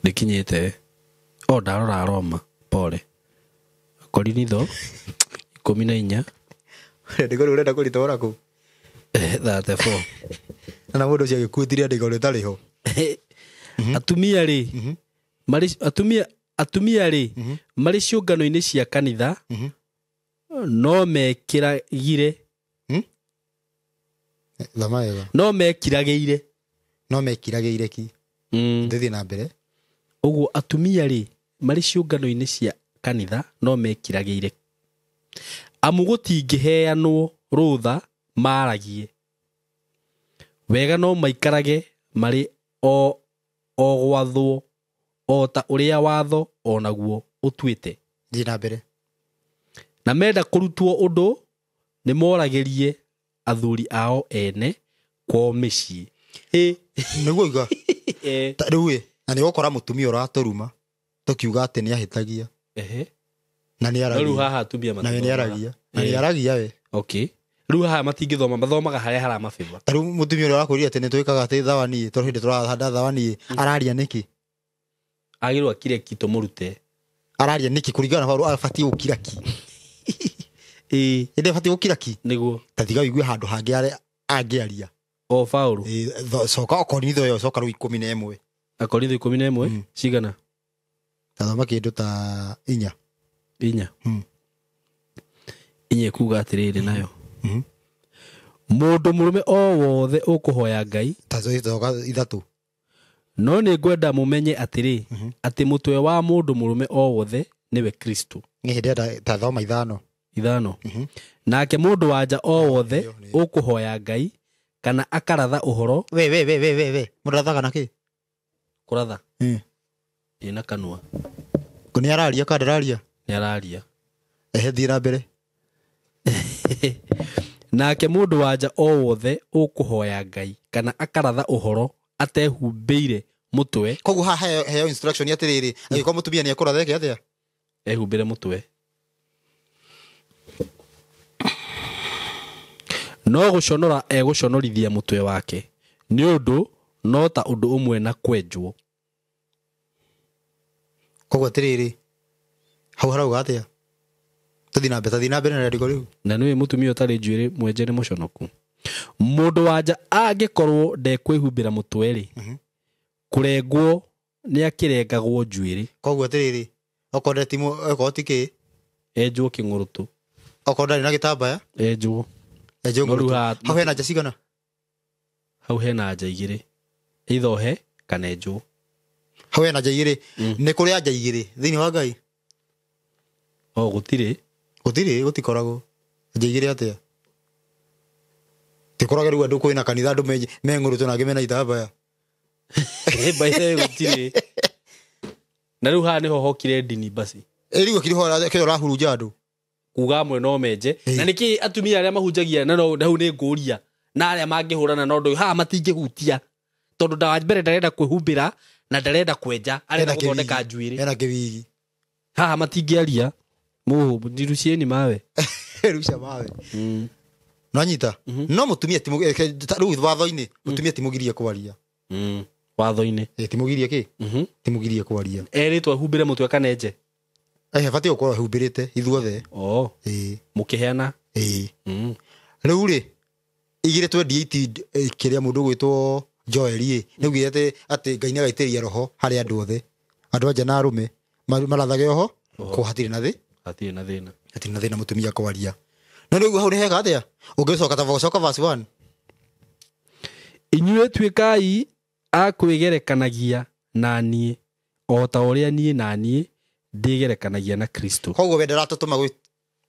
ndikinyite ndarora Roma pole Korinitho 10:4 urenda kuritora ku 34 na mũndũ ũcio agĩkuĩtire andĩko rĩtarĩ ho. Atumia rĩ atumia rĩ marĩ ciũngano-inĩ cia kanitha no mekĩragire thama wega no mekiragĩire ki ndĩthiĩ na mbere. Ũguo atumia rĩ marĩ ciũngano-inĩ cia kanitha no mekiragĩire amu gũtingĩheanwo rũtha maragie wega no maikarage marĩ o gwathwo o ta ũrĩa watho onaguo ũtuĩte. Thiĩ na mbere. Na menda kũrutwo ũndũ nĩ moragĩrie athuri ao ene kwao mĩciĩ. Nĩguo iga rĩu na nĩ ũgũkora mũtumia ũratũruma tũkiuga atĩ nĩ ahĩtagia na nĩ aragia we. Okay, rĩu haha matingĩthoma mathomaga harĩa haramabĩba. Rĩu mũtumia ũrĩa wakwĩrire atĩ nĩ twĩkaga atĩ thawani tondũ hĩndĩ tũrahanda thawani araria nĩkĩ? Agĩrwo akire ki tũmũrute. Araria nĩkĩ kũringana na abatiĩ gũkira ki? Hĩndĩ abatiĩ gũkira ki nĩguo ta tiga ũigue handũ hangĩ angĩaria o Paulo. Coka Okorinitho ĩyo coka rĩu 11. Akorinitho 11 cigana? Tathoma kĩndũ ta 4. Inya kuga atĩrĩrĩ nayo. Mũndũ mũrũme o wothe ũkũhoya Ngai tazoka 3. No nĩ ngwenda mũmenye atĩrĩ atĩ mũtwe wa mũndũ mũrũme o wothe nĩwe Kristo. Nĩ hĩndĩ tathoma 5. Nake mũndũ wanja o wothe ũkũhoya Ngai kana akaratha ũhoro. We mũrathaga na kĩ? Kũratha ĩna kanua. Nĩ araria ka ndararia? Nĩ araria. Thiĩ na mbere. Nake mũndũ wanja o wothe ũkũhoya Ngai kana akaratha ũhoro atehumbĩire mũtwe. Koguo haha heo instruction atĩrĩrĩ angĩkorwo mũtumia nĩ ekũratha eke atĩa? Ehumbĩre mũtwe. No gũconora egũconorithia mũtwe wake nĩ ũndũ no ta ũndũ ũmwe na kwenjwo. Koguo atĩrĩrĩ hau harauga atĩa? Tũthiĩ na mbere na rĩko rĩu. Na nĩwe mũtumia ũtarĩ njuĩrĩ mwenje nĩ mũconoku. Mũndũ wanja angĩkorwo ndekwĩhumbĩra mũtwe rĩ kũrengwo nĩ akĩrengagwo njuĩrĩ. Koguo atĩrĩrĩ okorwo ti kĩ enjwo kĩng'ũrũtũ. Okorwo ndarĩ na gĩtambaya enjwo. Hau hena nja cigana? Hau hena nja 2 ithohe kana enjwo. Hau hena nja 2 nĩ kũrĩ nja 2 thĩinĩ wa Ngai? Gũtikoragwo nja 2 atĩa? Tĩkoragwo rĩu andũ kwĩna kanitha andũ meng'ũrũtũ na angĩ mena itambaya. Baithe gũtirĩ. Na rĩu haha nĩho hokire ndini basi. Rĩu kĩrĩa ũrahurunja andũ kuga amwe no menje na nĩkĩ atumia arĩa mahunjagia na hau nĩ ngũria na arĩa mangĩhũrana na ũndũ haha matingĩhutia tondũ ndawa mbere ndarenda kwĩhumbĩra na ndarenda kwenja arenda gũthondeka njuĩrĩ. Hena kĩwigi haha matingĩaria ndirucieni mawe. Rucia mawe. No nyita no mũtumia rĩu watho-inĩ mũtumia timũgirie kwaria. Watho-inĩ timũgirie kĩ? Timũgirie kwaria. Erĩtwo ehumbĩre mũtwe kana enje? Batiĩ gũkorwo ehumbĩrĩte ithuothe. Mũkĩheana. Rĩu rĩ 2:28 kĩrĩa mũndũ gwĩtwo Joeli nĩugire atĩ Ngai nĩ agaitĩrĩria roho harĩ andũ othe andũ anja na arũme marathage oho ko hatirĩ na thĩna mũtumia kwaria. Na rĩu hau nĩ hega atĩa? Ũngĩcoka ta gũcoka verse 1. Inyuĩ tuĩkai a kwĩgerekanagia na niĩ o ta ũrĩa niĩ na niĩ ndĩgerekanagia na Kristo. Koguo we ndaratũtũma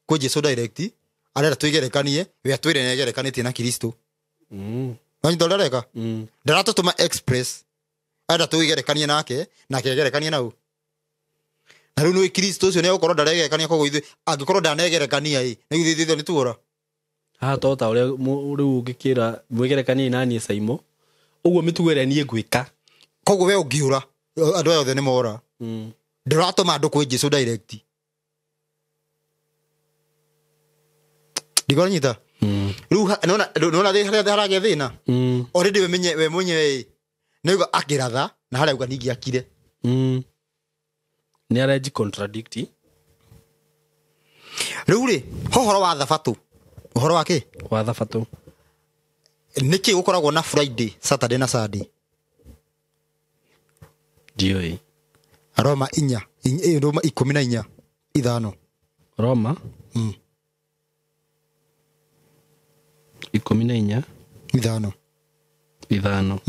kwĩ Jesũ direct arenda twĩgerekanie we atwĩre nĩ egerekanĩtie na Kristo. Wanyita ũrĩa areka? Ndaratũtũma express arenda twĩgerekanie nake egerekanie nau. Na rĩu nĩ Kristo ũcio nĩ egũkorwo ndaregerekania koguo ithuĩ angĩkorwo ndanegerekania nĩ ithuĩ nĩ tuora. Haha to ta ũrĩa rĩu ũngĩkĩra mwĩgerekanie na niĩ Saimo ũguo mĩtugo ĩrĩa niĩ ngwĩka. Koguo we ũngĩũra andũ aya othe nĩ mora. Ndaratũma andũ kwĩ Jesũ direct. Ndikonyita. Rĩu nona harĩa haragĩa thĩna. Already we mwenyewe nĩuga akĩratha na harĩa uga ningĩ akire. Nĩ arenji contradict. Rĩu rĩ ũhoro wa thabatũ. Ũhoro wa kĩ? Wa thabatũ. niki gukoragwo na Friday, Saturday na Sunday? Dioi. Roma 4, Roma 14 ithano. Roma 14 ithano.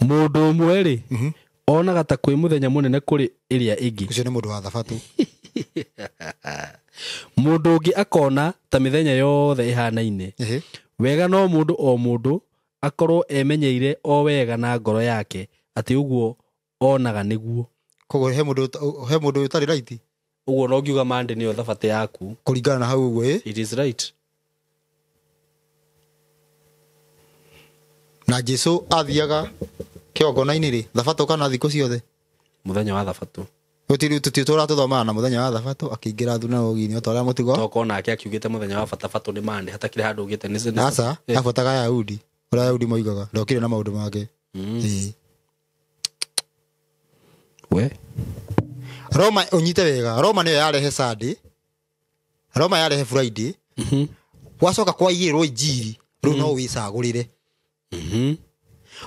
Mundu umwe ri onaga ta kwĩ muthenya munene kuri iria ingi. Ucio ni mundu wa thabatu. Mundu ungi akona ta mithenya yothe ihanaine. Wega no mundu o mundu akorwo emenyeire o wega na ngoro yake ati uguo onaga niguo. Koguo he mundu utari right. Uguo no ngiuga Monday niyo thabate yaku. Kuringana na hau uguo It is right. Na Jesu athiaga kiogona-ini ri thabato kana thikũ ciothe? Muthenya wa thabatu. Tutitura tuthoma na muthenya wa thabato akiingira thuna ogini otara mutigo. Toko nake akiugite muthenya wa thabato ni Monday hatakire handu ugite ni. Asa afotaga Yahudi. Ura Yahudi moigaga ndokire na maundu make. We Roma unyite wega. Roma niyo yarehe Sunday. Roma yarehe Friday. Wacoka kwa yirwo injiri riu no wicagurire.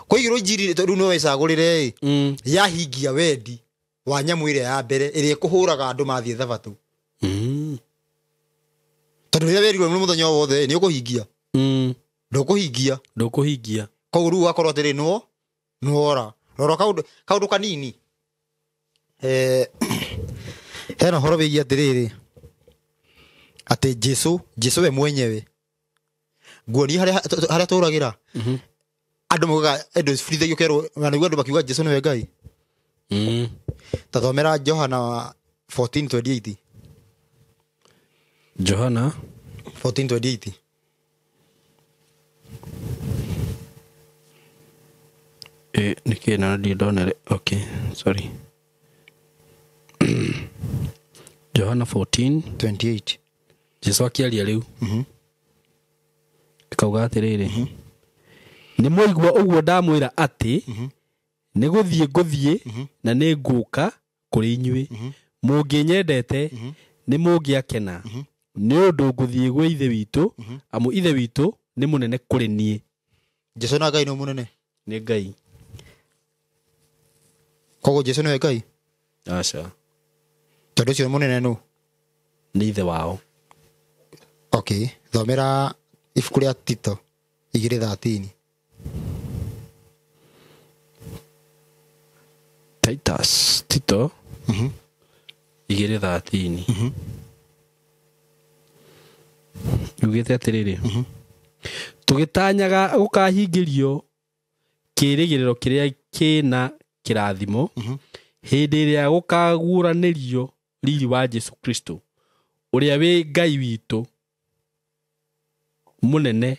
Kwa yirwo injiri riu no wicagurire yahingia wendi wa nyamu ire ya mbere iri kuhuraga andu mathie thabatu. Tondu ria werirwo ni muthenya wothe ni ukuhingia. Ndukuhingia. Koguo riu akorwo atiri no ora rora kaundu kanini. Hena horo wigia atiriri ati Jesu we mwenyewe nguoni haria turagira andu mugaga endu frithagio kero na niguo andu bakiuga Jesu niwe Ngai. Tathomera Johana 14:28. Johana 14:28. Niki na ndonere. Okay, sorry. Johana 14:28. Jesu akiaria riu kauga atiriri ni muigua uguo ndamwira ati ni guthie na ni nguka kuri inyui munginyendete ni mungiakena ni undu nguthie gwe ithe witu amu ithe witu ni munene kuri nie. Jesu na Ngai no munene? Ni Ngai. Koguo Jesu niwe Ngai? Aca. Tondu ucio munene no ni ithe wao. Okay, thomera ibuku ria Tito 2:13. Titus Tito 2:13. Ugite atiriri tugitanyaga gukahingirio kirigiriro kiria kina kirathimo hindi iria gukaguranirio riri wa Jesu Kristo uria wi Ngai witu munene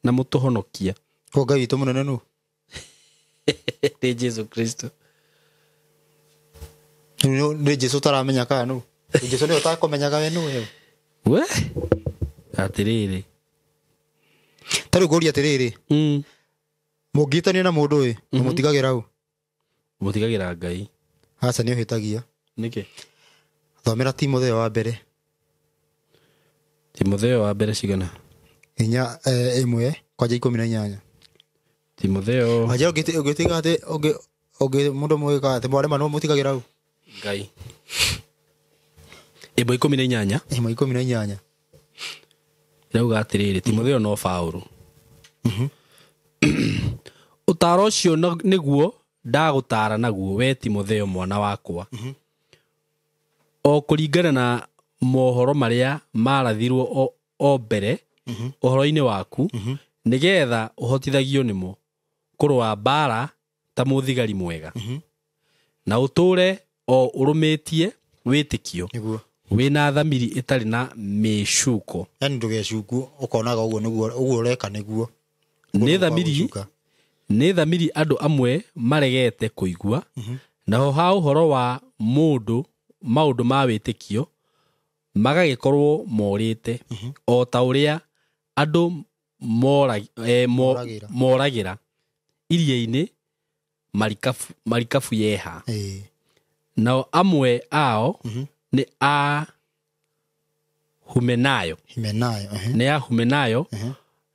na mutuhonokia. Ko Ngai witu munene no ni Jesu Kristo. Ni Jesu taramenya kana no? Jesu ni utakomenyaga we no we atiriri tari gori atiriri mugitani na mundu we mutigagira u mutigagira Ngai. Aca ni uhitagia niki thomera Timotheo wa mbere. Timotheo wa mbere cigana? Inya 1:18. Timotheo aja ugitiga ati mundu mwika ati mware mano mutigagira u Ngai. 1:18. 1:18. Rauga atiriri Timotheo no Paulo. Utaro ucio niguo ndagutara naguo we Timotheo mwana wakwa. O kuringana na mohoro maria marathirwo o mbere uhoro-ini waku nigetha uhotithagio nimo kurwa mbara ta muthigari mwega na uture o urumitie witikio wina thamiri itari na mishuko. Yani ndugeshuku ukonaga uguo niguo ureka niguo ni thamiri andu amwe maregete kuigua naho ha uhoro wa maundu ma witikio magagikorwo morite o ta uria andu moragira iria-ini marikabu yeha. Nao amwe ao ni a Humenayo. Ni a Humenayo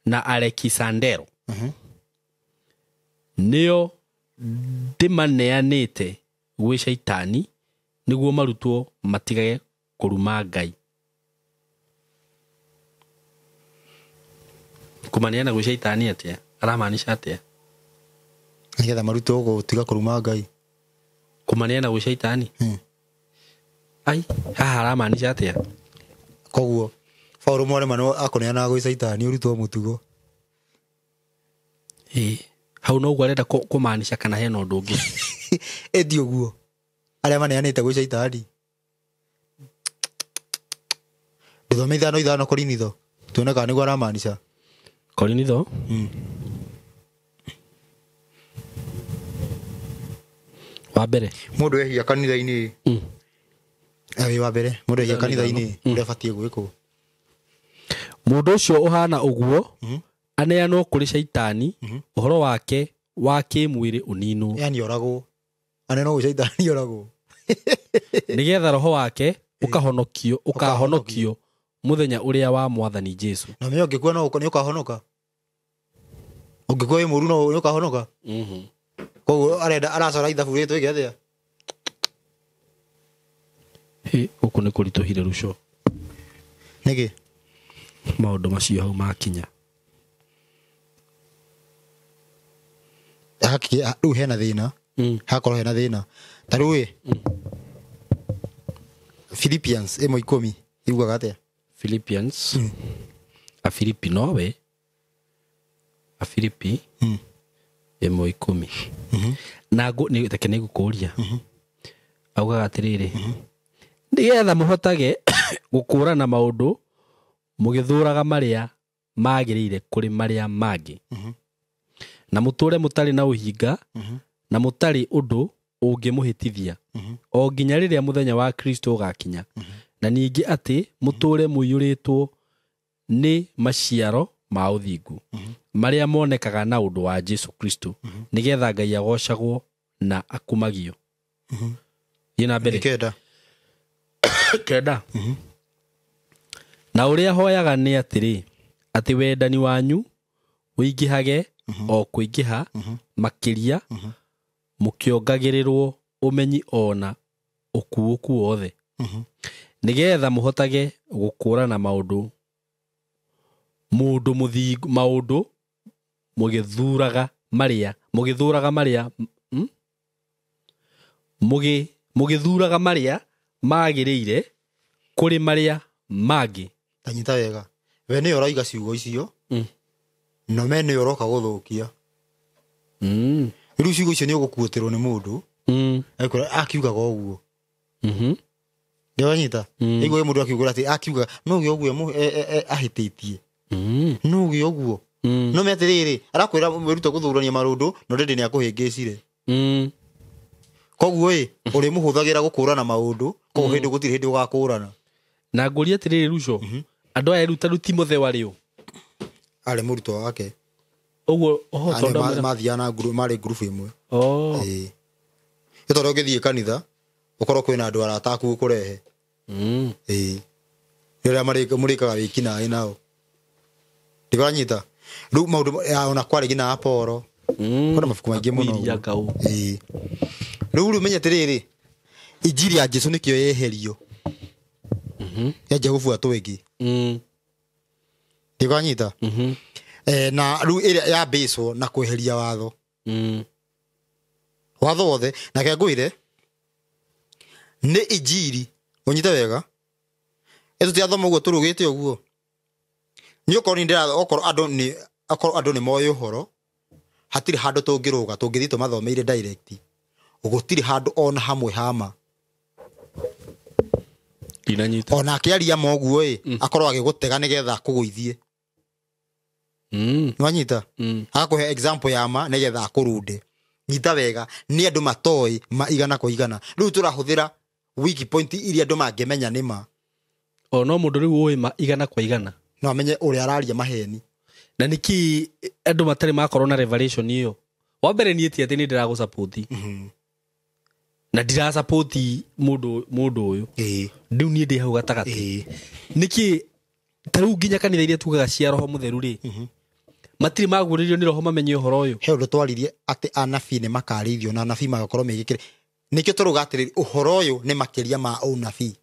na Alexandero nio ndimaneanite gwĩ shaitani nĩguo marutwo matigage kũruma Ngai. Kũmaneana gwĩ shaitani atĩa aramaanisha atĩa? Nigetha marutwo gũtiga kũruma Ngai. Kũmaneana gwĩ shaitani ai haha aramaanisha atĩa? Koguo Paulo mwarema no akoneana gwĩ shaitani urutwo mũtugo. Hau no gwarenda kũmaanisha kana hena ũndũ ũngĩ? Ethi ũguo arĩa maneanĩte gwĩ shaitani. Ndithome 5:5 Korinitho tuone kana nĩguo aramaanisha. Korinitho wa mbere mũndũ ehia kanitha-inĩ wa mbere mũndũ ehia kanitha-inĩ ũrĩa gwĩkwo. Mũndũ ũcio ũhana ũguo aneanwo kũrĩ shaitani ũhoro wake wa kĩmwĩrĩ ũninwo. Yani oragwo aneanwo gwĩ shaitani oragwo nĩgetha roho wake ũkahonokio mũthenya ũrĩa wa Mwathani Jesu. Na mĩo ngĩkua no nĩ ũkahonoka. Ũngĩkua wĩ mũru no nĩ ũkahonoka. Koguo arenda aracora ithabu rĩtũ igethia. Gũkũ nĩ kũritũhire Ruco. Nĩkĩ? Maũndũ macio hau makinya. Rĩu hena thĩna. Hakorwo hena thĩna. Ta rĩu Philippians 1:10 yugaga atĩa? Philippians Afilipi nowe Afilipi 1:10 na nĩteke nĩgũkũria augaga atĩrĩrĩ nĩgetha mũhotage gũkũrana maũndũ mũgĩthũraga marĩa magĩrĩire kũrĩ marĩa mangĩ na mũtũre mũtarĩ na ũhinga na mũtarĩ ũndũ ũngĩmũhĩtithia o nginya rĩrĩa mũthenya wa Kristo ũgakinya na ningĩ atĩ mũtũre mũiyũrĩtwo nĩ maciaro ma ũthingu marĩa monekaga na ũndũ wa Jesu Kristo nĩgetha Ngai agocagwo na akumagio. Yena mbere kenda na ũrĩa hoyaga nĩ atĩrĩ atĩ wendani wanyu ũingĩhage o kũingĩha makĩria mũkĩongagĩrĩrwo ũmenyi ona ũkuũku wothe nĩgetha mũhotage gũkũrana maũndũ mũgĩthũraga marĩa magĩrĩire kũrĩ marĩa mangĩ. Tanyita wega we nĩ ũraiga ciugo icio no me nĩ ũroka gũthũkia. Rĩu ciugo icio nĩ ũgũkuũtĩrwo nĩ mũndũ akiugaga ũguo. Ndĩwanyita ĩgwe mũndũ akiuga atĩ akiuga no gĩ ũguo ahĩtĩtie no gĩ ũguo no me atĩrĩrĩ arakwĩra mwĩrute gũthurania marũndũ no ndĩ nĩ akũhĩngĩcire. Koguo ũrĩ mũhũthagĩra gũkũrana maũndũ koguo hĩndĩ gũtirĩ hĩndĩ ũgakũrana. Na ngũria atĩrĩrĩ Ruco andũ aya rĩu tarĩ Timotheo warĩ ũ? Arĩ mũrutwo wake. Ũguo mathiana marĩ group ĩmwe. Tondũ ũngĩthiĩ kanitha ũkorwo kwĩna andũ arataku gũkũrehe. Rĩrĩa mũrĩkaga wĩki naĩ nao. Ndĩwanyita rĩu maũndũ ona kwarĩ nginya Apolo kuna mabuku maingĩ mũno. Rĩu menye atĩrĩrĩ injiri ya Jesu nĩkĩo yeherio yaje gũbuatwo ĩngĩ. Ndĩwanyita na rĩu ĩrĩa ya based na kweheria watho watho wothe na kĩangũire nĩ injiri ũnyite wega tũtiathoma ũguo tũrũgĩte ũguo nĩ ũkorwo nĩ ndĩratho okorwo andũ nĩ moĩ ũhoro hatirĩ handũ tũngĩrũga tũngĩthiĩ tũmathomeire direct gũtirĩ handũ ona hamwe hama inanyita ona akĩaria moguo akorwo agĩgũtega nĩgetha akũgũithie. Nwanyita akũhe example ya ma nĩgetha akũrunde. Nyita wega nĩ andũ matoĩ igana kwa igana rĩu tũrahũthĩra wiki point iria andũ mangĩmenya nĩ ma. No mũndũ rĩu ũĩ ma igana kwa igana no amenye ũrĩa araria maheni. Na nĩkĩ andũ matarĩ makorwo na revelation ĩyo? Wa mbere niĩ ti atĩ nĩ ndĩragũ support na ndira support mũndũ ũyũ rĩu niĩ ndĩ hau gatagatĩ. Nĩkĩ ta rĩu nginya kanitha iria tugaga cia Roho Mũtheru rĩ matiri maguririo ni roho mamenye uhoro uyu he undu twaririe ati anabii ni makarithio na anabii magakorwo megikire nikio turuga atiri uhoro uyu ni makiria ma unabii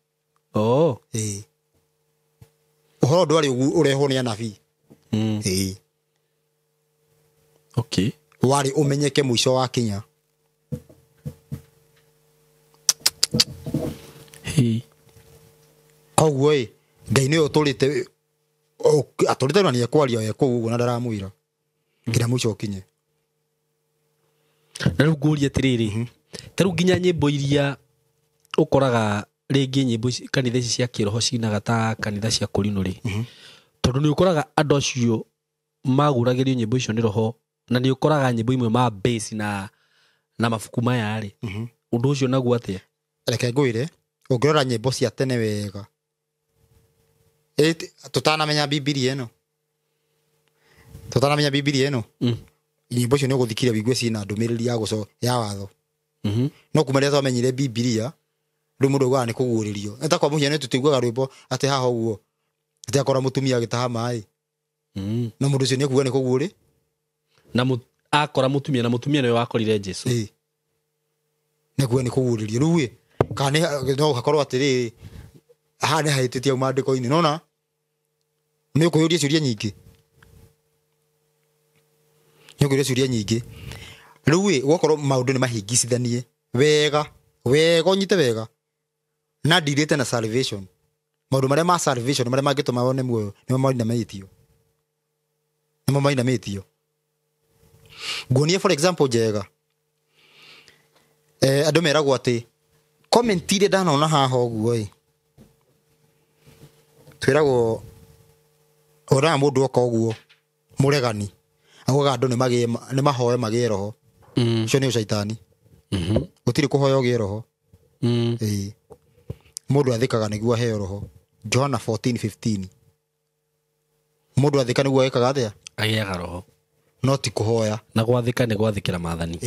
uhoro ndwari ureho ni anabii okay wari umenyeke mwisho wa kinya koguo Ngai nĩ ũtũrĩte atũrĩte na nĩekwaria ekuo ũguo na ndaramwĩra nginya mũico ũkinye na rĩu ngũria atĩrĩrĩ ta rĩu nginya nyĩmbo iria ũkoraga rĩngĩ nyĩmbo kanitha ici cia kĩroho cinaga ta kanitha cia kũrinũ rĩ tondũ nĩ ũkoraga andũ acio maguragĩrio nyĩmbo icio nĩ roho na nĩ ũkoraga nyĩmbo imwe ma bass na mabuku maya rĩ ũndũ ũcio naguo atĩa reke ngwĩre ũngĩrora nyĩmbo cia tene wega tutanamenya Biblia ĩno nyĩmbo icio nĩ ũgũthikire wigue ciĩna ndũmĩrĩri ya watho no kuma rĩrĩa twamenyire Biblia rĩu mũndũ augaga nĩ kũguũrĩrio nĩ ta kwa mũhiano tũtiguaga rwĩmbo atĩ haha ũguo atĩ akora mũtumia agĩtaha maaĩ na mũndũ ũcio nĩ akuga nĩ kũguũrĩ na akora mũtumia na mũtumia nĩwe wakorire Jesũ nĩ akuga nĩ kũguũrĩrio rĩu kana no hakorwo atĩrĩrĩ haha nĩ hahĩtĩtie maandĩko-inĩ nona nĩ ũkũyũria ciũria nyingĩ rĩu gwakorwo maũndũ nĩ mahingicithanie wega ũnyite wega na ndirĩte na salvation maũndũ marĩa ma salvation marĩa mangĩtũma wone muoyo nĩmo mainamĩtio nguonie for example njega andũ meragwo atĩ comment iria ndanona haha ũguo twĩragwo ũrĩa mũndũ oka ũguo mũregani augaga andũ nĩ mahoe magĩe roho ũcio nĩ ũcaitani gũtirĩ kũhoya ũgĩe roho mũndũ athĩkaga nĩguo aheo roho Johana 14:15 mũndũ athĩka nĩguo ekaga atĩa agĩaga roho no ti kũhoya na gwathĩka nĩ gwathĩkĩra maathani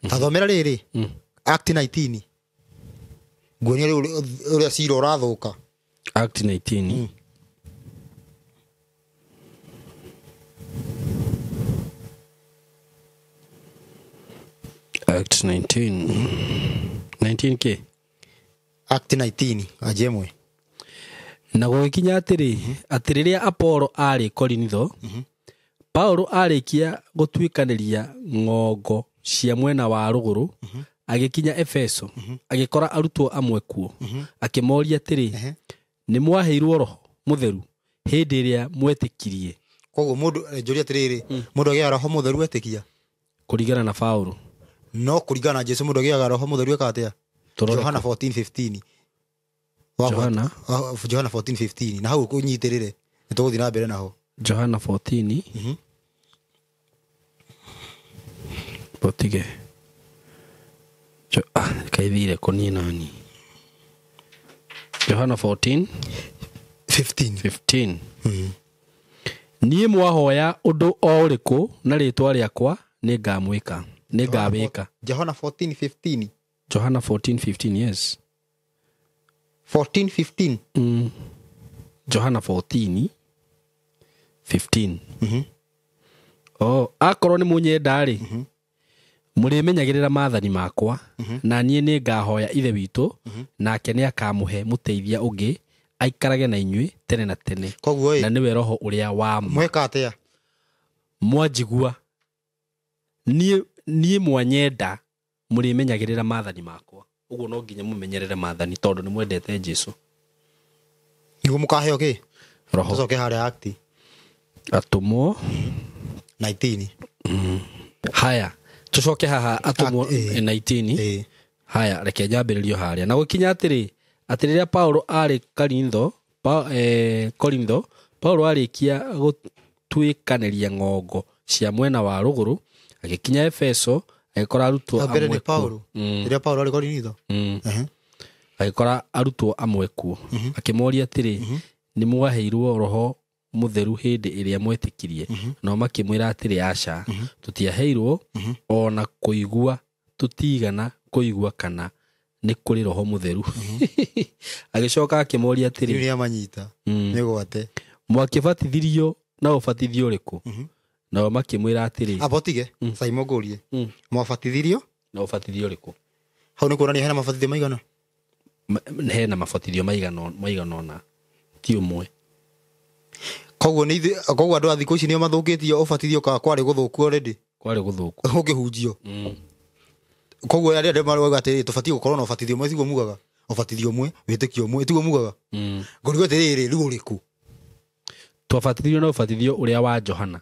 ta thomera rĩrĩ Act 19 nguonia ũrĩa cira ũrathũka Act 19 Act 19 ke Act 19 ajemwe na gũgĩkinya atĩ rĩrĩa Apolo arĩ Korintho Paulo arĩkia gũtuĩkanĩria ng'ongo cia mwena wa rũgũrũ agĩkinya Efeso agĩkora arutwo amwe kuo akĩmoria atĩrĩ nĩ mwaheirwo roho mũtheru hĩndĩ ĩrĩa mwetĩkirie koguo mũndũ njũria atĩrĩrĩ mũndũ agĩaga roho mũtheru etĩkia kũringana na Paulo no kũringana na Jesũ mũndũ agĩaga roho mũtheru eka atĩa Johana 14:15 Johana 14:15 na hau ũnyitĩrĩre nĩ tũgũthiĩ na mbere naho Johana 14 potige kaithire kũninani Johana 14:15 niĩ mwahoya ũndũ o ũrĩkũ na rĩtwa rĩakwa nĩngamwĩka Johana 14:15 Johana 14:15 yes 14:15 Johana 14:15 akorwo nĩ mũnyenda rĩ mũrĩmenyagĩrĩra maathani makwa na niĩ nĩ ngahoya ithe witũ nake nĩ akamũhe mũteithia ũngĩ aikarage na inyuĩ tene na tene na nĩwe roho ũrĩa wa mweka atĩa mwanjigua niĩ mwanyenda mũrĩmenyagĩrĩra maathani makwa ũguo no nginya mũmenyerere maathani tondũ nĩ mwendete Jesũ nĩguo mũkaheo kĩ roho tũcoke harĩa Act atũmwo 19 haya tucoke haha atũmwo 19 haya reke njambĩrĩrio harĩa na gũkinya atĩ rĩrĩa Paulo arĩ Korintho Paulo arĩkia gũtuĩkanĩria ng'ongo cia mwena wa rũgũrũ agĩkinya Efeso agĩkora arutwo amwe kuo rĩrĩa Paulo arĩ Korintho agĩkora arutwo amwe kuo akĩmoria atĩrĩ nĩ mwaheirwo roho mũtheru hĩndĩ ĩrĩa mwetĩkirie no makĩmwĩra atĩrĩ aca tũtiaheirwo ona kũigua tũtigana kũigua kana nĩ kũrĩ roho mũtheru agĩcoka akĩmoria atĩrĩ nĩ amanyita nĩ gwate mwakĩbatithirio na ũbatithio ũrĩkũ nao makĩmwĩra atĩrĩ abotige Simon Ngorie mwabatithirio na ũbatithio ũrĩkũ hau nĩ kuonania hena mabatithio maigana hena mabatithio maigana ona ti ũmwe koguo andũ a thikũ ici nĩo mathũkĩtio ũbatithio kwarĩ gũthũku already kwarĩ gũthũku ũngĩhunjio koguo arĩa marauga atĩrĩrĩ tũbatiĩ gũkorwo na ũbatithio ũmwe tiguo mugaga ũbatithio ũmwe wĩtĩkio ũmwe tiguo mugaga ngorigo atĩrĩrĩ rĩu ũrĩkũ twabatithio na ũbatithio ũrĩa wa Johana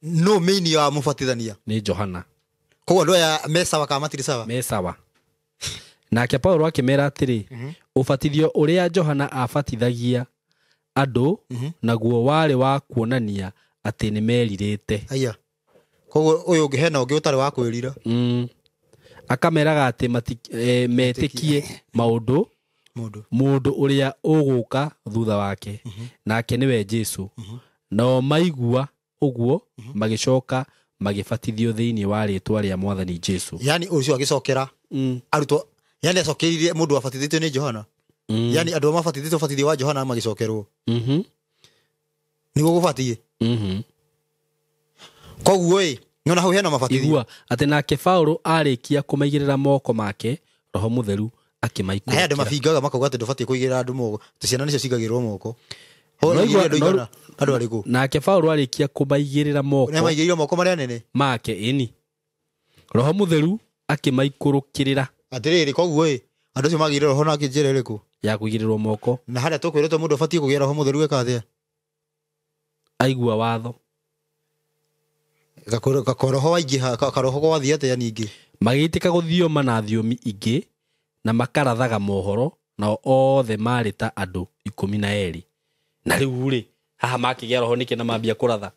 no meini ya mũbatithania nĩ Johana koguo andũ aya me sawa kana matirĩ sawa me sawa nake Paulo akĩmera atĩrĩ ũbatithio ũrĩa Johana abatithagia andũ naguo warĩ wa kuonania atĩ nĩ merirĩte aya koguo ũyũ ũngĩ hena ũngĩ ũtarĩ wa kwĩrira akameraga atĩ metĩkie mũndũ ũrĩa ũgũka thutha wake nake nĩwe Jesũ nao maigua ũguo magĩcoka magĩbatithio thĩinĩ wa rĩĩtwa rĩa Mwathani Jesũ yani ũcio agĩcokera arutwo yani acokeire mũndũ abatithĩtio nĩ Johana yani andũ mabatithĩtio ũbatithio wa Johana magĩcokerwo nĩguo gũbatiĩ koguo nyona hau hena mabatithio igua atĩ nake Paulo arĩkia kũmaigĩrĩra moko make Roho Mũtheru akĩmaikũrũkĩra na andũ mafingaga makauga atĩ ndũbatiĩ kũigĩrĩra andũ moko ciana nĩcio cigagĩrwo moko andũ arĩkũ nake Paulo arĩkia kũmaigĩrĩra moko na maigĩrĩra moko marĩa nene make ĩni Roho Mũtheru akĩmaikũrũkĩrĩra atĩrĩrĩ koguo andũ acio magĩrĩra roho na njĩra ĩrĩkũ ya kũigĩrĩrwo moko na harĩa tũkwĩrĩtwo mũndũ abatiĩ kũgĩa Roho Mũtheru eka atĩa aigua watho gakoroho waingĩha karoho gwathiĩ atĩa ningĩ magĩtĩka gũthioma na thiomi ingĩ na makarathaga mohoro nao othe marĩ ta andũ 12 na rĩu rĩ haha makĩgĩa roho nĩkĩ na mambia kũratha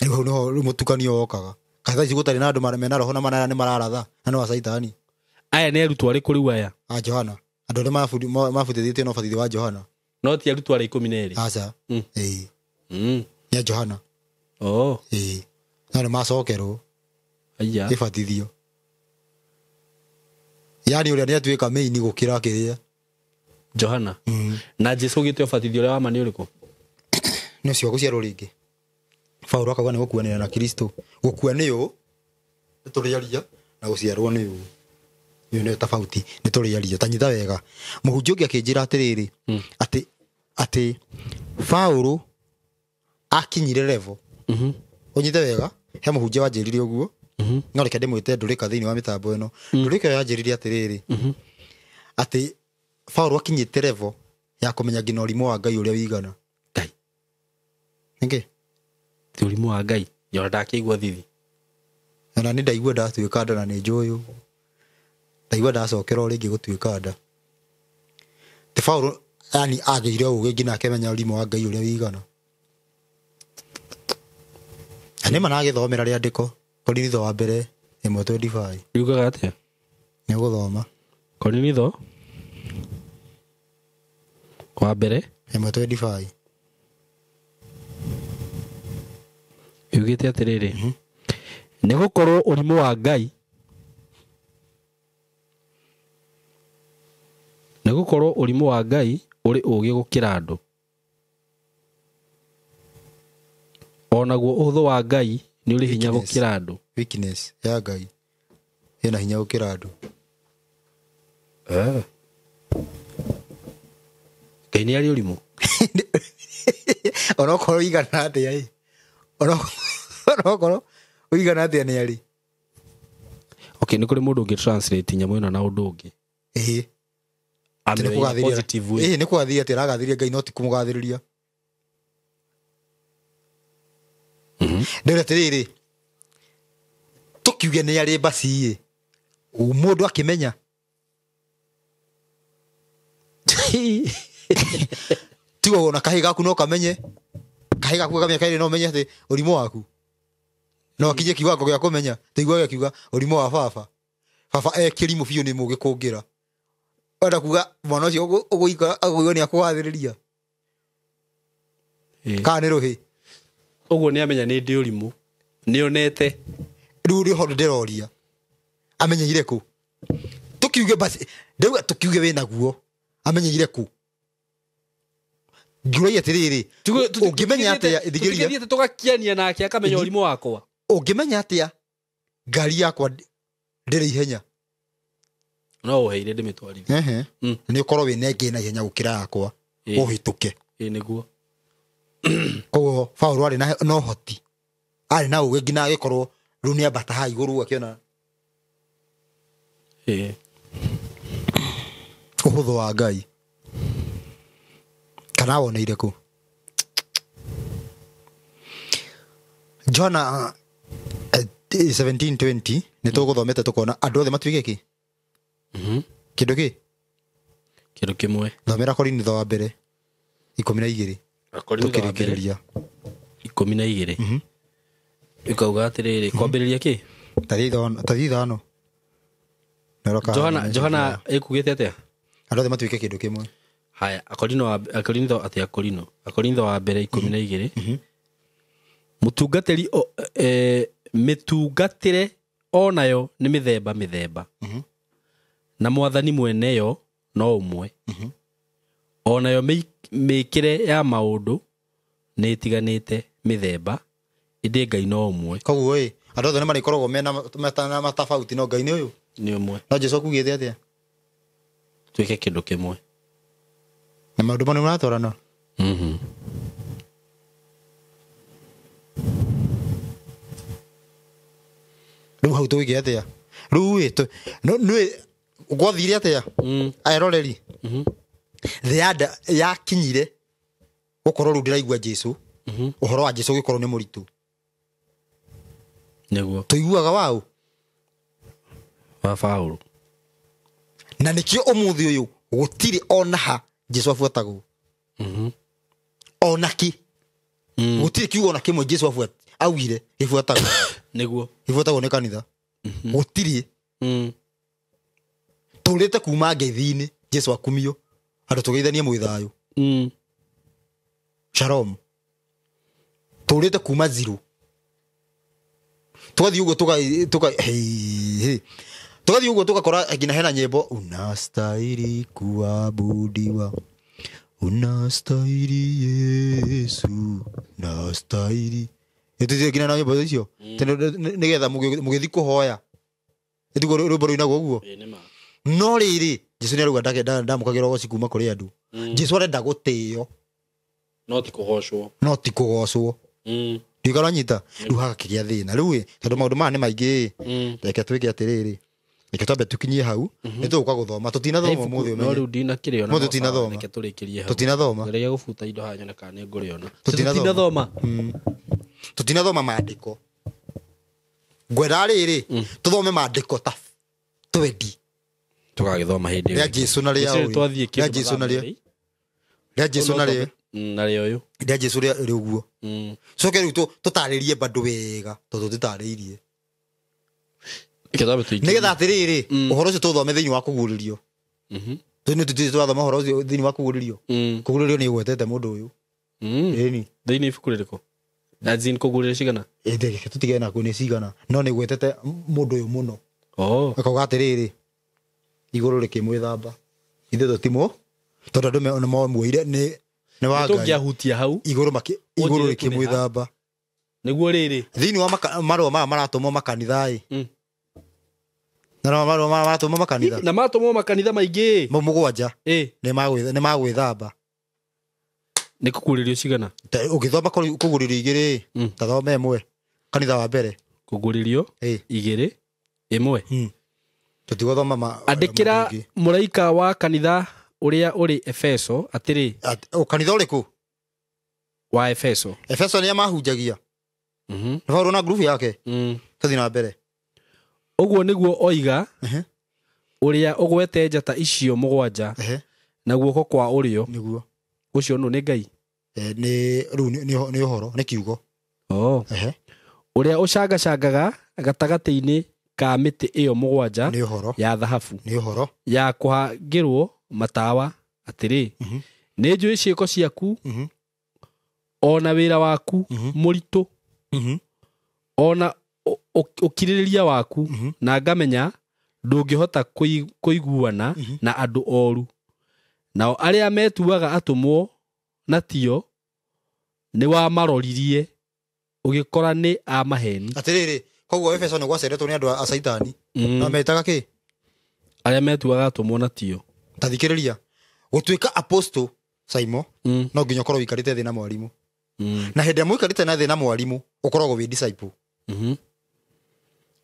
rĩu no mũtukanio wokaga katha ici gũtarĩ na andũ mena roho na manaya nĩ mararatha na no Saitani aya nĩ arutwo arĩkũ rĩu aya a Johana andũ arĩa mabundithĩtio na ũbatithio wa Johana no ti arutwo arĩa 12 aca nĩ Johana na nĩ macokerwo aya gĩbatithio yani ũrĩa nĩ atuĩka meini gũkĩra kĩrĩa Johana na Jesũ gĩtĩ ũbatithio ũrĩa wa mani ũrĩkũ nĩ ũcio gũciarwo rĩngĩ Paulo akauga nĩ gũkuanĩra na Kristo gũkua nĩ ũũ nĩ tũrĩaria na gũciarwo nĩ ũũ nĩ nĩ tofauti nĩ tũrĩaria tanyita wega mũhunjia ũngĩ akĩnjĩra atĩrĩrĩ atĩ Paulo akinyire level ũnyite wega he mũhunjia wanjĩrire ũguo no reke ndĩmwĩte ndũrĩka thĩinĩ wa mĩtambo ĩno ndũrĩka yanjĩrire atĩrĩrĩ atĩ Paulo akinyĩte level ya kũmenya nginya ũrimũ wa Ngai ũrĩa wigana Ngai nĩkĩ ti ũrimũ wa Ngai nyona ndakĩigua thithi na nĩ ndaigua ndatuĩka nda na nĩ njũĩ ndaigua ndacokera rĩngĩ gũtuĩka nda ti Paulo yani agĩire ũgĩ nginya akĩmenya ũrimũ wa Ngai ũrĩa wigana nĩ managĩthomera rĩandĩko Korinitho wa mbere 1:25 yugaga atĩa nĩ gũthoma Korinitho wa mbere 1:25 yugĩte atĩrĩrĩ nĩ gũkorwo ũrimũ wa Ngai nĩ gũkorwo ũrimũ wa Ngai ũrĩ ũgĩ gũkĩra andũ onaguo ũhũthũ wa Ngai nĩ ũrĩ hinya gũkĩra andũ weakness ya Ngai ĩna hinya gũkĩra andũ Ngai nĩ arĩ ũrimũ onokorwo igana atĩa onokorwo igana atĩa nĩ arĩ okay nĩ kũrĩ mũndũ ũngĩ translate nyamũ ĩno na ũndũ ũngĩ nĩ kũgathĩria atĩ aragathĩria Ngai no ti kũmũgathĩrĩria ndĩrĩ atĩrĩrĩ tũkiuge nĩ arĩ basi mũndũ akĩmenya tigo ona kahĩ gaku no kamenye kahĩ gaku kamenya kaĩrĩ no menye atĩ ũrimũ waku no akinye kiwango gĩa kũmenya tĩigua gĩkiuga ũrimũ wa baba kĩrimũ biũ nĩ mũgĩ kũngĩra ona kuga mwana ũcio ũgũikara agũiwo nĩ akũgathĩrĩria kana nĩ rũhĩ ũguo nĩ amenya nĩ ndĩ ũrimũ nĩ onete rĩu rĩho ndĩroria amenyeire kũ tũkiuge basi ndauga tũkiuge wĩ naguo amenyeire kũ ngiuria atiriri ungimenya atia Tũtigĩthiĩte tũgakiania nake akamenya ũrimũ wakwa. ungimenya atia ngari yakwa ndĩrĩ ihenya No ũheire ndĩmĩtwarithie. nĩ ũkorwo wĩ nenge na ihenya gũkĩra yakwa ũhĩtũke. Nĩguo. Koguo Paul arĩ na ũhoti arĩ na ũgĩ nginya agĩkorwo rĩu nĩ ambata haha igũrũ akĩona ũhũthũ wa Ngai. Kana woneire kũ? Johana 17:20 nĩ tũgũthomete tũkona andũ othe matuĩke kĩ? Kĩndũ kĩ? Kĩndũ kĩmwe. Thomera Korintho wa mbere 12. Tũkĩrĩkĩrĩria 12. Ikauga atĩrĩrĩ kwambĩrĩria kĩ? Tathi ithano. Johana ĩkugĩte atĩa? Andũ othe matuĩke kĩndũ kĩmwe. Haya, Akorintho wa mbere 12. Mũtungatĩri mĩtungatĩre onayo nĩ mĩthemba mĩthemba. Na mwathani mweneyo no ũmwe. Onayo mĩkĩre ya maũndũ nĩ ĩtiganĩte mĩthemba, ĩndĩ Ngai no ũmwe. Koguo andũ othe nĩ marĩkoragwo mena matafauti no Ngai nĩ ũyũ. Nĩ ũmwe. No Jesũ akugĩte atĩa? Tuĩke kĩndũ kĩmwe. Na maũndũ manene maratwarana. Rĩu hau tũgĩke atĩa? Rĩu nĩ gwathire atĩa? Aeroreri. Thĩanda yakinyire gũkorwo rĩu ndĩraigua Jesũ. Ũhoro wa Jesũ gĩkorwo nĩ mũritũ. Nĩguo. Tũiguaga waũ? Wa Paul. Na nĩkĩo ũmũthĩ ũyũ gũtirĩ ona ha Jesũ abuatagwo. Ona ki. Gũtirĩ kiugo ona kĩmwe Jesũ augire gĩbuatagwo. Nĩguo. Gĩbuatagwo nĩ kanitha. Gũtirĩ. Tũrĩte kuma ngeithi-inĩ Jesũ akumio. Andũ tũgeithanie mwĩthayũ. Shalom. Tũrĩte kuma zero. Tũgathiĩ ũguo tũgathiĩ ũguo tũgakora nginya hena nyĩmbo unastahili kuabudiwa, unastahili Yesu, unastahili. Ĩtũthiĩ nginya na nyĩmbo icio nĩgetha mũgĩthiĩ kũhoya ĩtugo rwĩmbo rũinagwo ũguo. No rĩrĩ Jesũ nĩ arauga ndamũkagĩra ũgoci kuma kũrĩ andũ. Jesũ arenda gũtĩĩo no ti kũgocwo. No ti kũgocwo. Ndikara nyita rĩu hagakĩgĩa thĩna rĩu tondũ maũndũ maya nĩ maingĩ. Reke twĩke atĩrĩrĩ, reke twambe tũkinyie hau nĩ tũgũka gũthoma. Tũtinathoma ũmũthĩ no rĩu ndinakĩrĩona. Mũthĩ tũtinathoma. Reke tũrĩkĩrie hau. Tũtinathoma. Reke gũbuta indo haha nyone kana nĩ ngũrĩona. Tũtinathoma. Tũtinathoma maandĩko. Ngwenda rĩrĩ tũthome maandĩko ta 20. Tũgagĩthoma hĩndĩ ya Jesũ na rĩa ũyũ. Ya Jesũ na rĩa. Ya Jesũ na rĩa. Na rĩa ũyũ. Ya Jesũ rĩa ũguo. Coke rĩu tũtarĩrie bandũ wega tondũ tũtarĩirie. Nĩgetha atĩrĩrĩ ũhoro ũcio tũthome thĩinĩ wa kũguũrĩrio. Nĩ tũthoma ũhoro ũcio thĩinĩ wa kũguũrĩrio. Kũguũrĩrio nĩ ũgwetete mũndũ ũyũ. Ĩni. Thĩinĩ ibuku rĩrĩkũ? Azin kũguũrĩrio cigana? Reke tũtige na nĩ cigana no nĩ ũgwetete mũndũ ũyũ mũno. Akauga atĩrĩrĩ igũrũ rĩkĩmwĩthamba. Ithuĩ tũtimũ tondũ andũ nĩ momuoire nĩ wa Ngai. Tũngĩahutia hau igũrũ rĩkĩmwĩthamba. Nĩguo rĩrĩ thĩinĩ wa marũa maya maratũmwo makanitha na marũa maya maratũmwo makanitha na matũmwo makanitha maingĩ mũgwanja nĩ magwĩthamba. Nĩ kũguũrĩrio cigana? Ũgĩthoma kũguũrĩrio 2 ta thoma 1 kanitha wa mbere. Kũguũrĩrio 2 1. Tũtigũthoma andĩkĩra mũraika wa kanitha ũrĩa ũrĩ Efeso atĩrĩ. Kanitha ũrĩkũ? Wa Efeso. Efeso nĩ mahunjagia. Nĩ Paulo na group yake. Tũthiĩ na mbere. Ũguo nĩguo oiga ũrĩa ũgwete njata icio mũgwanja na guoko kwa ũrĩo. Nĩguo. Ũcio nũ nĩ Ngai? Nĩ ũhoro nĩ kiugo. Ũrĩa ũcangacangaga gatagatĩ-inĩ ka mĩtĩ ĩyo mũgwanja ya thahabu ya kũhangĩrwo matawa atĩrĩ. Nĩ njũĩ ciĩko ciaku ona wĩra waku mũritũ ona ũkirĩrĩria waku na ngamenya ndũngĩhota kũiguana na andũ oru. Nao arĩa metuaga atũmwo na tio ni wa maroririe ugikora ni a maheni atiriri koguo Efeso ni gwaceretwo ni andu a Saitani no metaga ki aria metuaga tumwo na tio tathikiriria gutuika apostle Saimo no nginya korwo wikarite thina mwarimu na hende mwikarite na thina mwarimu ukoragwo wi disciple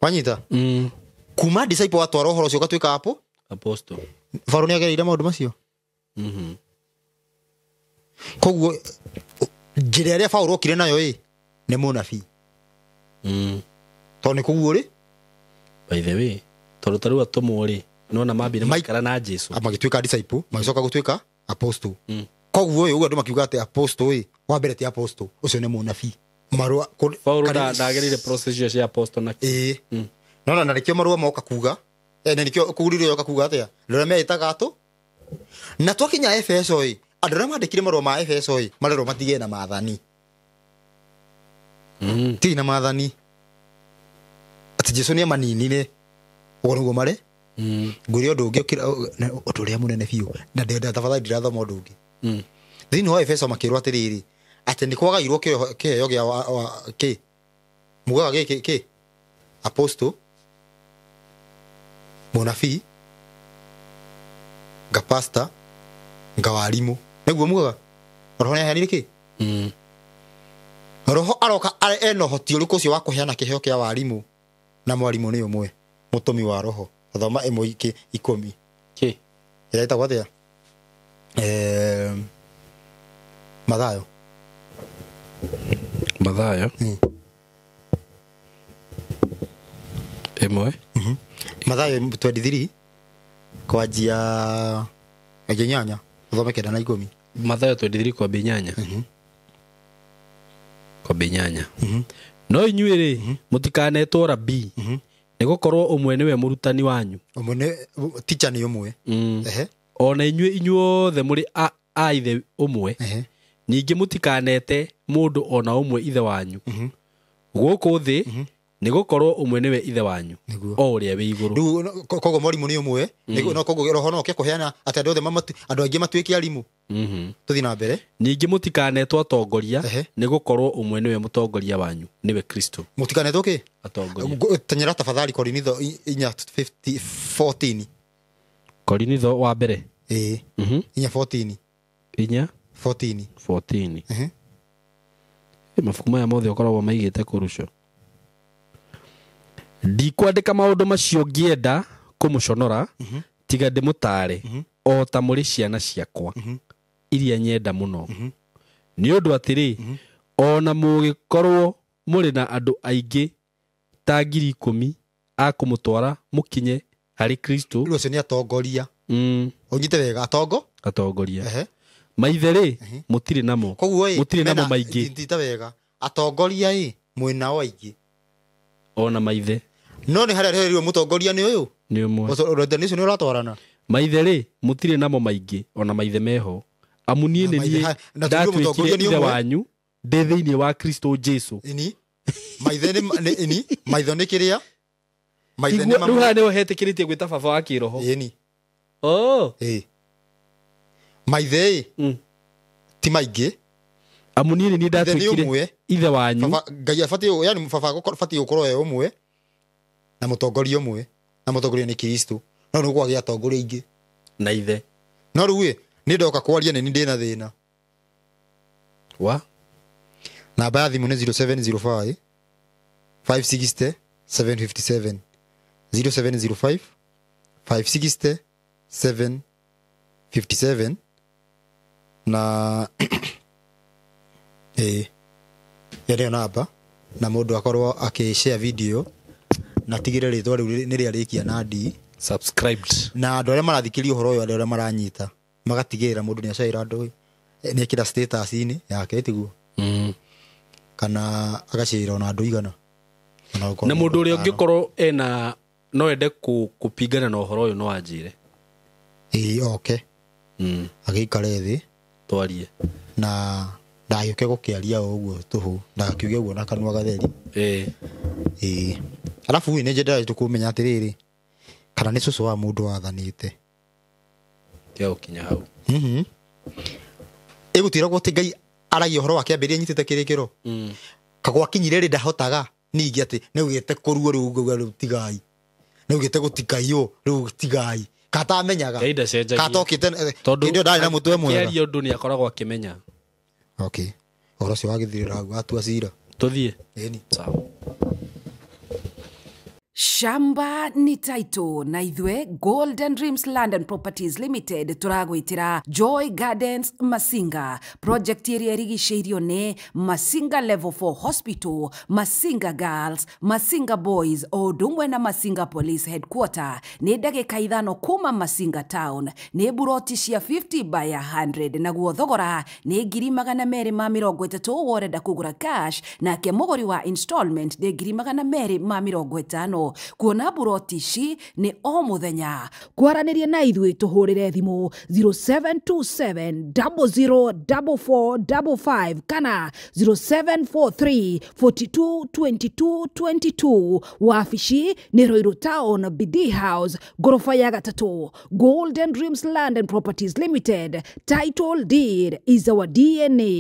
wanyita kuma disciple watwara uhoro ucio gatuika apostle Faro ni agereire maundu macio koguo njira iria Paulo okire nayo ni munabii to ni kuguo ri by the way toru atumwo ri nona mambire makara na Jesu magituika disciple magicoka gutuika apostle koguo uyu andu makiuga ati apostle wa mbere ti apostle ucio ni munabii marua Paulo ndagereire process ya apostle na nona na rikio marua moka kuga na rikio kugurire yoka kuga atia rore meitaga atu na twakinya Efeso andu aria mandikire marua ma Efeso marero matige na maathani ti na maathani ati Jesu ni maninire uguo mare nguri undu ungi undu uria munene biu na ndenda tafadhali ndirathoma undu ungi thini wa Efeso makirwa atiriri ati ni kwagairwo kiheo gia ki mugaga ki apostle munabii nga pastor nga warimu neguo mugaga roho ni aheanire ki roho aroka eno hoti uriku ucio wa kuheana kiheo kia warimu na mwarimu ni umwe mutumi wa roho thoma imwe 10 ki iraita gwathia Mathayo imwe Mathayo 23 kwanjia nyanya thome 9 na 10 Mathayo 23 kwa binyanya kwa binyanya no inyuire mutikanetwo rabii nigukorwo umwe niwe murutani wanyu umwe ni teacher ni umwe ona inyuothe muri a ithe umwe ningi mutikanete mundu ona umwe ithe wanyu guku thi nigukorwo umwe niwe ithe wanyu o uria wi iguru kogo mwarimu ni umwe no kogo roho no kuheana ati andu othe andu aingi matuiki arimu tuthi na mbere ningi mutikanetwo atongoria nigukorwo umwe niwe mutongoria wanyu niwe Kristo mutikanetwo ki atongoria tanyera tafadhali Korinitho 14 Korinitho wa mbere 14 mafuku maya mothe ukoragwo maigite kuruco ndikwandika maundu macio ngienda kumuconora tiga ndimutare o ta muri ciana ciakwa iria nyenda muno ni undu atiri ona mugikorwo muri na andu aingi ta 10,000 akumutwara mukinye hari Kristo ucio ni atongoria unyite wega atongoria maithere mutiri namo maingi ndita wega atongoria mwina waingi ona maithe no ni haria rero mutongoria ni uyu ni umwe organization ni uratwarana maithere mutiri namo maingi ona maithe meho amunie ni ndatuikire ithe wanyu ndi thiini wa Kristo Jesu maithe ni maitho ni kiria maithe ni ruha ni uhetikiritie gwita baba wa kiroho maithe ti maingi amunie ni ndatuikire ithe wanyu ngai afatie yani baba afatie ukorwo we umwe na mutongoria umwe na mutongoria ni Kristo no ni gwagia atongoria ingi na ithe no ruwe ni ndoka kwaria ni ndina thina wa namba ya thimu ni 0705 560 757 0705 560 757 na yale namba na mundu akorwo akishare video na tigire ritwa riu ni ria rikia na ndi subscribed na andu aria marathikiria uhoro uyu aria maranyita magatigirira mundu ni acaira andu ni ekira status ini yake tiguo kana agacira ona andu igana na mundu uria ungikorwo ena no ende kupingana na uhoro uyu no anjire okay agikare thi twarie na ndagioke gukiaria uguo tuhu ndakiuge uguo na kanwa gatheri alafu ni njenda tukumenya atiriri kana ni cucu wa mundu wathanite tia ukinya hau igutira gwo tigai aragia horo wake amberia nyitete kirikiro kagwa kinyire ri ndahotaga ningi ati neugite kuruo riu tigai neugite gutikaio riu tigai kata amenyaga katokite kindio ndari na mutwe mwega kiario ndu ni akoragwo akimenya okay oro cio wagithirira atua cira tuthie eni sawa Shamba ni title na ithwe Golden Dreams Land and Properties Limited turagwitira Joy Gardens Masinga project area rigiceirio ne Masinga Level 4 Hospital, Masinga Girls, Masinga Boys o dumwe na Masinga Police Headquarter ni ndagika ithano kuma Masinga Town ni buroti cia 50 by 100 na guothogora ni 230 worenda kugura cash na ke mogori wa installment ni 250 kuona buroti ici ni o muthenya kwaranirie na ithwe tuhurire thimu 0727 004455 kana 0743 42 22 22 wafici ni Roiru Town BD House gorofa ya gatatu. Golden Dreams Land and Properties Limited, title deed is our DNA.